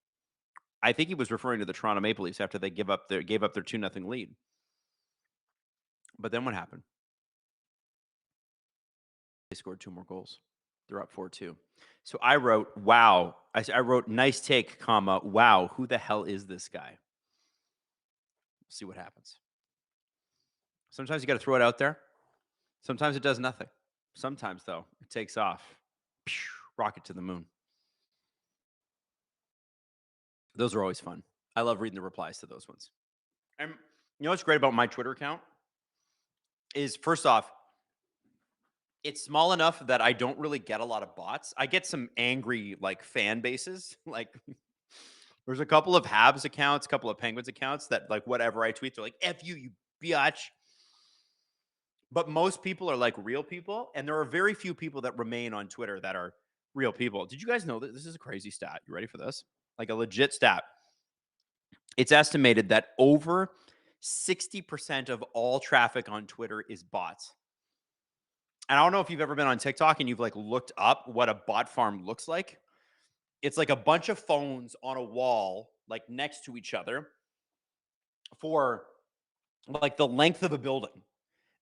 I think he was referring to the Toronto Maple Leafs after they gave up their 2-0 lead. But then what happened? They scored 2 more goals. They're up 4-2. So I wrote, wow. I wrote, nice take, comma, wow, who the hell is this guy? We'll see what happens. Sometimes you got to throw it out there. Sometimes it does nothing. Sometimes, though, it takes off. Rocket to the moon. Those are always fun. I love reading the replies to those ones. And you know what's great about my Twitter account is, first off, it's small enough that I don't really get a lot of bots. I get some angry, like, fan bases. Like, there's a couple of Habs accounts, a couple of Penguins accounts that, like, whatever I tweet, they're like, F you biatch. But most people are, like, real people. And there are very few people that remain on Twitter that are real people. Did you guys know that? This is a crazy stat. You ready for this? Like, a legit stat. It's estimated that over 60% of all traffic on Twitter is bots. And I don't know if you've ever been on TikTok and you've, like, looked up what a bot farm looks like. It's like a bunch of phones on a wall, like, next to each other for, like, the length of a building,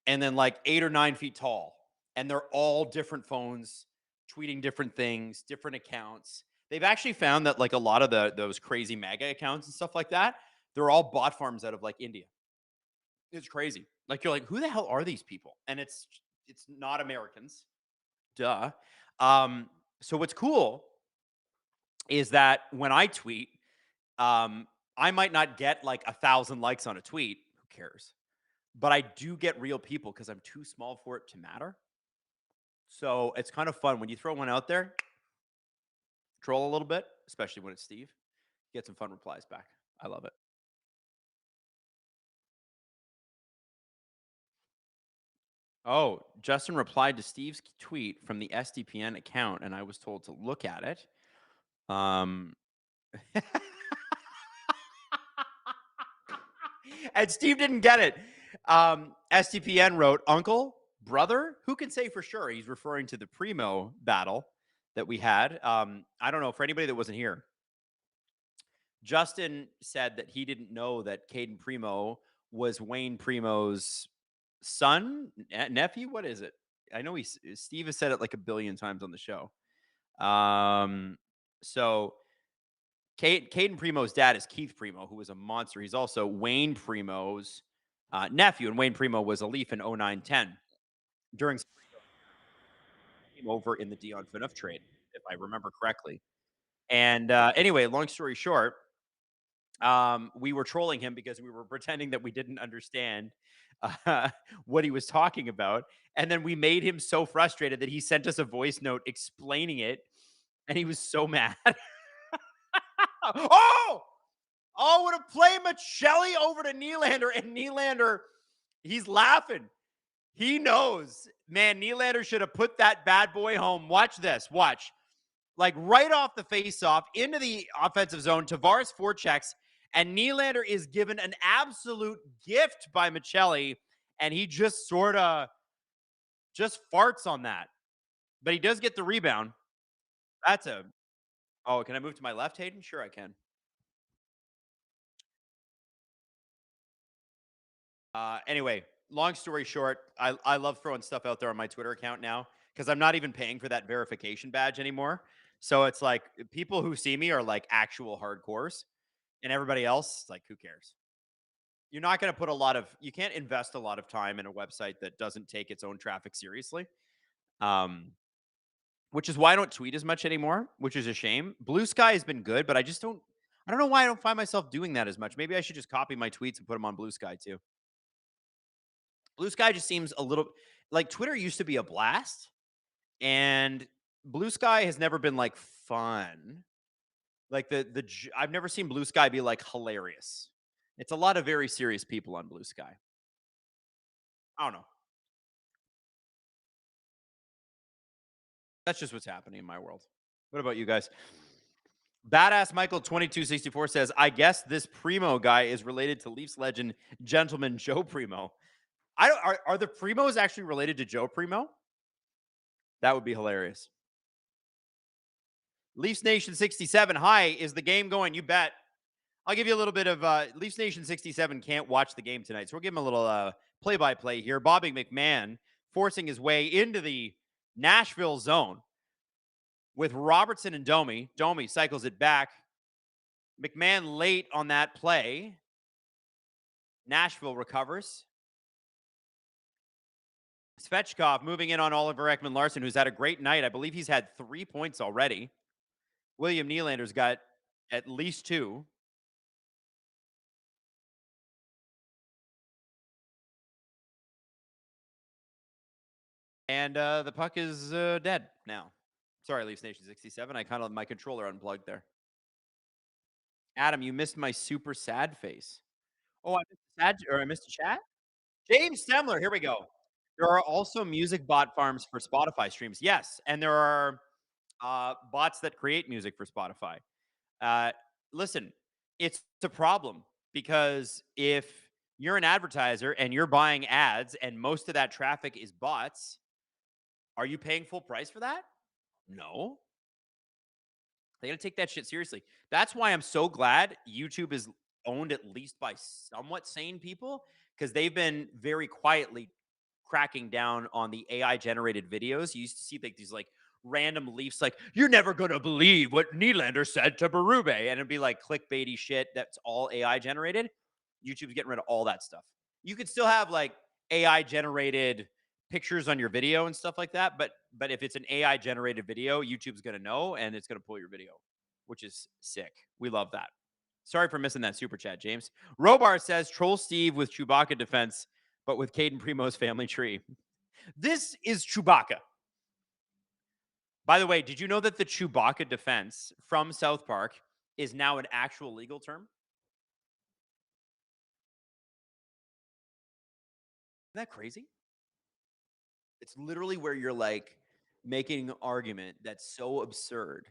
and then, like, 8 or 9 feet tall. And they're all different phones tweeting different things, different accounts. They've actually found that, like, a lot of those crazy mega accounts and stuff like that, they're all bot farms out of, like, India. It's crazy. Like, you're like, who the hell are these people? And it's not Americans. Duh. So what's cool is that when I tweet, I might not get, like, 1,000 likes on a tweet. Who cares? But I do get real people because I'm too small for it to matter. So it's kind of fun when you throw one out there, troll a little bit, especially when it's Steve. Get some fun replies back. I love it. Oh, Justin replied to Steve's tweet from the SDPN account, and I was told to look at it. And Steve didn't get it. SDPN wrote, Uncle, brother, who can say for sure? He's referring to the Primo battle that we had. I don't know, for anybody that wasn't here, Justin said that he didn't know that Caden Primo was Wayne Primo's son, nephew. What is it? I know Steve has said it like a billion times on the show. So Caden Primo's dad is Keith Primo, who was a monster. He's also Wayne Primo's nephew, and Wayne Primo was a Leaf in 09-10 during came over in the Dion Phaneuf trade, if I remember correctly. And anyway, long story short, we were trolling him because we were pretending that we didn't understand what he was talking about. And then we made him so frustrated that he sent us a voice note explaining it. And he was so mad. Oh, what a play, Michelli over to Nylander. And Nylander, he's laughing. He knows. Man, Nylander should have put that bad boy home. Watch this. Watch. Like right off the face-off into the offensive zone, Tavares forechecks, and Nylander is given an absolute gift by Michelli, and he just sort of just farts on that. But he does get the rebound. That's a... Oh, can I move to my left, Hayden? Sure, I can. Anyway, long story short, I love throwing stuff out there on my Twitter account now because I'm not even paying for that verification badge anymore. So it's like people who see me are like actual hardcores, and everybody else, like, who cares? You're not going to put you can't invest a lot of time in a website that doesn't take its own traffic seriously. Which is why I don't tweet as much anymore, which is a shame. Blue Sky has been good, but I don't know why I don't find myself doing that as much. Maybe I should just copy my tweets and put them on Blue Sky too. Blue Sky just seems a little like Twitter used to be a blast, and Blue Sky has never been like fun. Like I've never seen Blue Sky be like hilarious. It's a lot of very serious people on Blue Sky. I don't know. That's just what's happening in my world. What about you guys? Badass Michael 2264 says, I guess this Primo guy is related to Leafs legend gentleman Joe Primo. Are the Primos actually related to Joe Primo? That would be hilarious. Leafs Nation 67. Hi, is the game going? You bet. I'll give you a little bit of Leafs Nation 67 can't watch the game tonight. So we'll give him a little play-by-play here. Bobby McMahon forcing his way into the Nashville zone with Robertson and Domi. Domi cycles it back. McMahon late on that play. Nashville recovers. Svechkov moving in on Oliver Ekman-Larsson, who's had a great night. I believe he's had 3 points already. William Nylander's got at least 2. And the puck is dead now. Sorry, Leafs Nation 67. I kind of my controller unplugged there. Adam, you missed my super sad face. Oh, I missed a chat? James Stemler, here we go. There are also music bot farms for Spotify streams. Yes, and there are bots that create music for Spotify. Listen, it's a problem because if you're an advertiser and you're buying ads and most of that traffic is bots, are you paying full price for that? No. They got to take that shit seriously. That's why I'm so glad YouTube is owned at least by somewhat sane people, because they've been very quietly cracking down on the AI generated videos. You used to see like these like random Leafs, like, you're never going to believe what Nylander said to Berube. And it'd be like clickbaity shit that's all AI generated. YouTube's getting rid of all that stuff. You could still have like AI generated pictures on your video and stuff like that. But if it's an AI generated video, YouTube's going to know and it's going to pull your video, which is sick. We love that. Sorry for missing that super chat, James. Robar says, troll Steve with Chewbacca defense, but with Caden Primo's family tree. This is Chewbacca. By the way, did you know that the Chewbacca defense from South Park is now an actual legal term? Isn't that crazy? It's literally where you're like making an argument that's so absurd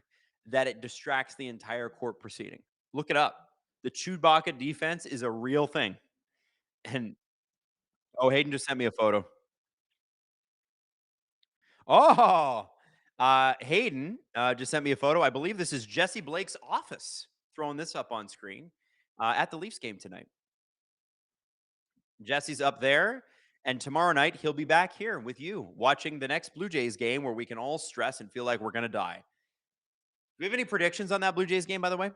that it distracts the entire court proceeding. Look it up. The Chewbacca defense is a real thing. And Hayden just sent me a photo. Oh, Hayden just sent me a photo. I believe this is Jesse Blake's office. Throwing this up on screen at the Leafs game tonight. Jesse's up there. And tomorrow night, he'll be back here with you watching the next Blue Jays game where we can all stress and feel like we're going to die. Do we have any predictions on that Blue Jays game, by the way?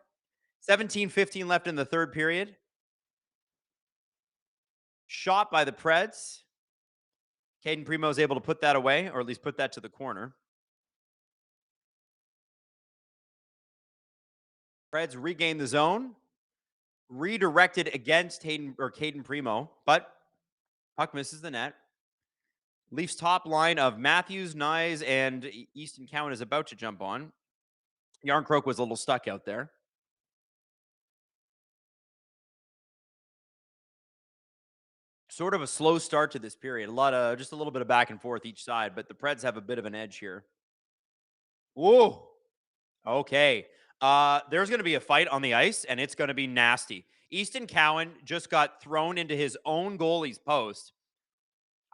17-15 left in the third period. Shot by the Preds. Caden Primo is able to put that away, or at least put that to the corner. Preds regain the zone. Redirected against Caden Primo, but puck misses the net. Leafs top line of Matthews, Nyes, and Easton Cowan is about to jump on. Yarncroke was a little stuck out there. Sort of a slow start to this period. Just a little bit of back and forth each side, but the Preds have a bit of an edge here. Whoa. Okay. There's going to be a fight on the ice, and it's going to be nasty. Easton Cowan just got thrown into his own goalie's post.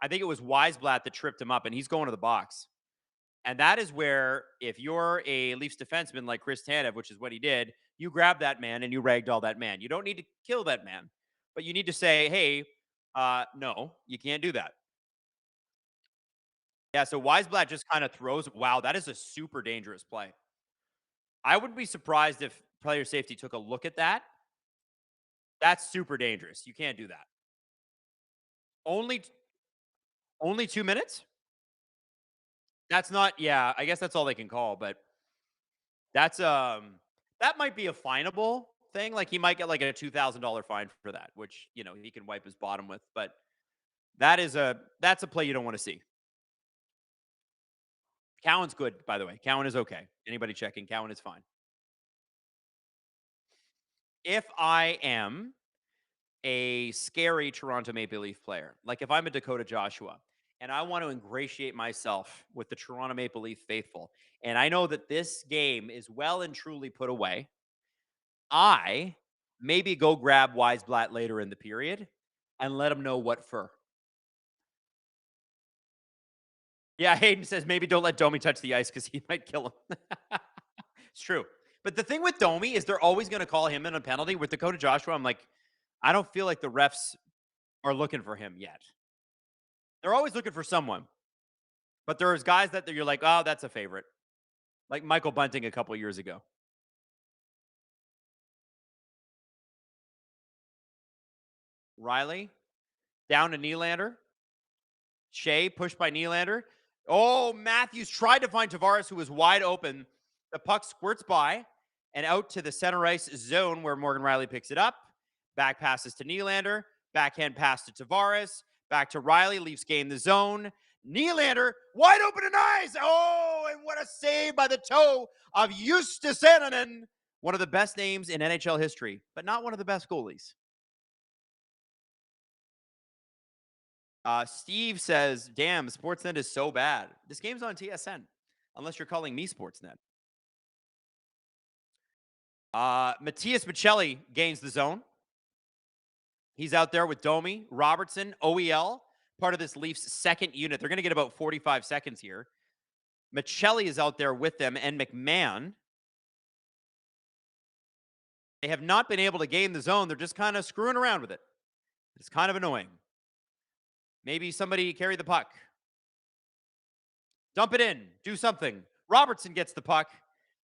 I think it was Weisblatt that tripped him up, and he's going to the box. And that is where, if you're a Leafs defenseman like Chris Tanev, which is what he did, you grab that man and you ragdoll that man. You don't need to kill that man, but you need to say, hey, no, you can't do that. Yeah, so Weisblatt just kind of throws. Wow, that is a super dangerous play. I would be surprised if player safety took a look at that. That's super dangerous. You can't do that. Only 2 minutes? That's not, yeah, I guess that's all they can call, but that's that might be a finable thing. Like he might get like a $2,000 fine for that, which, you know, he can wipe his bottom with, but that's a play you don't want to see. Cowan's good, by the way. Cowan is okay. Anybody checking? Cowan is fine. If I am a scary Toronto Maple Leaf player, like if I'm a Dakota Joshua and I want to ingratiate myself with the Toronto Maple Leaf faithful, and I know that this game is well and truly put away, I maybe go grab Weisblatt later in the period and let him know what for. Yeah, Hayden says maybe don't let Domi touch the ice because he might kill him. It's true. But the thing with Domi is they're always going to call him in a penalty. With Dakota Joshua, I'm like, I don't feel like the refs are looking for him yet. They're always looking for someone. But there's guys that you're like, oh, that's a favorite. Like Michael Bunting a couple years ago. Riley down to Nylander. Shea pushed by Nylander. Oh, Matthews tried to find Tavares, who was wide open. The puck squirts by and out to the center ice zone where Morgan Riley picks it up. Back passes to Nylander. Backhand pass to Tavares. Back to Riley. Leafs gain the zone. Nylander wide open and eyes. Oh, and what a save by the toe of Justus Annunen. One of the best names in NHL history, but not one of the best goalies. Steve says, damn, Sportsnet is so bad. This game's on TSN, unless you're calling me Sportsnet. Matthias Michelli gains the zone. He's out there with Domi, Robertson, OEL, part of this Leafs second unit. They're going to get about 45 seconds here. Michelli is out there with them, and McMahon. They have not been able to gain the zone. They're just kind of screwing around with it. It's kind of annoying. Maybe somebody carry the puck. Dump it in. Do something. Robertson gets the puck.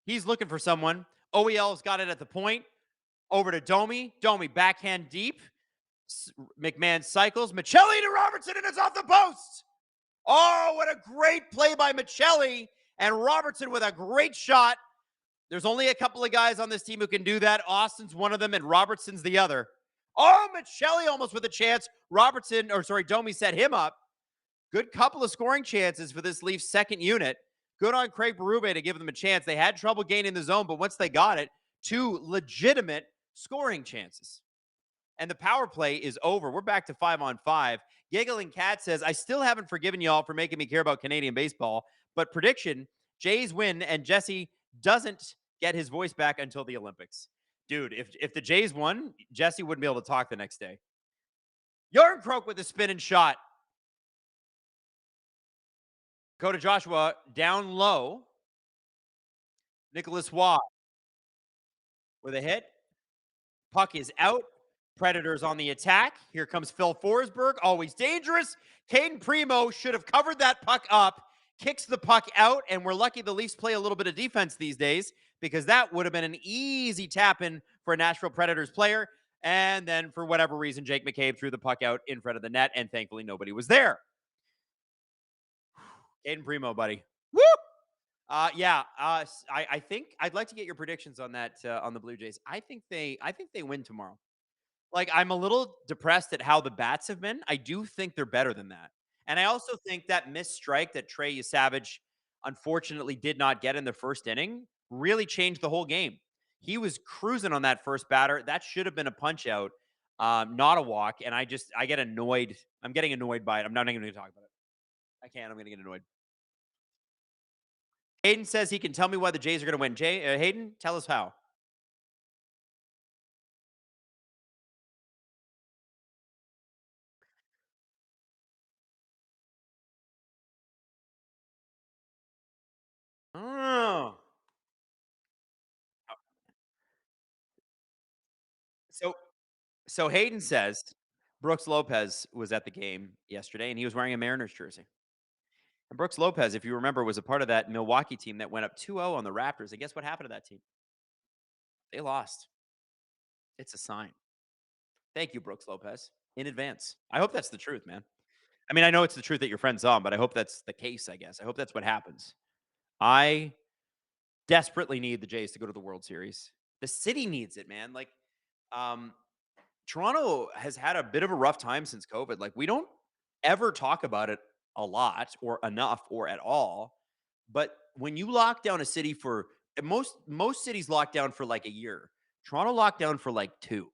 He's looking for someone. OEL's got it at the point. Over to Domi. Domi backhand deep. McMahon cycles. Michelli to Robertson, and it's off the post. Oh, what a great play by Michelli. And Robertson with a great shot. There's only a couple of guys on this team who can do that. Austin's one of them, and Robertson's the other. Oh, Michelli almost with a chance. Domi set him up. Good couple of scoring chances for this Leafs second unit. Good on Craig Berube to give them a chance. They had trouble gaining the zone, but once they got it, 2 legitimate scoring chances. And the power play is over. We're back to 5-on-5. Giggling Cat says, I still haven't forgiven y'all for making me care about Canadian baseball, but prediction, Jays win and Jesse doesn't get his voice back until the Olympics. Dude, if the Jays won, Jesse wouldn't be able to talk the next day. Yarncroak with a spin and shot. Go to Joshua down low. Nicholas Waugh with a hit. Puck is out. Predators on the attack. Here comes Phil Forsberg, always dangerous. Caden Primo should have covered that puck up, kicks the puck out, and we're lucky the Leafs play a little bit of defense these days because that would have been an easy tap-in for a Nashville Predators player. And then, for whatever reason, Jake McCabe threw the puck out in front of the net, and thankfully nobody was there. Caden Primo, buddy. Woo! I think I'd like to get your predictions on that on the Blue Jays. I think they win tomorrow. Like, I'm a little depressed at how the bats have been. I do think they're better than that. And I also think that missed strike that Trey Savage unfortunately did not get in the first inning really changed the whole game. He was cruising on that first batter. That should have been a punch out. not a walk. And I get annoyed. I'm getting annoyed by it. I'm not even going to talk about it. I can't. I'm going to get annoyed. Hayden says he can tell me why the Jays are going to win. Hayden, tell us how. Oh. So Hayden says Brooks Lopez was at the game yesterday, and he was wearing a Mariners jersey. And Brooks Lopez, if you remember, was a part of that Milwaukee team that went up 2-0 on the Raptors. And guess what happened to that team? They lost. It's a sign. Thank you, Brooks Lopez, in advance. I hope that's the truth, man. I mean, I know it's the truth that your friend's on, but I hope that's the case, I guess. I hope that's what happens. I desperately need the Jays to go to the World Series. The city needs it, man. Like, Toronto has had a bit of a rough time since COVID. Like, we don't ever talk about it a lot or enough or at all. But when you lock down a city for most cities lock down for like a year. Toronto locked down for like 2.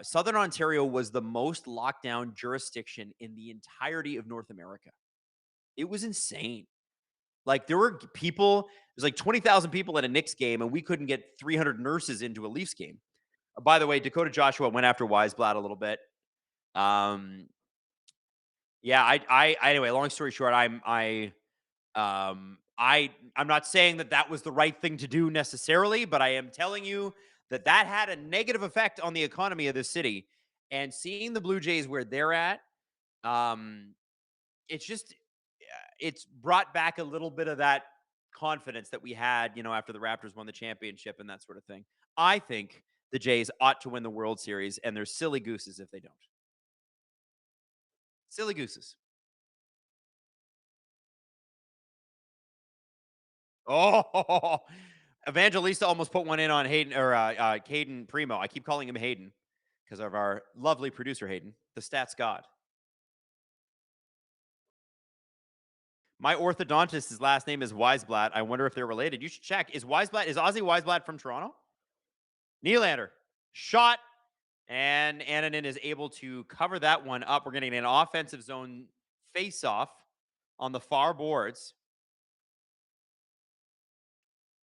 Southern Ontario was the most locked down jurisdiction in the entirety of North America. It was insane. Like, there were people, there's like 20,000 people at a Knicks game, and we couldn't get 300 nurses into a Leafs game. By the way, Dakota Joshua went after Weisblatt a little bit. Yeah, anyway, long story short, I'm not saying that was the right thing to do necessarily, but I am telling you that had a negative effect on the economy of this city. And seeing the Blue Jays where they're at, it's brought back a little bit of that confidence that we had, after the Raptors won the championship and that sort of thing. I think the Jays ought to win the World Series, and they're silly gooses if they don't. Silly gooses. Oh, Evangelista almost put one in on Hayden or Caden Primo. I keep calling him Hayden because of our lovely producer, Hayden, the stats god. My orthodontist, his last name is Weisblatt. I wonder if they're related. You should check. Is Ozzy Weisblatt from Toronto? Nylander. Shot. And Annanen is able to cover that one up. We're getting an offensive zone face-off on the far boards.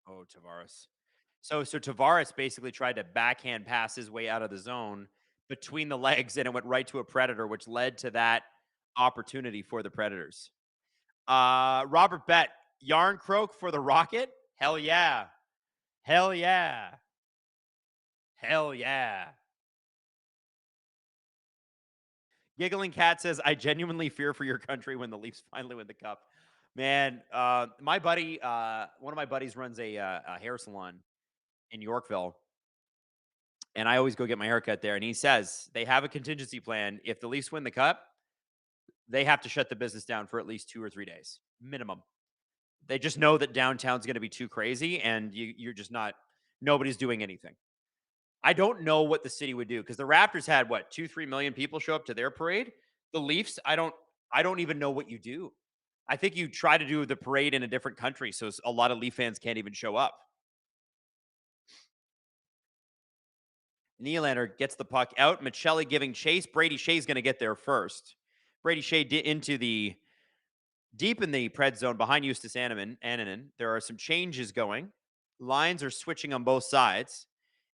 Oh, Tavares. So Tavares basically tried to backhand pass his way out of the zone between the legs, and it went right to a Predator, which led to that opportunity for the Predators. Robert Bett, Yarn Croak for the Rocket? Hell yeah. Hell yeah. Hell yeah. Giggling Cat says, I genuinely fear for your country when the Leafs finally win the cup. Man, my buddy, one of my buddies runs a hair salon in Yorkville. And I always go get my haircut there. And he says they have a contingency plan. If the Leafs win the cup, they have to shut the business down for at least 2 or 3 days, minimum. They just know that downtown's going to be too crazy, and you're just not, nobody's doing anything. I don't know what the city would do, because the Raptors had, 2-3 million people show up to their parade. The Leafs, I don't even know what you do. I think you try to do the parade in a different country, so a lot of Leaf fans can't even show up. Nylander gets the puck out. Michelli giving chase. Brady Shea's going to get there first. Brady Shea into the deep in the Pred zone behind Eustace Annanen. There are some changes going. Lines are switching on both sides.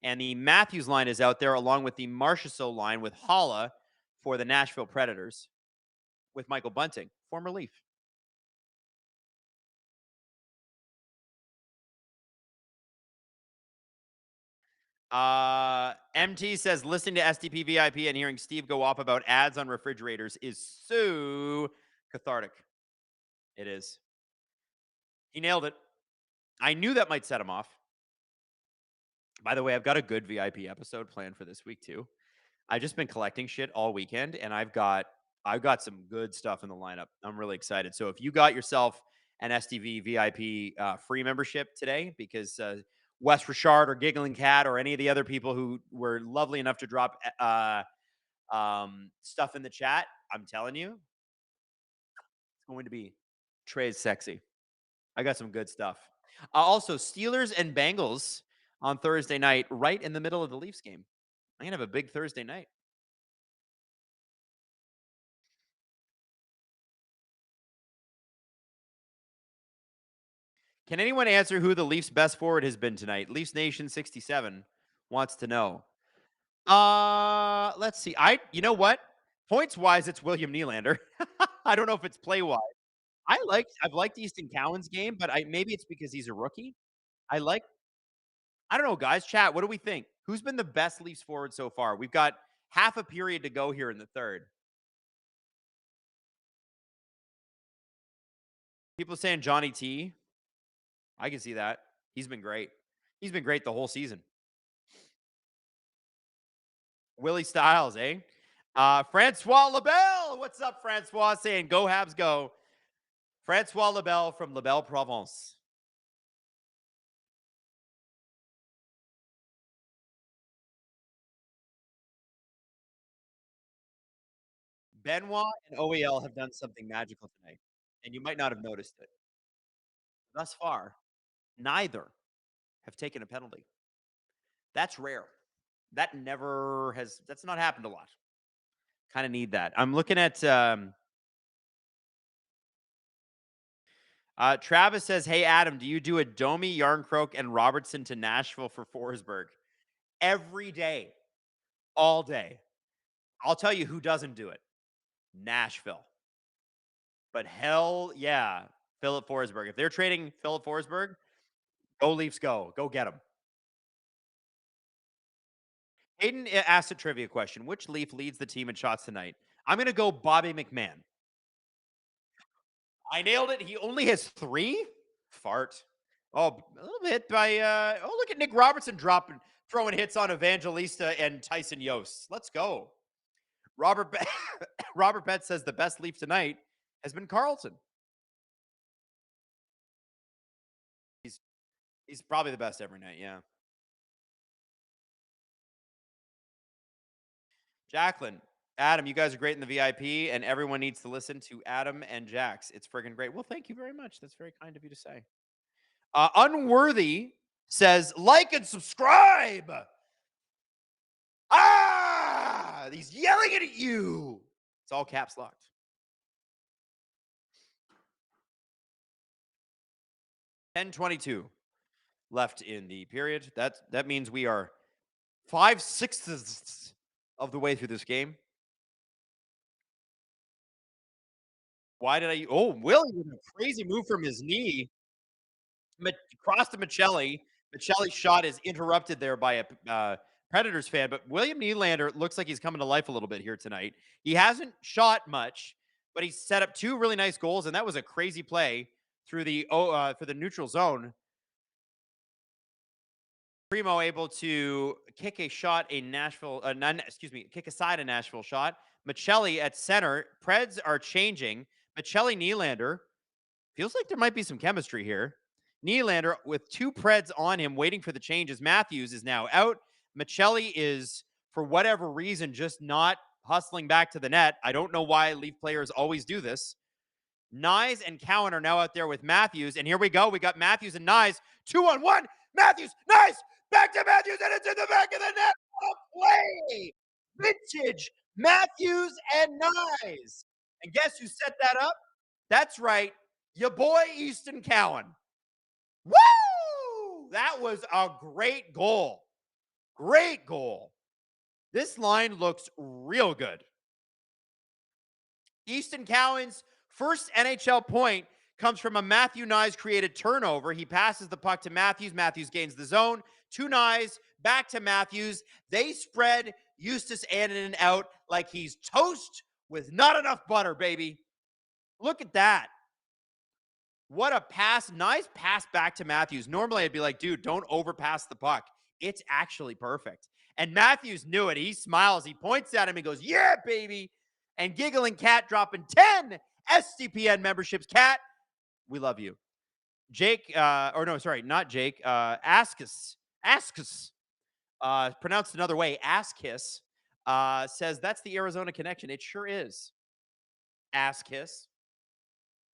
And the Matthews line is out there along with the Marchessault line with Holla for the Nashville Predators with Michael Bunting, former Leaf. MT says, listening to STP VIP and hearing Steve go off about ads on refrigerators is so cathartic. It is. He nailed it. I knew that might set him off. By the way, I've got a good VIP episode planned for this week too. I've just been collecting shit all weekend, and I've got some good stuff in the lineup. I'm really excited. So if you got yourself an STV VIP free membership today, because Wes Richard or Giggling Cat or any of the other people who were lovely enough to drop stuff in the chat, I'm telling you, it's going to be Trey's sexy. I got some good stuff. Also, Steelers and Bengals on Thursday night, right in the middle of the Leafs game. I'm going to have a big Thursday night. Can anyone answer who the Leafs' best forward has been tonight? Leafs Nation 67 wants to know. Let's see. You know what? Points wise, it's William Nylander. I don't know if it's play wise. I've liked Easton Cowan's game, but maybe it's because he's a rookie. I don't know, guys. Chat, what do we think? Who's been the best Leafs forward so far? We've got half a period to go here in the third. People saying Johnny T. I can see that. He's been great. He's been great the whole season. Willie Styles, eh? Francois Labelle. What's up, Francois? Saying go Habs go. Francois Labelle from Labelle Provence. Benoit and OEL have done something magical tonight, and you might not have noticed it. Thus far, neither have taken a penalty. That's rare. That's not happened a lot. Kind of need that. I'm looking at Travis says, hey, Adam, do you do a Domi, Yarncroke, and Robertson to Nashville for Forsberg? Every day. All day. I'll tell you who doesn't do it. Nashville. But hell yeah, Philip Forsberg. If they're trading Philip Forsberg, go Leafs go. Go get him. Hayden asked a trivia question. Which Leaf leads the team in shots tonight? I'm going to go Bobby McMahon. I nailed it. He only has 3? Fart. Oh, a little bit by, look at Nick Robertson throwing hits on Evangelista and Tyson Yost. Let's go. Robert Betts says the best Leaf tonight has been Carlson. He's probably the best every night, yeah. Jacqueline, Adam, you guys are great in the VIP, and everyone needs to listen to Adam and Jax. It's friggin' great. Well, thank you very much. That's very kind of you to say. Unworthy says, like and subscribe. He's yelling at you. It's all caps locked. $10:22 left in the period. That means we are 5/6 of the way through this game. Why did I? Oh, Willie with a crazy move from his knee. Crossed to Michelli. Michelli's shot is interrupted there by a Predators fan, but William Nylander looks like he's coming to life a little bit here tonight. He hasn't shot much, but he's set up 2 really nice goals, and that was a crazy play through the for the neutral zone. Primo able to kick a shot, kick aside a Nashville shot. Michelli at center. Preds are changing. Michelli Nylander. Feels like there might be some chemistry here. Nylander with 2 Preds on him waiting for the changes. Matthews is now out. Michelli is, for whatever reason, just not hustling back to the net. I don't know why Leaf players always do this. Nyes and Cowan are now out there with Matthews. And here we go. We got Matthews and Nyes. 2-on-1. Matthews. Nyes. Back to Matthews. And it's in the back of the net. Play. Vintage Matthews and Nyes. And guess who set that up? That's right. Your boy, Easton Cowan. Woo! That was a great goal. Great goal. This line looks real good. Easton Cowan's first NHL point comes from a Matthew Nyes created turnover. He passes the puck to Matthews. Matthews gains the zone. 2 Nyes, back to Matthews. They spread Eustace Annunen out like he's toast with not enough butter, baby. Look at that. What a pass. Nice pass back to Matthews. Normally, I'd be like, dude, don't overpass the puck. It's actually perfect. And Matthews knew it. He smiles. He points at him and goes, yeah, baby. And Giggling Cat dropping 10 SCPN memberships. Cat, we love you. Jake, not Jake. Askus, pronounced another way, Askus, says that's the Arizona connection. It sure is. Askus.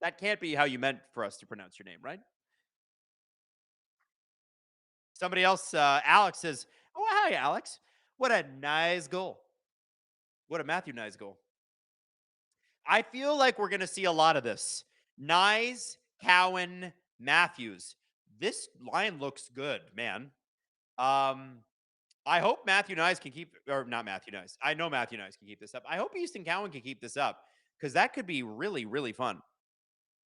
That can't be how you meant for us to pronounce your name, right? Somebody else, Alex says, oh, hi, Alex. What a nice goal. What a Matthew Nyes goal. I feel like we're going to see a lot of this. Nyes, Cowan, Matthews. This line looks good, man. I hope Matthew Nyes can keep, or not Matthew Nyes. I know Matthew Nyes can keep this up. I hope Easton Cowan can keep this up because that could be really, really fun.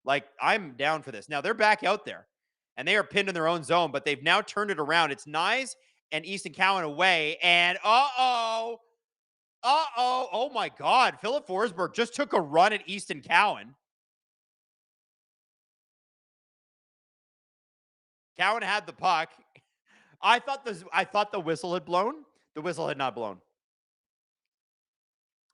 Like, I'm down for this. Now, they're back out there, and they are pinned in their own zone, but they've now turned it around. It's Nyes and Easton Cowan away, and oh my God. Philip Forsberg just took a run at Easton Cowan. Cowan had the puck. I thought the whistle had blown. The whistle had not blown.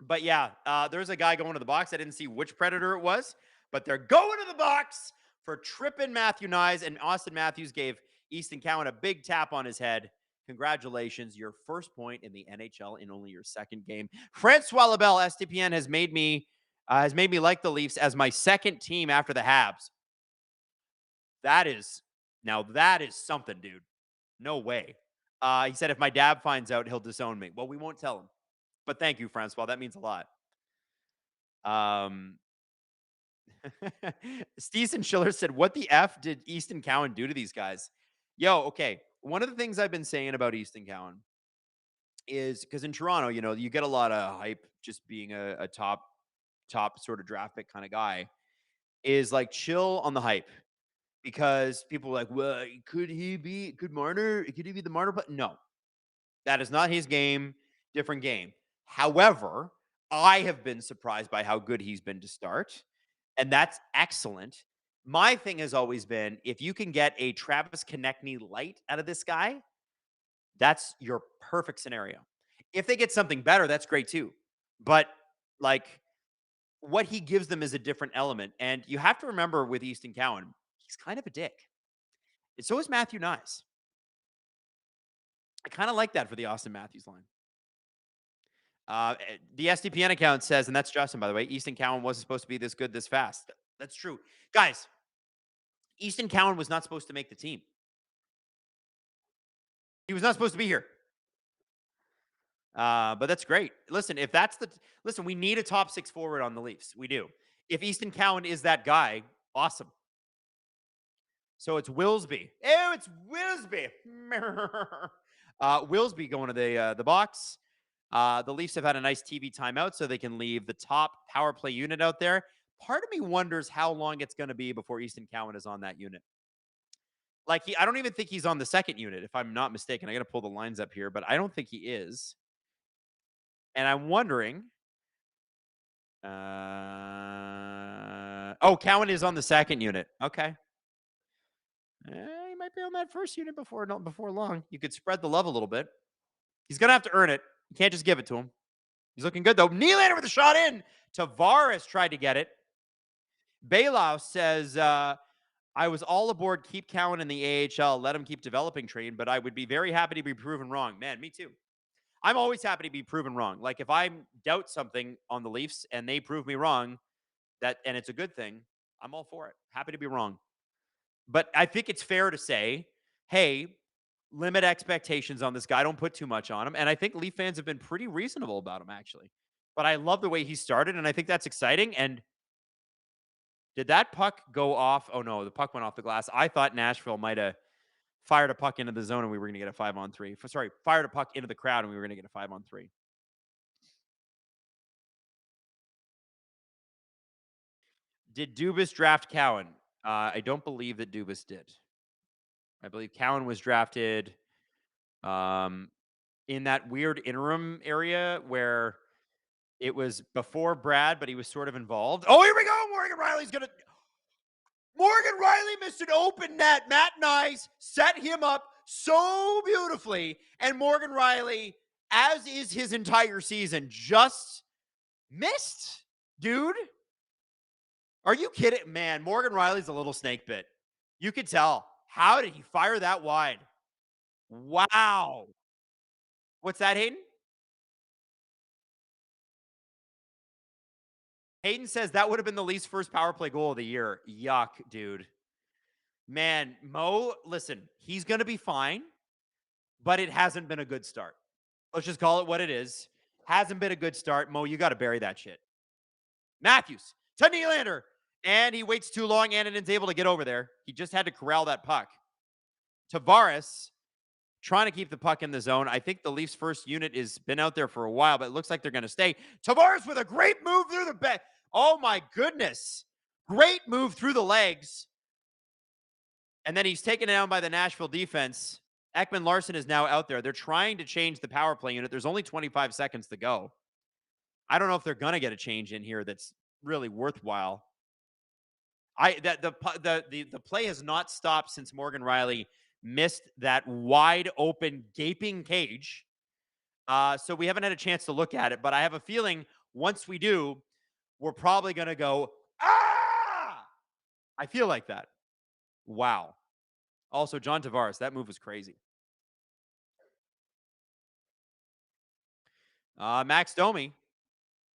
But yeah, there's a guy going to the box. I didn't see which Predator it was, but they're going to the box for tripping Matthew Nyes, and Austin Matthews gave Easton Cowan a big tap on his head. Congratulations, your first point in the NHL in only your second game. Francois Labelle, STPN, has made me like the Leafs as my second team after the Habs. That is something, dude. No way. He said if my dad finds out, he'll disown me. Well, we won't tell him. But thank you, Francois. That means a lot. Steven Schiller said, what the F did Easton Cowan do to these guys? Yo, okay. One of the things I've been saying about Easton Cowan is because in Toronto, you get a lot of hype just being a top sort of draft pick kind of guy, is like chill on the hype. Because people are like, well, could he be the Marner? But no, that is not his game. Different game. However, I have been surprised by how good he's been to start, and that's excellent. My thing has always been, if you can get a Travis Konechny light out of this guy, that's your perfect scenario. If they get something better, that's great too. But like, what he gives them is a different element. And you have to remember with Easton Cowan, he's kind of a dick. And so is Matthew Nyes. I kind of like that for the Austin Matthews line. The SDPN account says, and that's Justin, by the way, Easton Cowan wasn't supposed to be this good this fast. That's true. Guys, Easton Cowan was not supposed to make the team. He was not supposed to be here. But that's great. Listen, we need a top 6 forward on the Leafs. We do. If Easton Cowan is that guy, awesome. So it's Willsby. Oh, it's Willsby. Willsby going to the box. The Leafs have had a nice TV timeout so they can leave the top power play unit out there. Part of me wonders how long it's going to be before Easton Cowan is on that unit. Like, I don't even think he's on the second unit, if I'm not mistaken. I got to pull the lines up here, but I don't think he is. And I'm wondering. Cowan is on the second unit. Okay. He might be on that first unit before long. You could spread the love a little bit. He's going to have to earn it. You can't just give it to him. He's looking good, though. Nylander with a shot in. Tavares tried to get it. Bailow says, I was all aboard keep Cowan in the AHL. Let him keep developing train, but I would be very happy to be proven wrong. Man, me too. I'm always happy to be proven wrong. Like, if I doubt something on the Leafs and they prove me wrong, and it's a good thing, I'm all for it. Happy to be wrong. But I think it's fair to say, hey, limit expectations on this guy. Don't put too much on him. And I think Leaf fans have been pretty reasonable about him, actually. But I love the way he started, and I think that's exciting. And did that puck go off? Oh, no, the puck went off the glass. I thought Nashville might have fired a puck into the zone and we were going to get a 5-on-3. Sorry, fired a puck into the crowd and we were going to get a 5-on-3. Did Dubas draft Cowan? I don't believe that Dubas did. I believe Cowan was drafted in that weird interim area where it was before Brad, but he was sort of involved. Oh, here we go. Morgan Riley missed an open net. Matt Nyes set him up so beautifully. And Morgan Riley, as is his entire season, just missed, dude. Are you kidding? Man, Morgan Riley's a little snake bit. You could tell. How did he fire that wide? Wow. What's that, Hayden? Hayden says that would have been the Leafs' first power play goal of the year. Yuck, dude. Man, Mo, listen, he's going to be fine, but it hasn't been a good start. Let's just call it what it is. Hasn't been a good start. Mo, you got to bury that shit. Matthews to Nylander. And he waits too long. Annanden's able to get over there. He just had to corral that puck. Tavares trying to keep the puck in the zone. I think the Leafs' first unit has been out there for a while, but it looks like they're going to stay. Tavares with a great move through the back. Oh, my goodness. Great move through the legs. And then he's taken down by the Nashville defense. Ekman Larson is now out there. They're trying to change the power play unit. There's only 25 seconds to go. I don't know if they're going to get a change in here that's really worthwhile. The play has not stopped since Morgan Rielly missed that wide open gaping cage. So we haven't had a chance to look at it, but I have a feeling once we do, we're probably going to go, ah! I feel like that. Wow. Also, John Tavares, that move was crazy. Max Domi,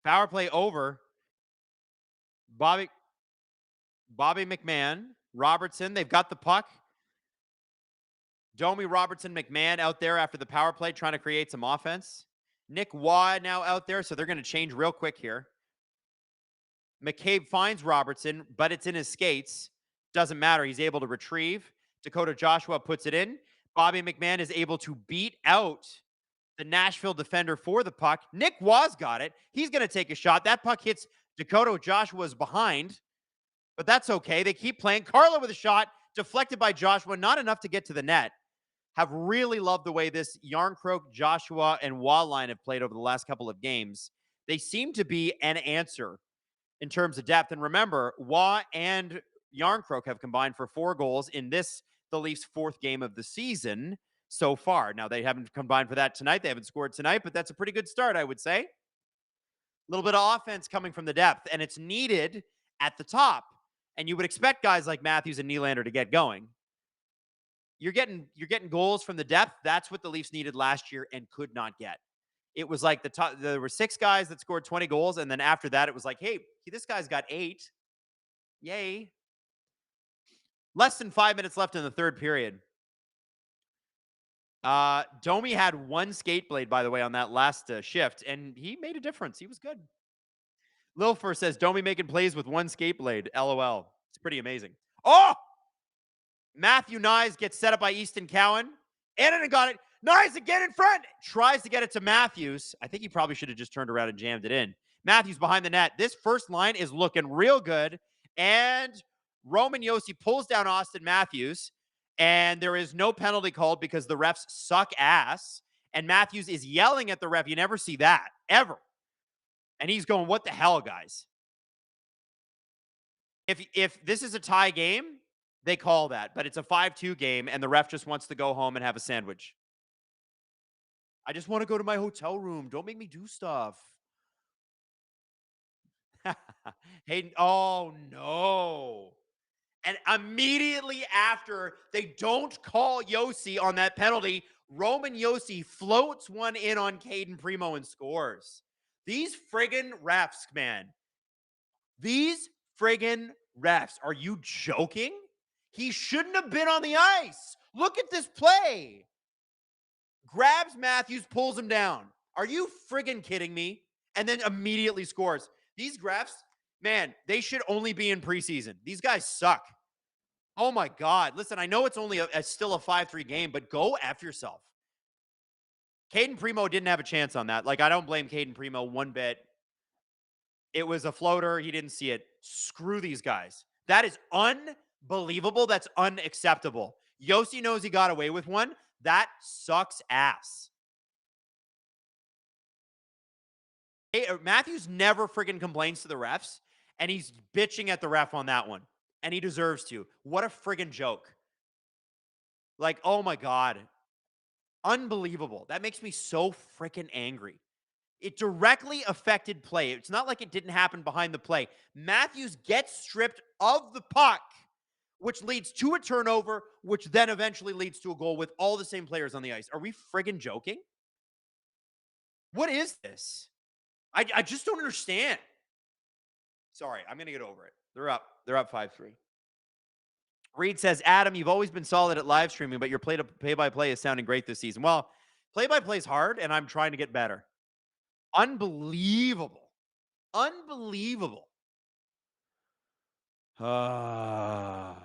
power play over. Bobby McMahon, Robertson, they've got the puck. Domi, Robertson, McMahon out there after the power play trying to create some offense. Nick Waugh now out there, so they're going to change real quick here. McCabe finds Robertson, but it's in his skates. Doesn't matter. He's able to retrieve. Dakota Joshua puts it in. Bobby McMahon is able to beat out the Nashville defender for the puck. Nick Waugh's got it. He's going to take a shot. That puck hits Dakota Joshua's behind, but that's okay. They keep playing. Carla with a shot, deflected by Joshua. Not enough to get to the net. Have really loved the way this Yarncroke, Joshua, and Waugh line have played over the last couple of games. They seem to be an answer in terms of depth. And remember, Waugh and Yarncroke have combined for 4 goals in this, the Leafs' 4th game of the season so far. Now, they haven't combined for that tonight. They haven't scored tonight, but that's a pretty good start, I would say. A little bit of offense coming from the depth, and it's needed at the top. And you would expect guys like Matthews and Nylander to get going. You're getting goals from the depth. That's what the Leafs needed last year and could not get. It was like there were 6 guys that scored 20 goals, and then after that, it was like, hey, this guy's got 8. Yay. Less than 5 minutes left in the third period. Domi had 1 skate blade, by the way, on that last shift, and he made a difference. He was good. Lilfer says, Domi making plays with 1 skate blade. LOL. It's pretty amazing. Oh! Matthew Nyes gets set up by Easton Cowan. Annanen got it. Nyes again in front. Tries to get it to Matthews. I think he probably should have just turned around and jammed it in. Matthews behind the net. This first line is looking real good. And Roman Josi pulls down Austin Matthews. And there is no penalty called because the refs suck ass. And Matthews is yelling at the ref. You never see that, ever. And he's going, what the hell, guys? If this is a tie game, they call that. But it's a 5-2 game, and the ref just wants to go home and have a sandwich. I just want to go to my hotel room. Don't make me do stuff. Hey, oh, no. And immediately after they don't call Josi on that penalty, Roman Josi floats one in on Caden Primo and scores. These friggin' refs, man. These friggin' refs. Are you joking? He shouldn't have been on the ice. Look at this play. Grabs Matthews, pulls him down. Are you friggin' kidding me? And then immediately scores. These refs, man, they should only be in preseason. These guys suck. Oh, my God. Listen, I know it's only still a 5-3 game, but go F yourself. Caden Primo didn't have a chance on that. Like, I don't blame Caden Primo one bit. It was a floater. He didn't see it. Screw these guys. That is unbelievable. That's unacceptable. Josi knows he got away with one. That sucks ass. Hey, Matthews never friggin' complains to the refs, and he's bitching at the ref on that one. And he deserves to. What a friggin' joke. Like, oh my God. Unbelievable. That makes me so friggin' angry. It directly affected play. It's not like it didn't happen behind the play. Matthews gets stripped of the puck, which leads to a turnover, which then eventually leads to a goal with all the same players on the ice. Are we friggin' joking? What is this? I just don't understand. Sorry, I'm going to get over it. They're up 5-3. Reed says, Adam, you've always been solid at live streaming, but your play-by-play is sounding great this season. Well, Play-by-play's hard, and I'm trying to get better. Unbelievable. Unbelievable. Refs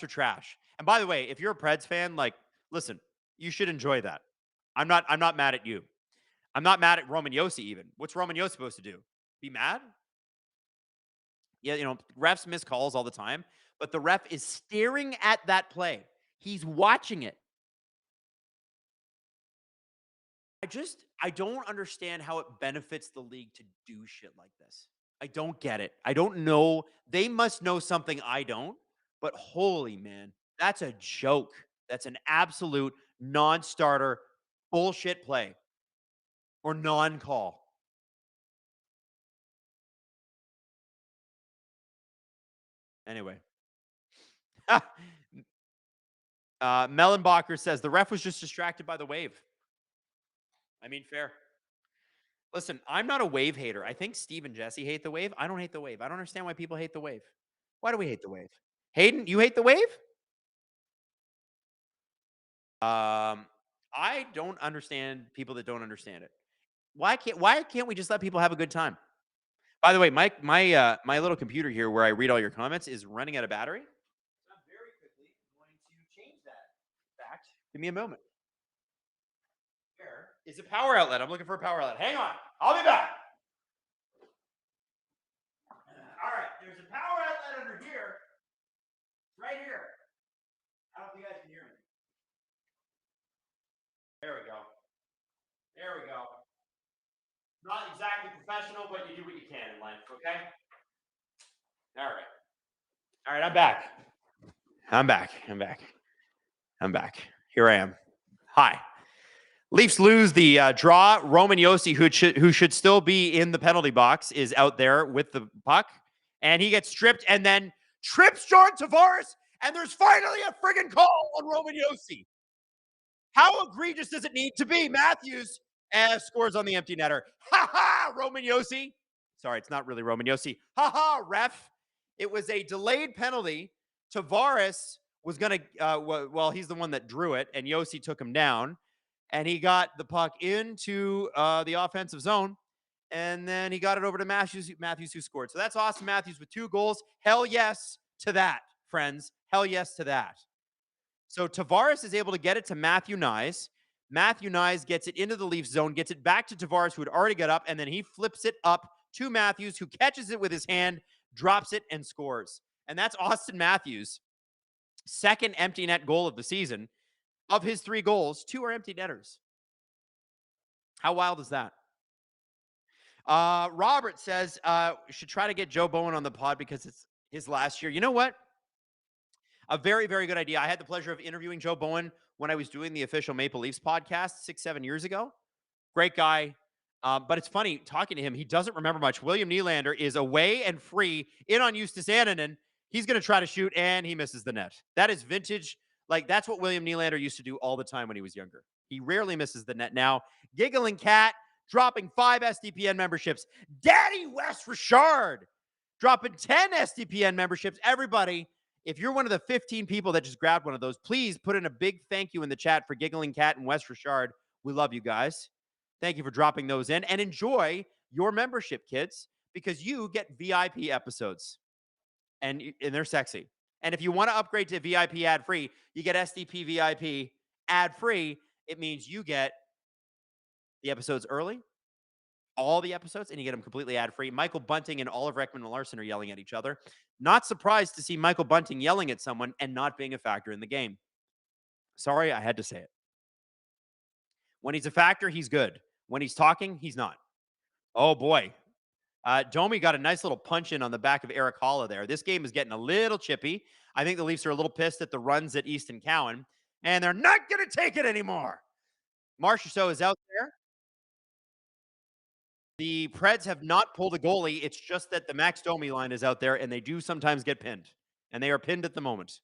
are trash. And by the way, if you're a Preds fan, like, listen, you should enjoy that. I'm not mad at you. I'm not mad at Roman Yossi even. What's Roman Yossi supposed to do? Be mad? Yeah, refs miss calls all the time, but the ref is staring at that play. He's watching it. I don't understand how it benefits the league to do shit like this. I don't get it. I don't know. They must know something I don't, but holy man, that's a joke. That's an absolute non-starter bullshit play or non-call. Anyway. Mellenbacher says the ref was just distracted by the wave. I mean, fair. Listen, I'm not a wave hater. I think Steve and Jesse hate the wave. I don't hate the wave. I don't understand why people hate the wave. Why do we hate the wave? Hayden, you hate the wave? I don't understand people that don't understand it. Why can't we just let people have a good time? By the way, my little computer here where I read all your comments is running out of battery. So I'm very quickly going to change that fact. Give me a moment. Where is a power outlet? I'm looking for a power outlet. Hang on. I'll be back. All right. There's a power outlet under here. Right here. I don't think you guys can hear me. There we go. There we go. Not exactly professional, but you do what you can in life, okay? All right. All right, I'm back. I'm back. Here I am. Hi. Leafs lose the draw. Roman Yossi, who should still be in the penalty box, is out there with the puck, and he gets stripped and then trips John Tavares, and there's finally a friggin' call on Roman Yossi. How egregious does it need to be? Matthews scores on the empty netter. Ha ha, Roman Yossi. Sorry, it's not really Roman Yossi. Ha ha, ref. It was a delayed penalty. Tavares was going to, well, he's the one that drew it, and Yossi took him down. And he got the puck into the offensive zone. And then he got it over to Matthews, who scored. So that's Austin Matthews with 2 goals. Hell yes to that, friends. Hell yes to that. So Tavares is able to get it to Matthew Nyes. Matthew Nyes gets it into the Leafs zone, gets it back to Tavares, who had already got up, and then he flips it up to Matthews, who catches it with his hand, drops it, and scores. And that's Austin Matthews' second empty net goal of the season. Of his 3 goals, 2 are empty netters. How wild is that? Robert says, should try to get Joe Bowen on the pod because it's his last year. You know what? A very, very good idea. I had the pleasure of interviewing Joe Bowen when I was doing the official Maple Leafs podcast 6-7 years ago. Great guy. But it's funny, talking to him, he doesn't remember much. William Nylander is away and free in on Justus Annunen. He's going to try to shoot, and he misses the net. That is vintage. Like, that's what William Nylander used to do all the time when he was younger. He rarely misses the net now. Giggling Cat dropping 5 SDPN memberships. Daddy Wes Richard dropping 10 SDPN memberships. Everybody, if you're one of the 15 people that just grabbed one of those, please put in a big thank you in the chat for Giggling Cat and Wes Richard. We love you guys. Thank you for dropping those in. And enjoy your membership, kids, because you get VIP episodes. And they're sexy. And if you want to upgrade to VIP ad-free, you get SDP VIP ad-free. It means you get the episodes early, all the episodes, and you get them completely ad-free. Michael Bunting and Oliver Ekman-Larsson are yelling at each other. Not surprised to see Michael Bunting yelling at someone and not being a factor in the game. Sorry, I had to say it. When he's a factor, he's good. When he's talking, he's not. Oh, boy. Domi got a nice little punch in on the back of Eric Holla there. This game is getting a little chippy. I think the Leafs are a little pissed at the runs at Easton Cowan, and they're not going to take it anymore. Marchessault is out there. The Preds have not pulled a goalie. It's just that the Max Domi line is out there, and they do sometimes get pinned, and they are pinned at the moment.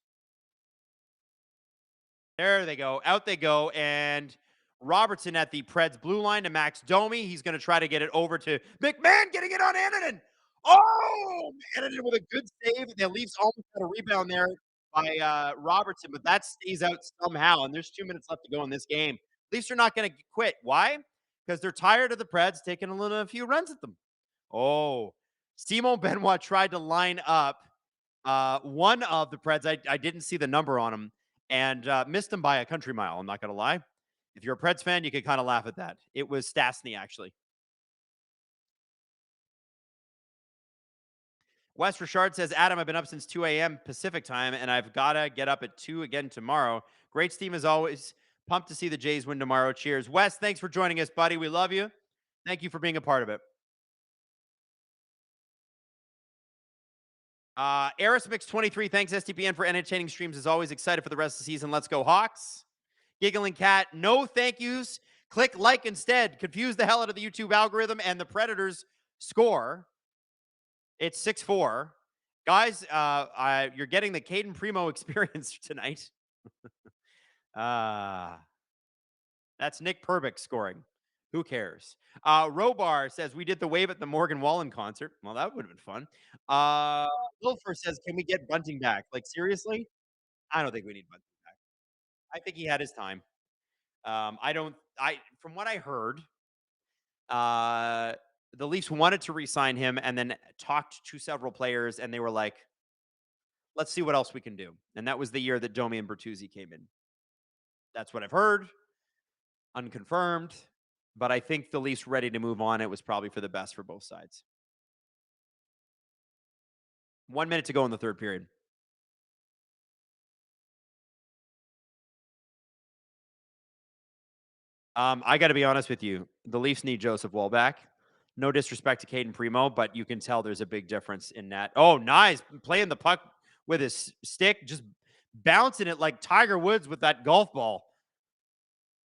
There they go. Out they go, and Robertson at the Preds blue line to Max Domi. He's going to try to get it over to McMahon, getting it on Annunen. Oh, Annunen with a good save. The Leafs almost had a rebound there. by Robertson, but that stays out somehow. And there's 2 minutes left to go in this game. Leafs are not going to quit. Why? Because they're tired of the Preds taking a few runs at them. Oh, Simon Benoit tried to line up one of the Preds. I didn't see the number on him and missed him by a country mile. I'm not going to lie. If you're a Preds fan, you could kind of laugh at that. It was Stastny, actually. Wes Richard says, Adam, I've been up since 2 a.m. Pacific time, and I've got to get up at 2 again tomorrow. Great steam as always. Pumped to see the Jays win tomorrow. Cheers. Wes, thanks for joining us, buddy. We love you. Thank you for being a part of it. Arismix23, thanks STPN for entertaining streams as always. Excited for the rest of the season. Let's go Hawks. Giggling Cat, no thank yous. Click like instead. Confuse the hell out of the YouTube algorithm, and the Predators score. It's 6-4. Guys, you're getting the Caden Primo experience tonight. That's Nick Perbick scoring. Who cares? Robar says, we did the wave at the Morgan Wallen concert. Well, that would have been fun. Wilfer says, can we get Bunting back? Like, seriously? I don't think we need Bunting back. I think he had his time. From what I heard, the Leafs wanted to re-sign him and then talked to several players, and they were like, let's see what else we can do. And that was the year that Domi and Bertuzzi came in. That's what I've heard. Unconfirmed. But I think the Leafs ready to move on. It was probably for the best for both sides. 1 minute to go in the third period. I got to be honest with you. The Leafs need Joseph Woll back. No disrespect to Caden Primo, but you can tell there's a big difference in that. Oh, nice. Playing the puck with his stick, just bouncing it like Tiger Woods with that golf ball.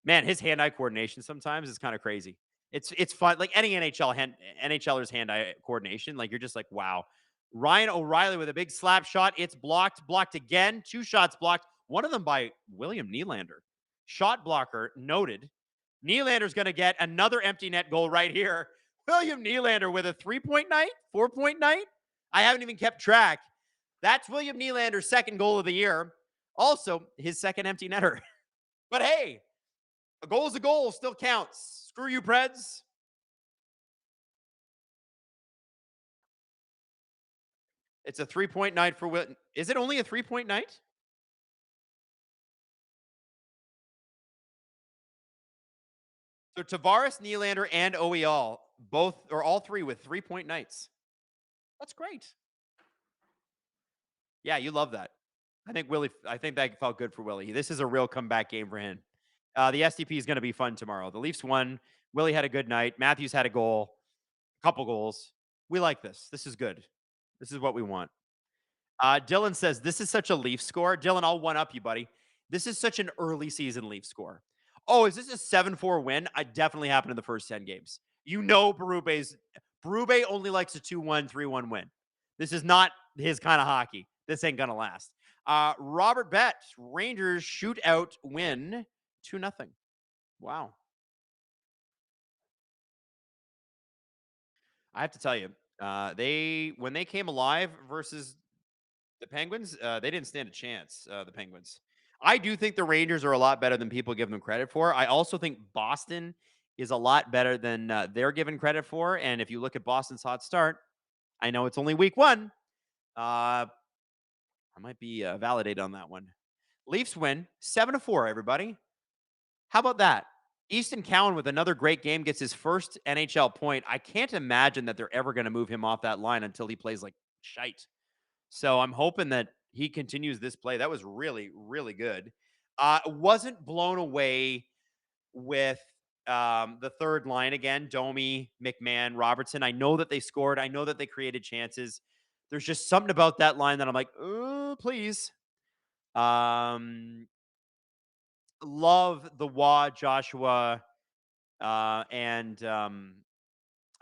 Man, his hand-eye coordination sometimes is kind of crazy. It's fun. Like any NHLer's hand-eye coordination, like you're just like, wow. Ryan O'Reilly with a big slap shot. It's blocked again. 2 shots blocked. One of them by William Nylander. Shot blocker noted. Nylander's going to get another empty net goal right here. William Nylander with a 3-point night, 4-point night. I haven't even kept track. That's William Nylander's second goal of the year. Also, his second empty netter. But hey, a goal is a goal, still counts. Screw you, Preds. It's a 3-point night for Will. Is it only a 3-point night? So Tavares, Nylander, and OEL, all three with 3-point nights. That's great. Yeah, you love that. I think that felt good for Willie. This is a real comeback game for him. The SDP is going to be fun tomorrow. The Leafs won. Willie had a good night. Matthews had a goal, a couple goals. We like this. This is good. This is what we want. Dylan says, this is such a Leaf score. Dylan, I'll one-up you, buddy. This is such an early season Leaf score. Oh, is this a 7-4 win? It definitely happened in the first 10 games. You know Berube only likes a 2-1, 3-1 win. This is not his kind of hockey. This ain't going to last. Robert Bett, Rangers shootout win 2-0. Wow. I have to tell you, when they came alive versus the Penguins, they didn't stand a chance, the Penguins. I do think the Rangers are a lot better than people give them credit for. I also think Boston is a lot better than they're given credit for. And if you look at Boston's hot start, I know it's only week 1. I might be validated on that one. Leafs win 7-4, everybody. How about that? Easton Cowan with another great game gets his first NHL point. I can't imagine that they're ever going to move him off that line until he plays like shite. So I'm hoping that he continues this play. That was really, really good. Wasn't blown away with the third line again. Domi, McMahon, Robertson. I know that they scored. I know that they created chances. There's just something about that line that I'm like, oh, please. Love the Waugh, Joshua, and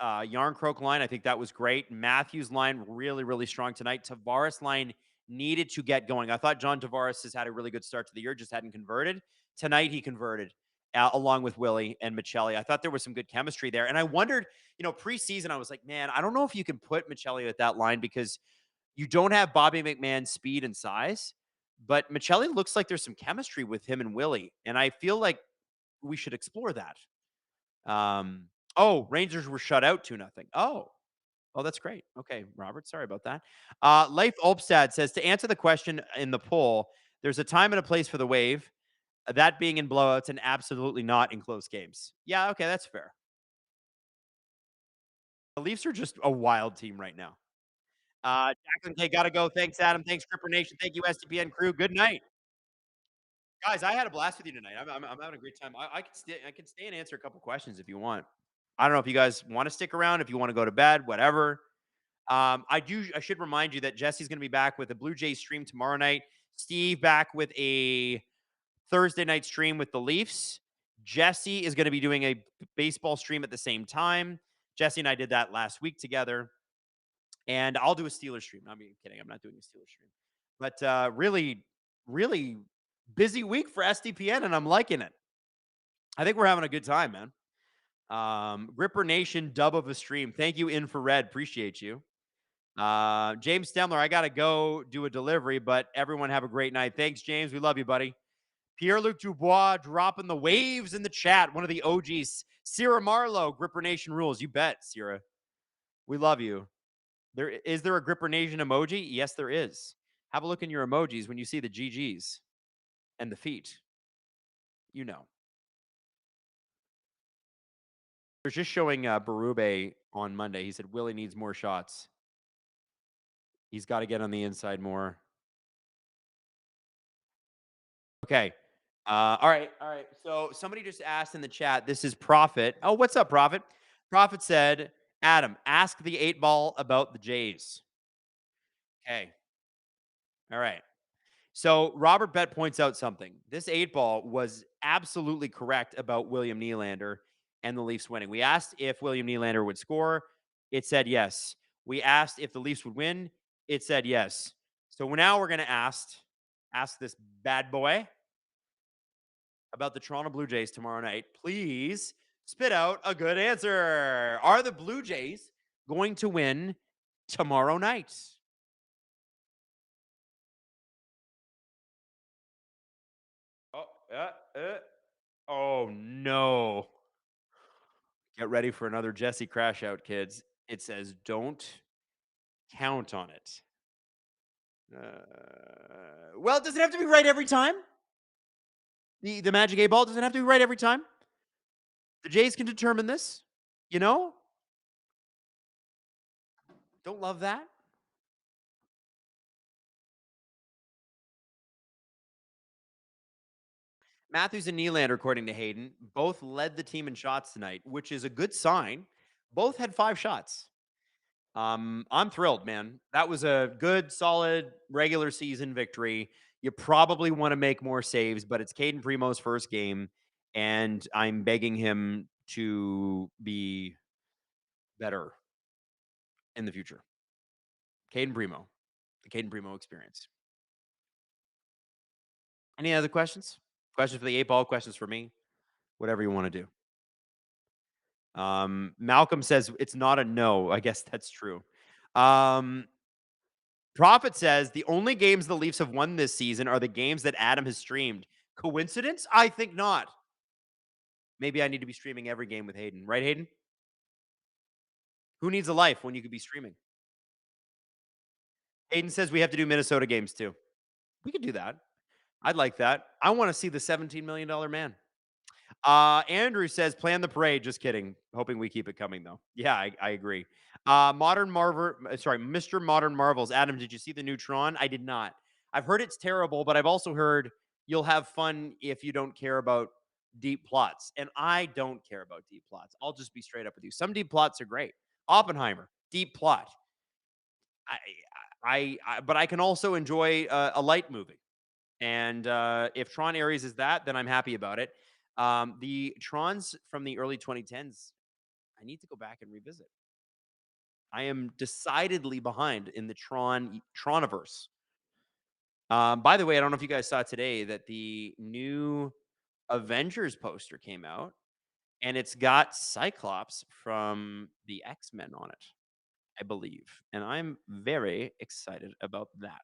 Yarncroke line. I think that was great. Matthews line, really, really strong tonight. Tavares line needed to get going. I thought John Tavares has had a really good start to the year, just hadn't converted. Tonight he converted along with Willie and Michelli. I thought there was some good chemistry there. And I wondered, preseason, I was like, man, I don't know if you can put Michelli at that line because you don't have Bobby McMahon's speed and size. But Michelli looks like there's some chemistry with him and Willie, and I feel like we should explore that. Oh, Rangers were shut out 2-0. Oh, that's great. Okay, Robert, sorry about that. Leif Olpstad says, to answer the question in the poll, there's a time and a place for the wave, that being in blowouts and absolutely not in close games. Yeah, okay, that's fair. The Leafs are just a wild team right now. Jacqueline K, gotta go. Thanks, Adam. Thanks, Cripper Nation. Thank you, STPN crew. Good night. Guys, I had a blast with you tonight. I'm having a great time. I can stay and answer a couple questions if you want. I don't know if you guys want to stick around, if you want to go to bed, whatever. I should remind you that Jesse's going to be back with a Blue Jays stream tomorrow night. Steve back with a Thursday night stream with the Leafs. Jesse is going to be doing a baseball stream at the same time. Jesse and I did that last week together. And I'll do a Steelers stream. I'm kidding. I'm not doing a Steelers stream. But really, really busy week for SDPN, and I'm liking it. I think we're having a good time, man. Gripper Nation dub of a stream. Thank you, Infrared. Appreciate you. James Stemler, I got to go do a delivery, but everyone have a great night. Thanks, James. We love you, buddy. Pierre-Luc Dubois dropping the waves in the chat. One of the OGs. Sierra Marlowe, Gripper Nation rules. You bet, Sierra. We love you. Is there a Gripper Nation emoji? Yes, there is. Have a look in your emojis when you see the GGs and the feet. You know. They're just showing Berube on Monday. He said Willie needs more shots. He's got to get on the inside more. Okay. All right. So somebody just asked in the chat. This is Prophet. Oh, what's up, Prophet? Prophet said, Adam, ask the 8-ball about the Jays. Okay. All right. So Robert Bett points out something. This 8-ball was absolutely correct about William Nylander and the Leafs winning. We asked if William Nylander would score. It said yes. We asked if the Leafs would win. It said yes. So now we're going to ask this bad boy about the Toronto Blue Jays tomorrow night. Please spit out a good answer. Are the Blue Jays going to win tomorrow night? Oh, no. Get ready for another Jesse crash out, kids. It says, don't count on it. Well, does it have to be right every time? The Magic 8-ball doesn't have to be right every time. The Jays can determine this. You know? Don't love that. Matthews and Nylander, according to Hayden, both led the team in shots tonight, which is a good sign. Both had 5 shots. I'm thrilled, man. That was a good, solid regular season victory. You probably want to make more saves, but it's Caden Primo's first game, and I'm begging him to be better in the future. Caden Primo, the Caden Primo experience. Any other questions? Questions for the 8-ball, questions for me? Whatever you want to do. Malcolm says it's not a no. I guess that's true. Prophet says the only games the Leafs have won this season are the games that Adam has streamed. Coincidence? I think not. Maybe I need to be streaming every game with Hayden. Right, Hayden? Who needs a life when you could be streaming? Hayden says we have to do Minnesota games too. We could do that. I'd like that. I want to see the $17 million man. Andrew says, plan the parade. Just kidding. Hoping we keep it coming, though. Yeah, I agree. Mr. Modern Marvels. Adam, did you see the new Tron? I did not. I've heard it's terrible, but I've also heard you'll have fun if you don't care about deep plots. And I don't care about deep plots. I'll just be straight up with you. Some deep plots are great. Oppenheimer, deep plot. But I can also enjoy a light movie. And if Tron Ares is that, then I'm happy about it. The Trons from the early 2010s, I need to go back and revisit. I am decidedly behind in the Troniverse. By the way, I don't know if you guys saw today that the new Avengers poster came out, and it's got Cyclops from the X-Men on it, I believe. And I'm very excited about that.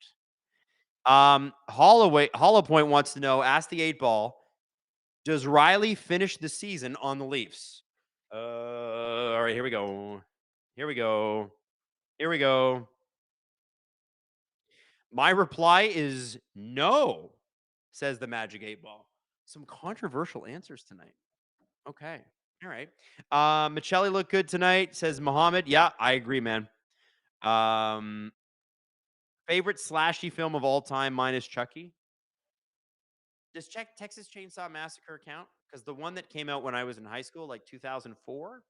Hollow Point wants to know, ask the 8 ball, does Riley finish the season on the Leafs? All right, here we go. Here we go. Here we go. My reply is no, says the Magic 8 ball. Some controversial answers tonight. Okay. All right. Michelli looked good tonight, says Mohammed. Yeah, I agree, man. Favorite slashy film of all time, minus Chucky. Does Texas Chainsaw Massacre count? Because the one that came out when I was in high school, like 2004,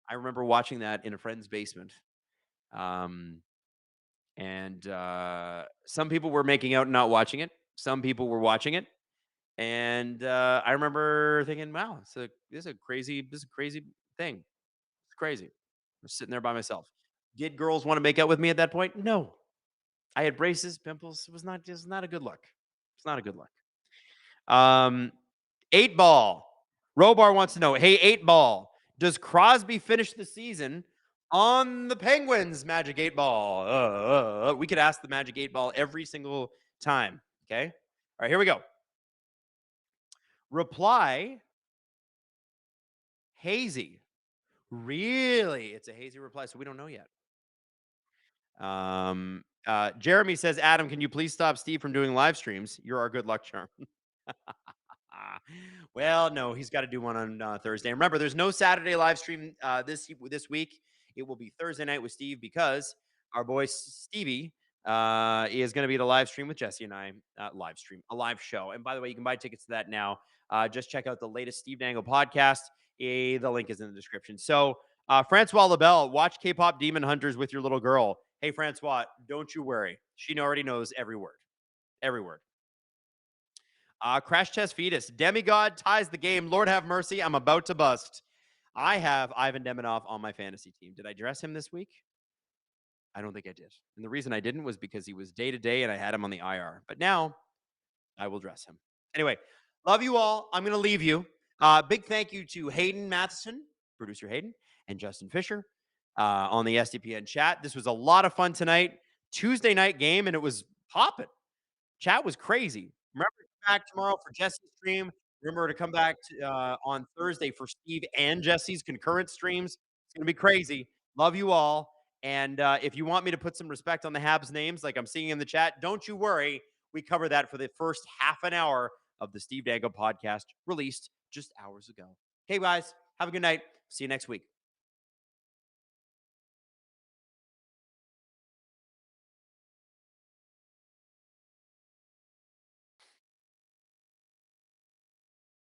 I remember watching that in a friend's basement. And some people were making out and not watching it. Some people were watching it. And I remember thinking, wow, this is a crazy thing. It's crazy. I'm sitting there by myself. Did girls want to make out with me at that point? No. I had braces, pimples. It was not a good look. It's not a good look. 8 ball. Robar wants to know, hey, 8 ball, does Crosby finish the season on the Penguins? Magic 8 ball. We could ask the Magic 8 ball every single time. Okay. All right, here we go. Reply, hazy. Really? It's a hazy reply, so we don't know yet. Jeremy says, Adam, can you please stop Steve from doing live streams? You're our good luck charm. Well, no, he's got to do one on Thursday. Remember, there's no Saturday live stream this week. It will be Thursday night with Steve because our boy Stevie is going to be at a live stream with Jesse and I. A live show. And by the way, you can buy tickets to that now. Just check out the latest Steve Dangle podcast. The link is in the description. So, Francois LaBelle, watch K-pop Demon Hunters with your little girl. Hey, Francois, don't you worry. She already knows every word. Every word. Crash Test Fetus. Demigod ties the game. Lord have mercy. I'm about to bust. I have Ivan Demidov on my fantasy team. Did I dress him this week? I don't think I did. And the reason I didn't was because he was day-to-day and I had him on the IR. But now I will dress him. Anyway, love you all. I'm going to leave you. Big thank you to Hayden Matheson, producer Hayden, and Justin Fisher on the SDPN chat. This was a lot of fun tonight. Tuesday night game, and it was popping. Chat was crazy. Remember to come back tomorrow for Jesse's stream. Remember to come back on Thursday for Steve and Jesse's concurrent streams. It's going to be crazy. Love you all. And if you want me to put some respect on the Habs names, like I'm seeing in the chat, don't you worry. We cover that for the first half an hour of the Steve Dangle podcast, released just hours ago. Hey, guys, have a good night. See you next week.